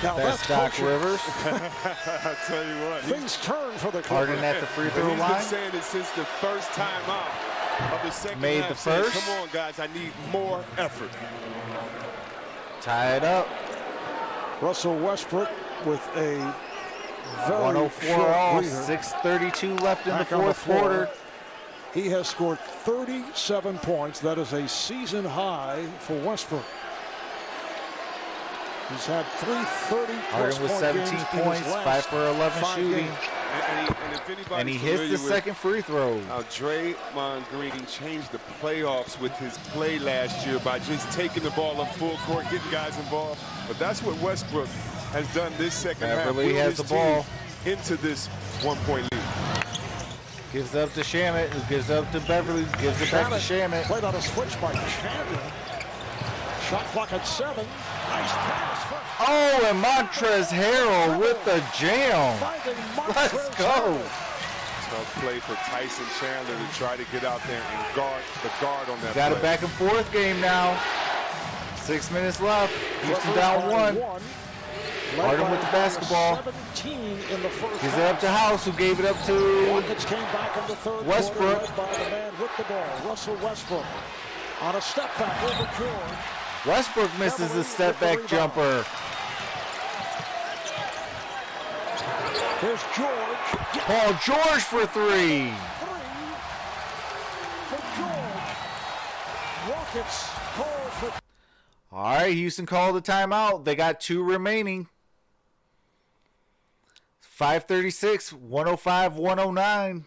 Now That's Doc coaching. Rivers. I tell you what. Things turn for the Harden Clippers. at the free But throw he's line. been saying it since the first time out of the second Made half. the saying, first. Come on, guys. I need more effort. Tie it up. Russell Westbrook with a very 104 short all. breather. 6:32 left in the Back on the fourth floor. quarter. He has scored 37 points. That is a season high for Westbrook. He's had 330 Harden with 17 points, 5 for 11 shooting. And he hits the second free throw. How Draymond Green changed the playoffs with his play last year by just taking the ball up full court, getting guys involved. But that's what Westbrook has done this second half. Beverly Wheeled has his the ball. team into this 1-point lead. Gives up to Shamit, who gives up to Beverly, gives it back to Shamit. Played on a switch by Chandler. Shot clock at 7. Nice pass. Oh, and Montrezl Harrell with the jam. Let's go. Tough play for Tyson Chandler to try to get out there and guard the guard on that Got play. a back and forth game now. 6 minutes left. Houston down 1. Harden with the basketball. 17 in the first Gives it up to House, who gave it up to Rockets came back in the third Westbrook. quarter, led by the man with the ball, Russell Westbrook. On a step back over George. Westbrook misses a step back jumper. Here's George. Paul George for 3. 3 for George. Rockets call for. All right, Houston called the timeout. They got 2 remaining. 5:36, 105, 109.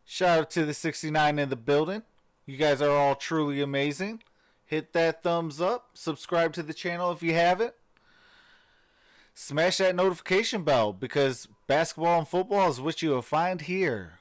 Shout out to the 69 in the building. You guys are all truly amazing. Hit that thumbs up. Subscribe to the channel if you haven't. Smash that notification bell, because basketball and football is what you will find here.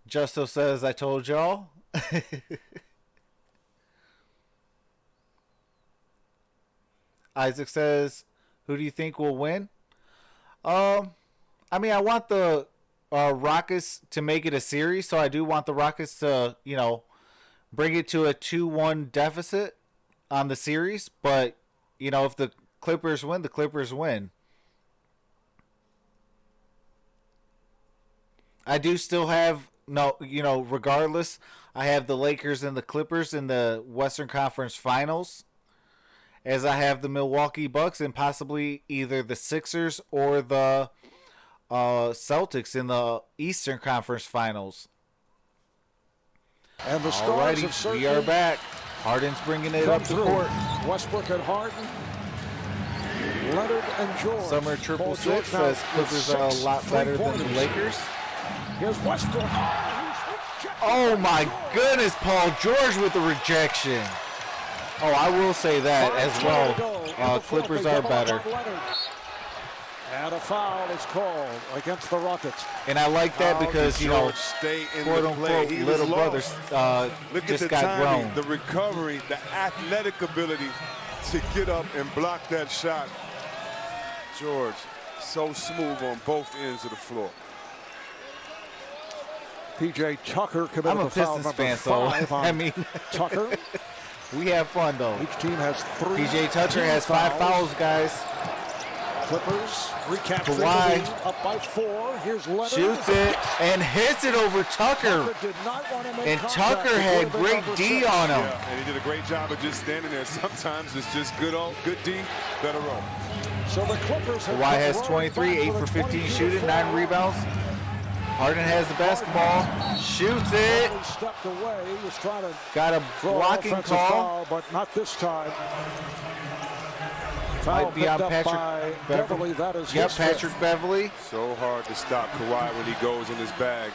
Justo says, I told y'all. Isaac says, who do you think will win? I mean, I want the Rockets to make it a series, so I do want the Rockets to, you know, bring it to a 2-1 deficit on the series. But, you know, if the Clippers win, the Clippers win. I do still have, no, you know, regardless, I have the Lakers and the Clippers in the Western Conference Finals, as I have the Milwaukee Bucks and possibly either the Sixers or the Celtics in the Eastern Conference Finals. And the Stars have certainly. We are back. Harden's bringing it up to court. Westbrook and Harden. Leonard and George. Summer triple Paul six George says Clippers are a lot better than the three-pointers. Lakers. Here's Westbrook. Oh my goodness, Paul George with the rejection. Oh, I will say that as well. Clippers are better. And a foul is called against the Rockets. And I like that because, you know, stay in quote the play. unquote, He was little lost. brothers Look just at the got timing, grown. the recovery, the athletic ability to get up and block that shot. George, so smooth on both ends of the floor. P.J. Tucker committed I'm a the foul Pistons number fan, so 5 on I mean, Tucker. we have fun though. Each team has 3. PJ Tucker has 5 fouls, guys. Clippers recapture the Kawhi lead, up by 4. Here's Leonard. Shoots it and hits it over Tucker. Did not want to make And contact. Tucker It had would have been great number D 6. on him. Yeah, and he did a great job of just standing there. Sometimes it's just good D, better roll. So the Clippers have Kawhi has 23, 8 for 15 shooting, 9 rebounds. Harden has the basketball, shoots it. He stepped away. He was trying to Got a throw an blocking offensive call. foul, but not this time. Foul Might be picked on up Patrick by Beverly. That is Yep, his Patrick fifth. Beverly. So hard to stop Kawhi when he goes in his bag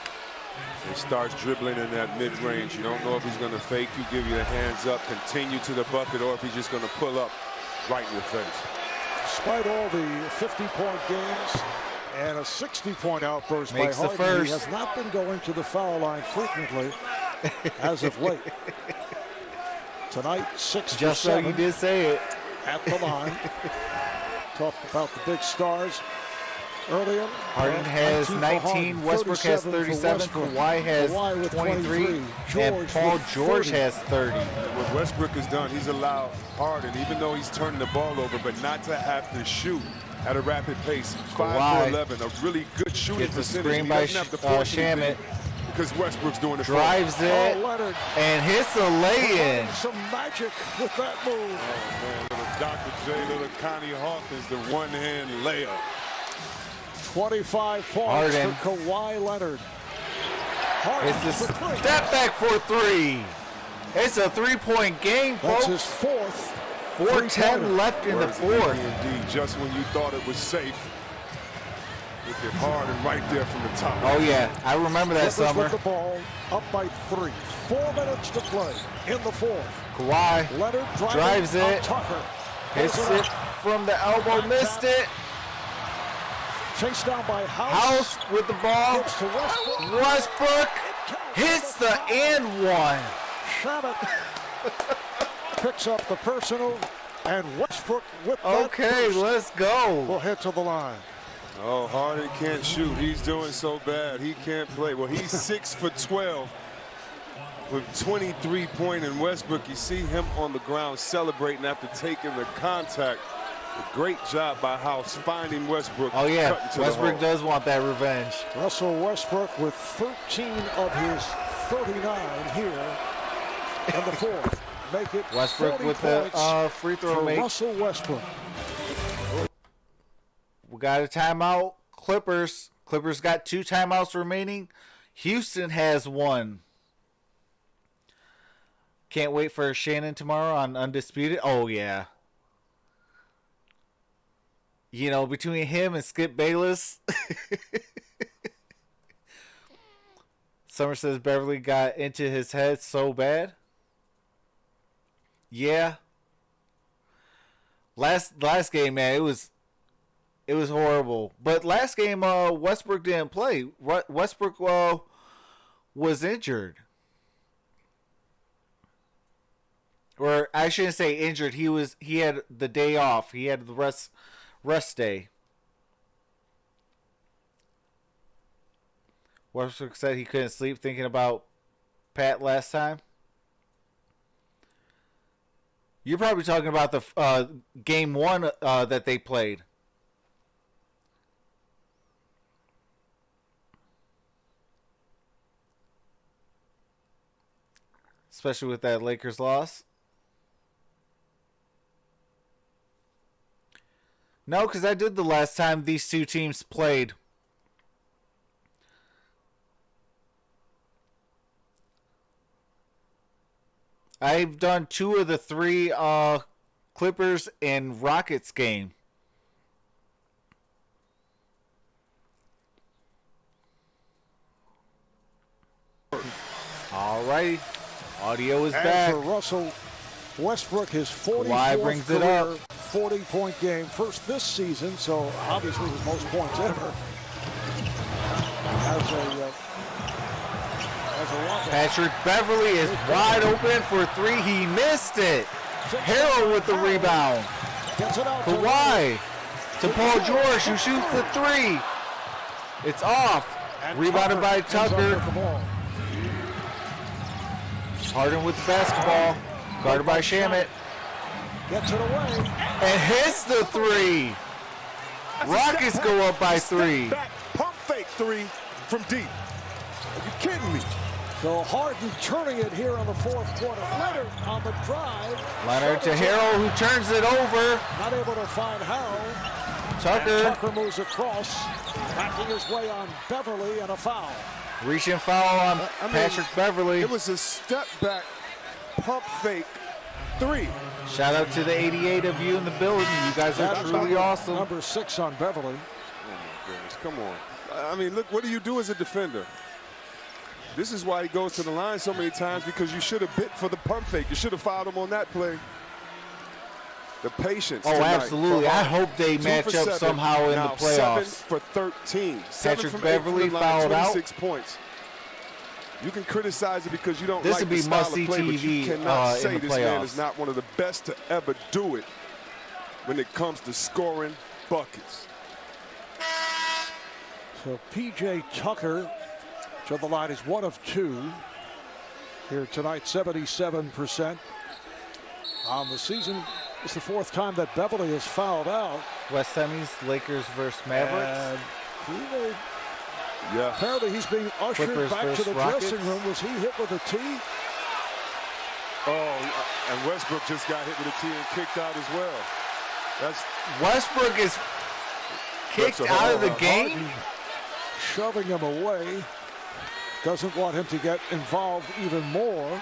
and starts dribbling in that mid-range. You don't know if he's going to fake you, give you the hands up, continue to the bucket, or if he's just going to pull up right in your face. Despite all the 50-point games and a 60-point outburst Makes by the Harden, first. he has not been going to the foul line frequently as of late. Tonight, 6 Just for so 7 you did say it. at the line. Talked about the big stars earlier. Harden has 19, Westbrook has 37, Kawhi has 23, and Paul George has 30. What Westbrook has done, he's allowed Harden, even though he's turning the ball over, but not to have to shoot at a rapid pace. 5 Kawhi for 11, a really good shooting gets a percentage. screen He by doesn't have to force anything Shamit. because Westbrook's doing the Drives it Leonard and hits a lay-in. some magic with that move. Oh, man, little Dr. J, little Connie Hawkins, the one-hand layup. 25 points Harden. for Kawhi Leonard. Harden It's a for 3. step back for 3. It's a 3-point game, That's folks. his 4th. 4:10 left in the Where's fourth. indeed, just when you thought it was safe, Look at Harden right there from the top. Oh, yeah. I remember that Clippers summer. with the ball, up by 3. 4 minutes to play in the fourth. Kawhi Leonard drives on it. Tucker. Hits it from the elbow. Missed it. Chased down by House. House with the ball. Gives to Westbrook. Westbrook hits the and one. Shabbat picks up the personal, and Westbrook with that Okay, burst let's go. will head to the line. Oh, Harden can't shoot. He's doing so bad. He can't play. Well, he's 6 for 12 with 23-point, and Westbrook, you see him on the ground celebrating after taking the contact. A great job by House finding Westbrook. Oh, yeah. cutting to the Westbrook hole. does want that revenge. Russell Westbrook with 13 of his 39 here in the fourth. Make it Westbrook 40 with points the free throw for make. Russell Westbrook. We got a timeout. Clippers got 2 timeouts remaining. Houston has 1. Can't wait for Shannon tomorrow on Undisputed. Oh, yeah. You know, between him and Skip Bayless. Summer says Beverly got into his head so bad. Yeah. Last game, man, it was horrible. But last game, Westbrook didn't play. Westbrook was injured. Or I shouldn't say injured. He had the day off. He had the rest day. Westbrook said he couldn't sleep thinking about Pat last time. You're probably talking about the game 1 that they played. Especially with that Lakers loss. No, because I did the last time these 2 teams played. I've done 2 of the 3 Clippers and Rockets game. All right, audio is And back. for Russell Westbrook, his 44th Kawhi brings it up. 40-point game. First this season, so obviously the most points ever. As a Rocket. Patrick Beverly is wide open for 3. He missed it. Harrell with the rebound. Gets it out Kawhi to Paul George, who shoots the 3. It's off. And Rebounded by ends up Tucker. with the ball. Harden with the basketball. Guarded by Shamet. Gets it away. And hits the 3. Rockets go up by 3. Back pump fake 3 from deep. Are you kidding me? So Harden turning it here in the fourth quarter. Leonard on the drive. Leonard to Harrell, who turns it over. Not able to find Harrell. Tucker. Tucker moves across, backing his way on Beverly, and a foul. Reaching foul on Patrick Beverly. It was a step back pump fake 3. Shout out to the 88 of you in the building. You guys are That's truly awesome. Number 6 on Beverly. Oh my goodness, come on. I mean, look, what do you do as a defender? This is why he goes to the line so many times, because you should have bit for the pump fake. You should have fouled him on that play. The patience. Oh, tonight absolutely. for I Harden. hope they 2 match for up 7. somehow in Now the playoffs. 7 for 13. 7 Patrick from Beverly 8 from the line, fouled out. 26 points. You can criticize it because you don't This like would the be style of must-see play, but you TV, cannot in say the this man playoffs. is not one of the best to ever do it when it comes to scoring buckets. So P.J. Tucker to the line is 1 of 2 here tonight, 77% on the season. It's the 4th time that Beverly has fouled out. West semis, Lakers versus Mavericks. And Yeah. apparently he's being ushered Clippers back to versus the Rockets. dressing room. Was he hit with a tee? Oh, and Westbrook just got hit with a tee and kicked out as well. That's Westbrook is kicked That's a out of the hold. game. Harden shoving him away. Doesn't want him to get involved even more.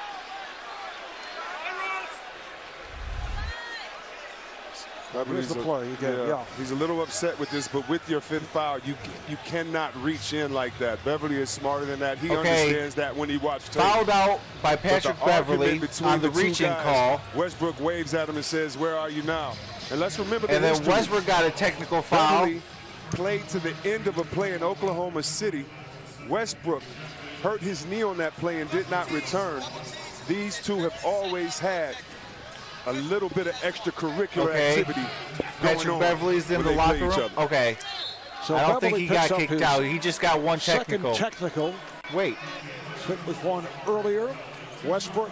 Here's the play again. Yeah. He's a little upset with this, but with your 5th foul, you cannot reach in like that. Beverly is smarter than that. He understands that when he watched tape. Fouled out by Patrick Beverly on the reach-in call. Westbrook waves at him and says, "Where are you now?" And let's remember the history. And then Westbrook got a technical foul. Beverly played to the end of a play in Oklahoma City. Westbrook hurt his knee on that play and did not return. These two have always had a little bit of extracurricular activity. Patrick Beverly's in the locker room. Okay. So I don't Beverly think he got picks up kicked out. He just got one technical. Second technical. Wait. Hit with one earlier. Westbrook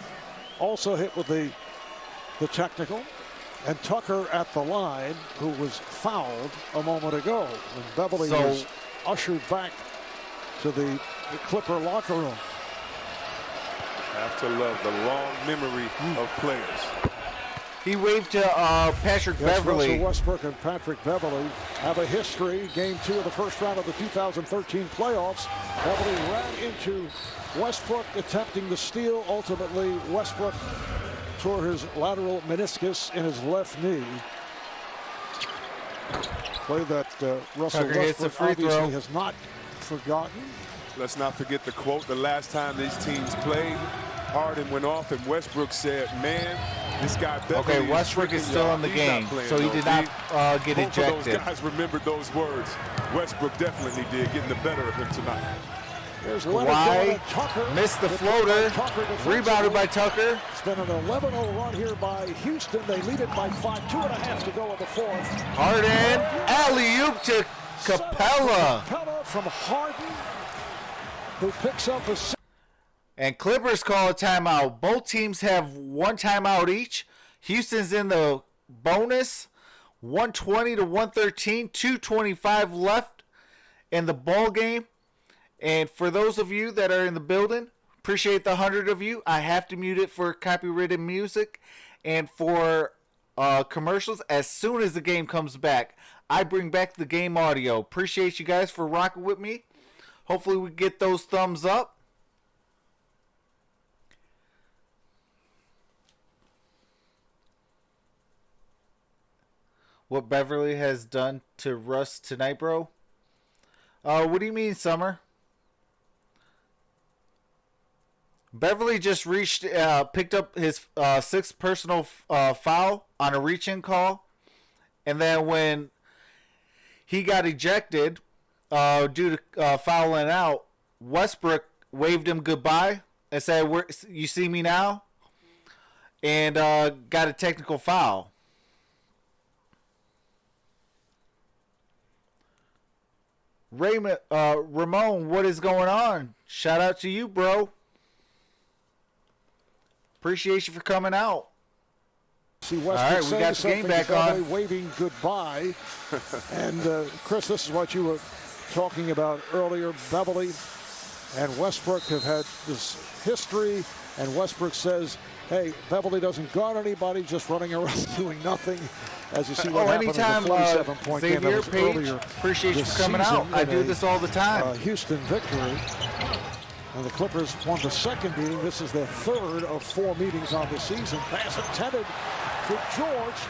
also hit with the technical. And Tucker at the line, who was fouled a moment ago. And Beverly was ushered back to the Clipper locker room. Have to love the long memory of players. He waved to Patrick Beverly. Russell Westbrook and Patrick Beverly have a history. Game 2 of the first round of the 2013 playoffs. Beverly ran into Westbrook attempting the steal. Ultimately, Westbrook tore his lateral meniscus in his left knee. Play that Russell Tucker hits a Westbrook free obviously throw. has not forgotten. Let's not forget the quote. The last time these teams played, Harden went off and Westbrook said, "Man, this guy Beverly." Okay, Westbrook is still in the game, so he did not get Both ejected. of those guys remembered those words. Westbrook definitely did, getting the better of him tonight. Kawhi missed the floater, rebounded by Tucker. It's been an 11-0 run here by Houston. They lead it by 5, 2.5 to go in the 4th. Harden, alley-oop to Capella. Capella from Harden, who picks up a... And Clippers call a timeout. Both teams have one timeout each. Houston's in the bonus, 120 to 113, 2:25 left in the ball game. And for those of you that are in the building, appreciate the 100 of you. I have to mute it for copyrighted music and for commercials. As soon as the game comes back, I bring back the game audio. Appreciate you guys for rocking with me. Hopefully we get those thumbs up. What Beverly has done to Russ tonight, bro? What do you mean, Summer? Beverly just picked up his 6th personal foul on a reach-in call. And then when he got ejected due to fouling out, Westbrook waved him goodbye and said, "You see me now?" And got a technical foul. Ramon, what is going on? Shout out to you, bro. Appreciate you for coming out. See all right, we got the game back on. Waving goodbye. And Chris, this is what you were talking about earlier. Beverly and Westbrook have had this history, and Westbrook says, "Hey, Beverly doesn't guard anybody, just running around doing nothing." As you see what happened anytime, in the 47-point game that was Page, earlier appreciate you this for coming out. season I in do a, this all the time. Houston victory. And the Clippers won the 2nd meeting. This is their 3rd of 4 meetings on the season. Pass intended to George.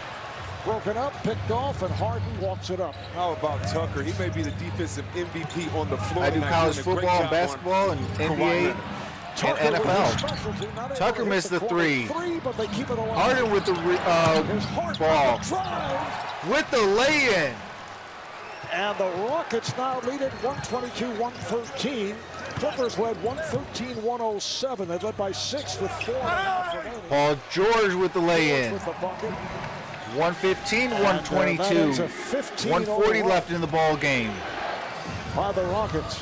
Broken up, picked off, and Harden walks it up. How about Tucker? He may be the defensive MVP on the floor. I do college football and basketball and NBA and NFL. Tucker missed the 3. Harden with the ball. With the lay-in. And the Rockets now lead it 122-113. Clippers led 113-107. They led by 6 with 4.5 remaining. Paul George with the lay-in. 115-122. 140 left in the ball game. By the Rockets.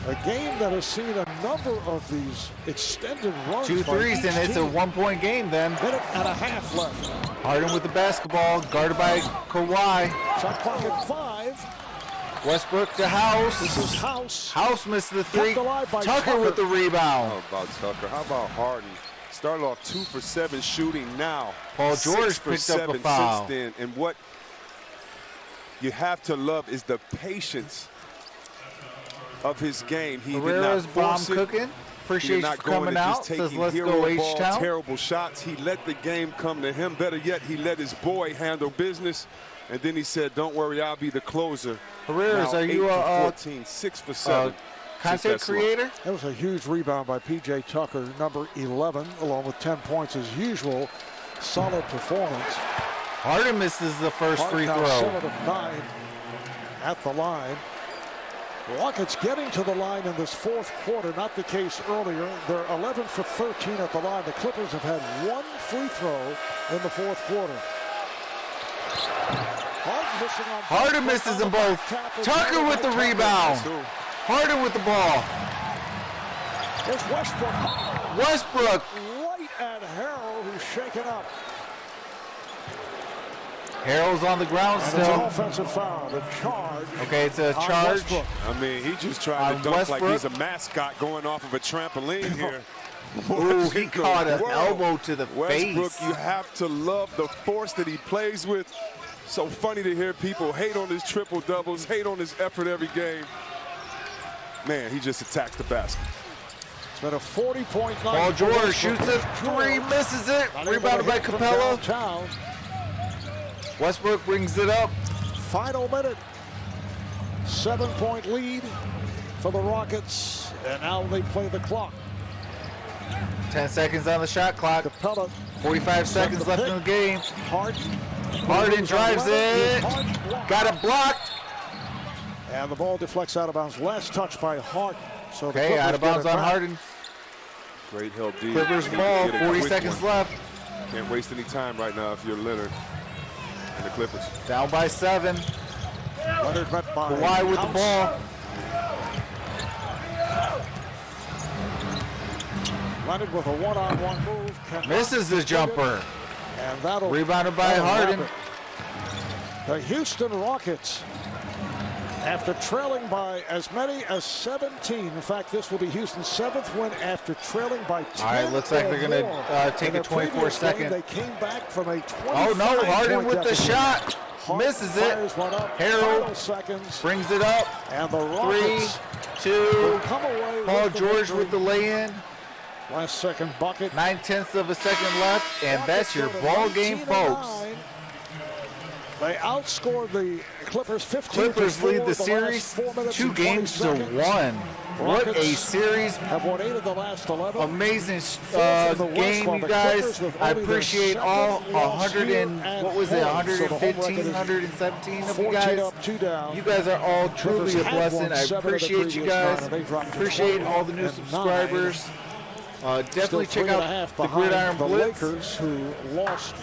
A game that has seen a number of these extended runs. 2 threes, and it's a 1-point game then. Minute and a half left. Harden with the basketball, guarded by Kawhi. Shot clock at 5. Westbrook to House. This is House. House missed the 3. Tucker Tucker with the rebound. How about Tucker? How about Harden? Started off 2 for 7 shooting now. Paul George picked up a foul. Since then. And what you have to love is the patience of his game. He did not bomb force it. cooking. Appreciate you not for going coming and out. just taking Says let's hero go ball, H-Town. terrible shots. He let the game come to him. Better yet, he let his boy handle business. And then he said, don't worry, I'll be the closer. Careers, Now, are you 8 for a 14, 6 for 7. content creator? That was a huge rebound by P.J. Tucker, number 11, along with 10 points as usual. Solid performance. Harden misses the first free Harden now throw. 7 of 9 at the line. Rockets getting to the line in this fourth quarter, not the case earlier. They're 11 for 13 at the line. The Clippers have had one free throw in the fourth quarter. Harden misses them both. Tucker with the rebound. Harden with the ball. There's Westbrook. Westbrook. Right at Harrell, who's shaken up. Harrell's on the ground And it's an still. offensive foul. The charge. Okay, it's a on charge. Westbrook. I mean, he just tried On to dunk like Westbrook. he's a mascot going off of a trampoline here. Ooh, What he in the caught an world? elbow to the Westbrook, face. you have to love the force that he plays with. So funny to hear people hate on his triple doubles, hate on his effort every game. Man, he just attacked the basket. It's been a 40-point night. Paul for George Westbrook. shoots it. Three, George misses it. not able to Rebounded by hit from Capella. downtown. Westbrook brings it up. Final minute. 7-point lead for the Rockets. And now they play the clock. 10 seconds on the shot clock. Capella. 45 seconds left in the game. Harden. Harden drives it. Got it blocked. And the ball deflects out of bounds. Last touch by Harden. So the Okay, Clippers out of get bounds it on back. Harden. Great help, D. Clippers Need to ball, get a 40 quick seconds one. left. Can't waste any time right now if you're Leonard and the Clippers. Down by 7. Leonard met by Kawhi with the House. ball. Leonard with a one-on-one move. Cannot Misses the get it. jumper. And that'll Rebounded by that'll Harden. wrap it. The Houston Rockets, after trailing by as many as 17. In fact, this will be Houston's 7th win after trailing by 10. All right, looks like they're going more. to take In a the previous 24-second. game, They came back from a 25 Oh, no, Harden with the deficit. shot. Harden Misses it. fires one up. Harold Final seconds. brings it up. And the 3, Rockets 2. will come away Paul with the George victory. with the lay-in. Last second bucket. 9/10 of a second left, and that's your Rockets go to ball game, 19-9. folks. They outscored the Clippers 15 Clippers to 4 lead the series 4 minutes 2 and 20 games to seconds. 1. What a Rockets series. have won 8 of the last 11. Amazing in the West, game, while you the guys. Clippers with I only their appreciate second all loss 100 here and at what was it, home. So the home 115, record is 117 of you 14 guys. up, 2 down. You guys are all truly Clippers a had blessing. won I 7 of the appreciate you previous 9, guys. and they dropped to Appreciate 20 all the new and subscribers. Definitely Still check 3.5 out the behind Gridiron the Blitz Lakers, who lost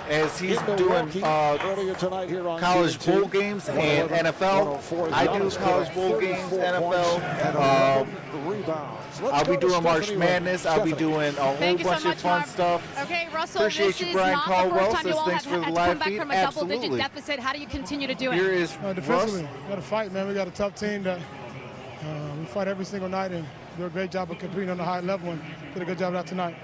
as he's in doing Milwaukee earlier tonight here on college TNT. bowl games and 111, NFL. 104. I do Giannis college scored bowl games, 34 NFL. points and 11 rebounds. Let's I'll go be to doing March Stephanie Madness. I'll be Stephanie. doing a whole Thank you so bunch much, of fun Marv. stuff. Okay, Russell, Appreciate this you, is Brian not the Caldwell. first time you Says all thanks have for the had to live come back feed. from a double-digit Absolutely. deficit. How do you continue to do it? Here is Defensively, Russ. got to fight, man. We got a tough team that we fight every single night and do a great job of competing on a high level and did a good job of that tonight.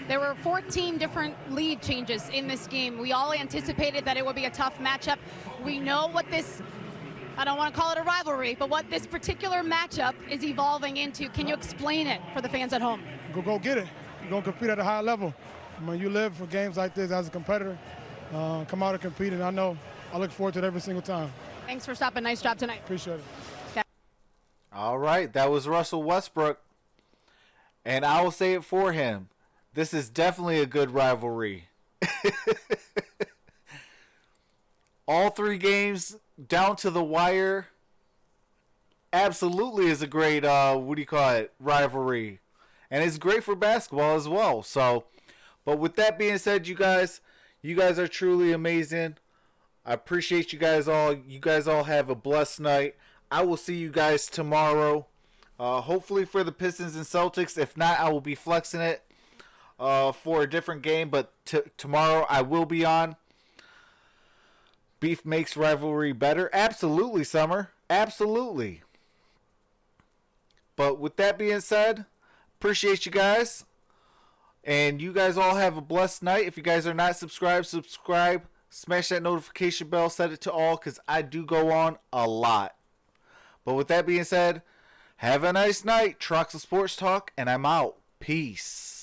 There were 14 different lead changes in this game. We all anticipated that it would be a tough matchup. We know what this, I don't want to call it a rivalry, but what this particular matchup is evolving into. Can you explain it for the fans at home? Go get it. You're going to compete at a high level. When you live for games like this as a competitor, come out and compete, and I look forward to it every single time. Thanks for stopping. Nice job tonight. Appreciate it. All right, that was Russell Westbrook. And I will say it for him. This is definitely a good rivalry. All 3 games down to the wire. Absolutely is a great, rivalry. And it's great for basketball as well. So, but with that being said, you guys are truly amazing. I appreciate you guys all. You guys all have a blessed night. I will see you guys tomorrow. Hopefully for the Pistons and Celtics. If not, I will be flexing it for a different game. But tomorrow I will be on. Beef makes rivalry better. Absolutely, Summer. Absolutely. But with that being said, appreciate you guys. And you guys all have a blessed night. If you guys are not subscribed, subscribe. Smash that notification bell. Set it to all because I do go on a lot. But with that being said, Have a nice night, Troxel Sports Talk, and I'm out. Peace.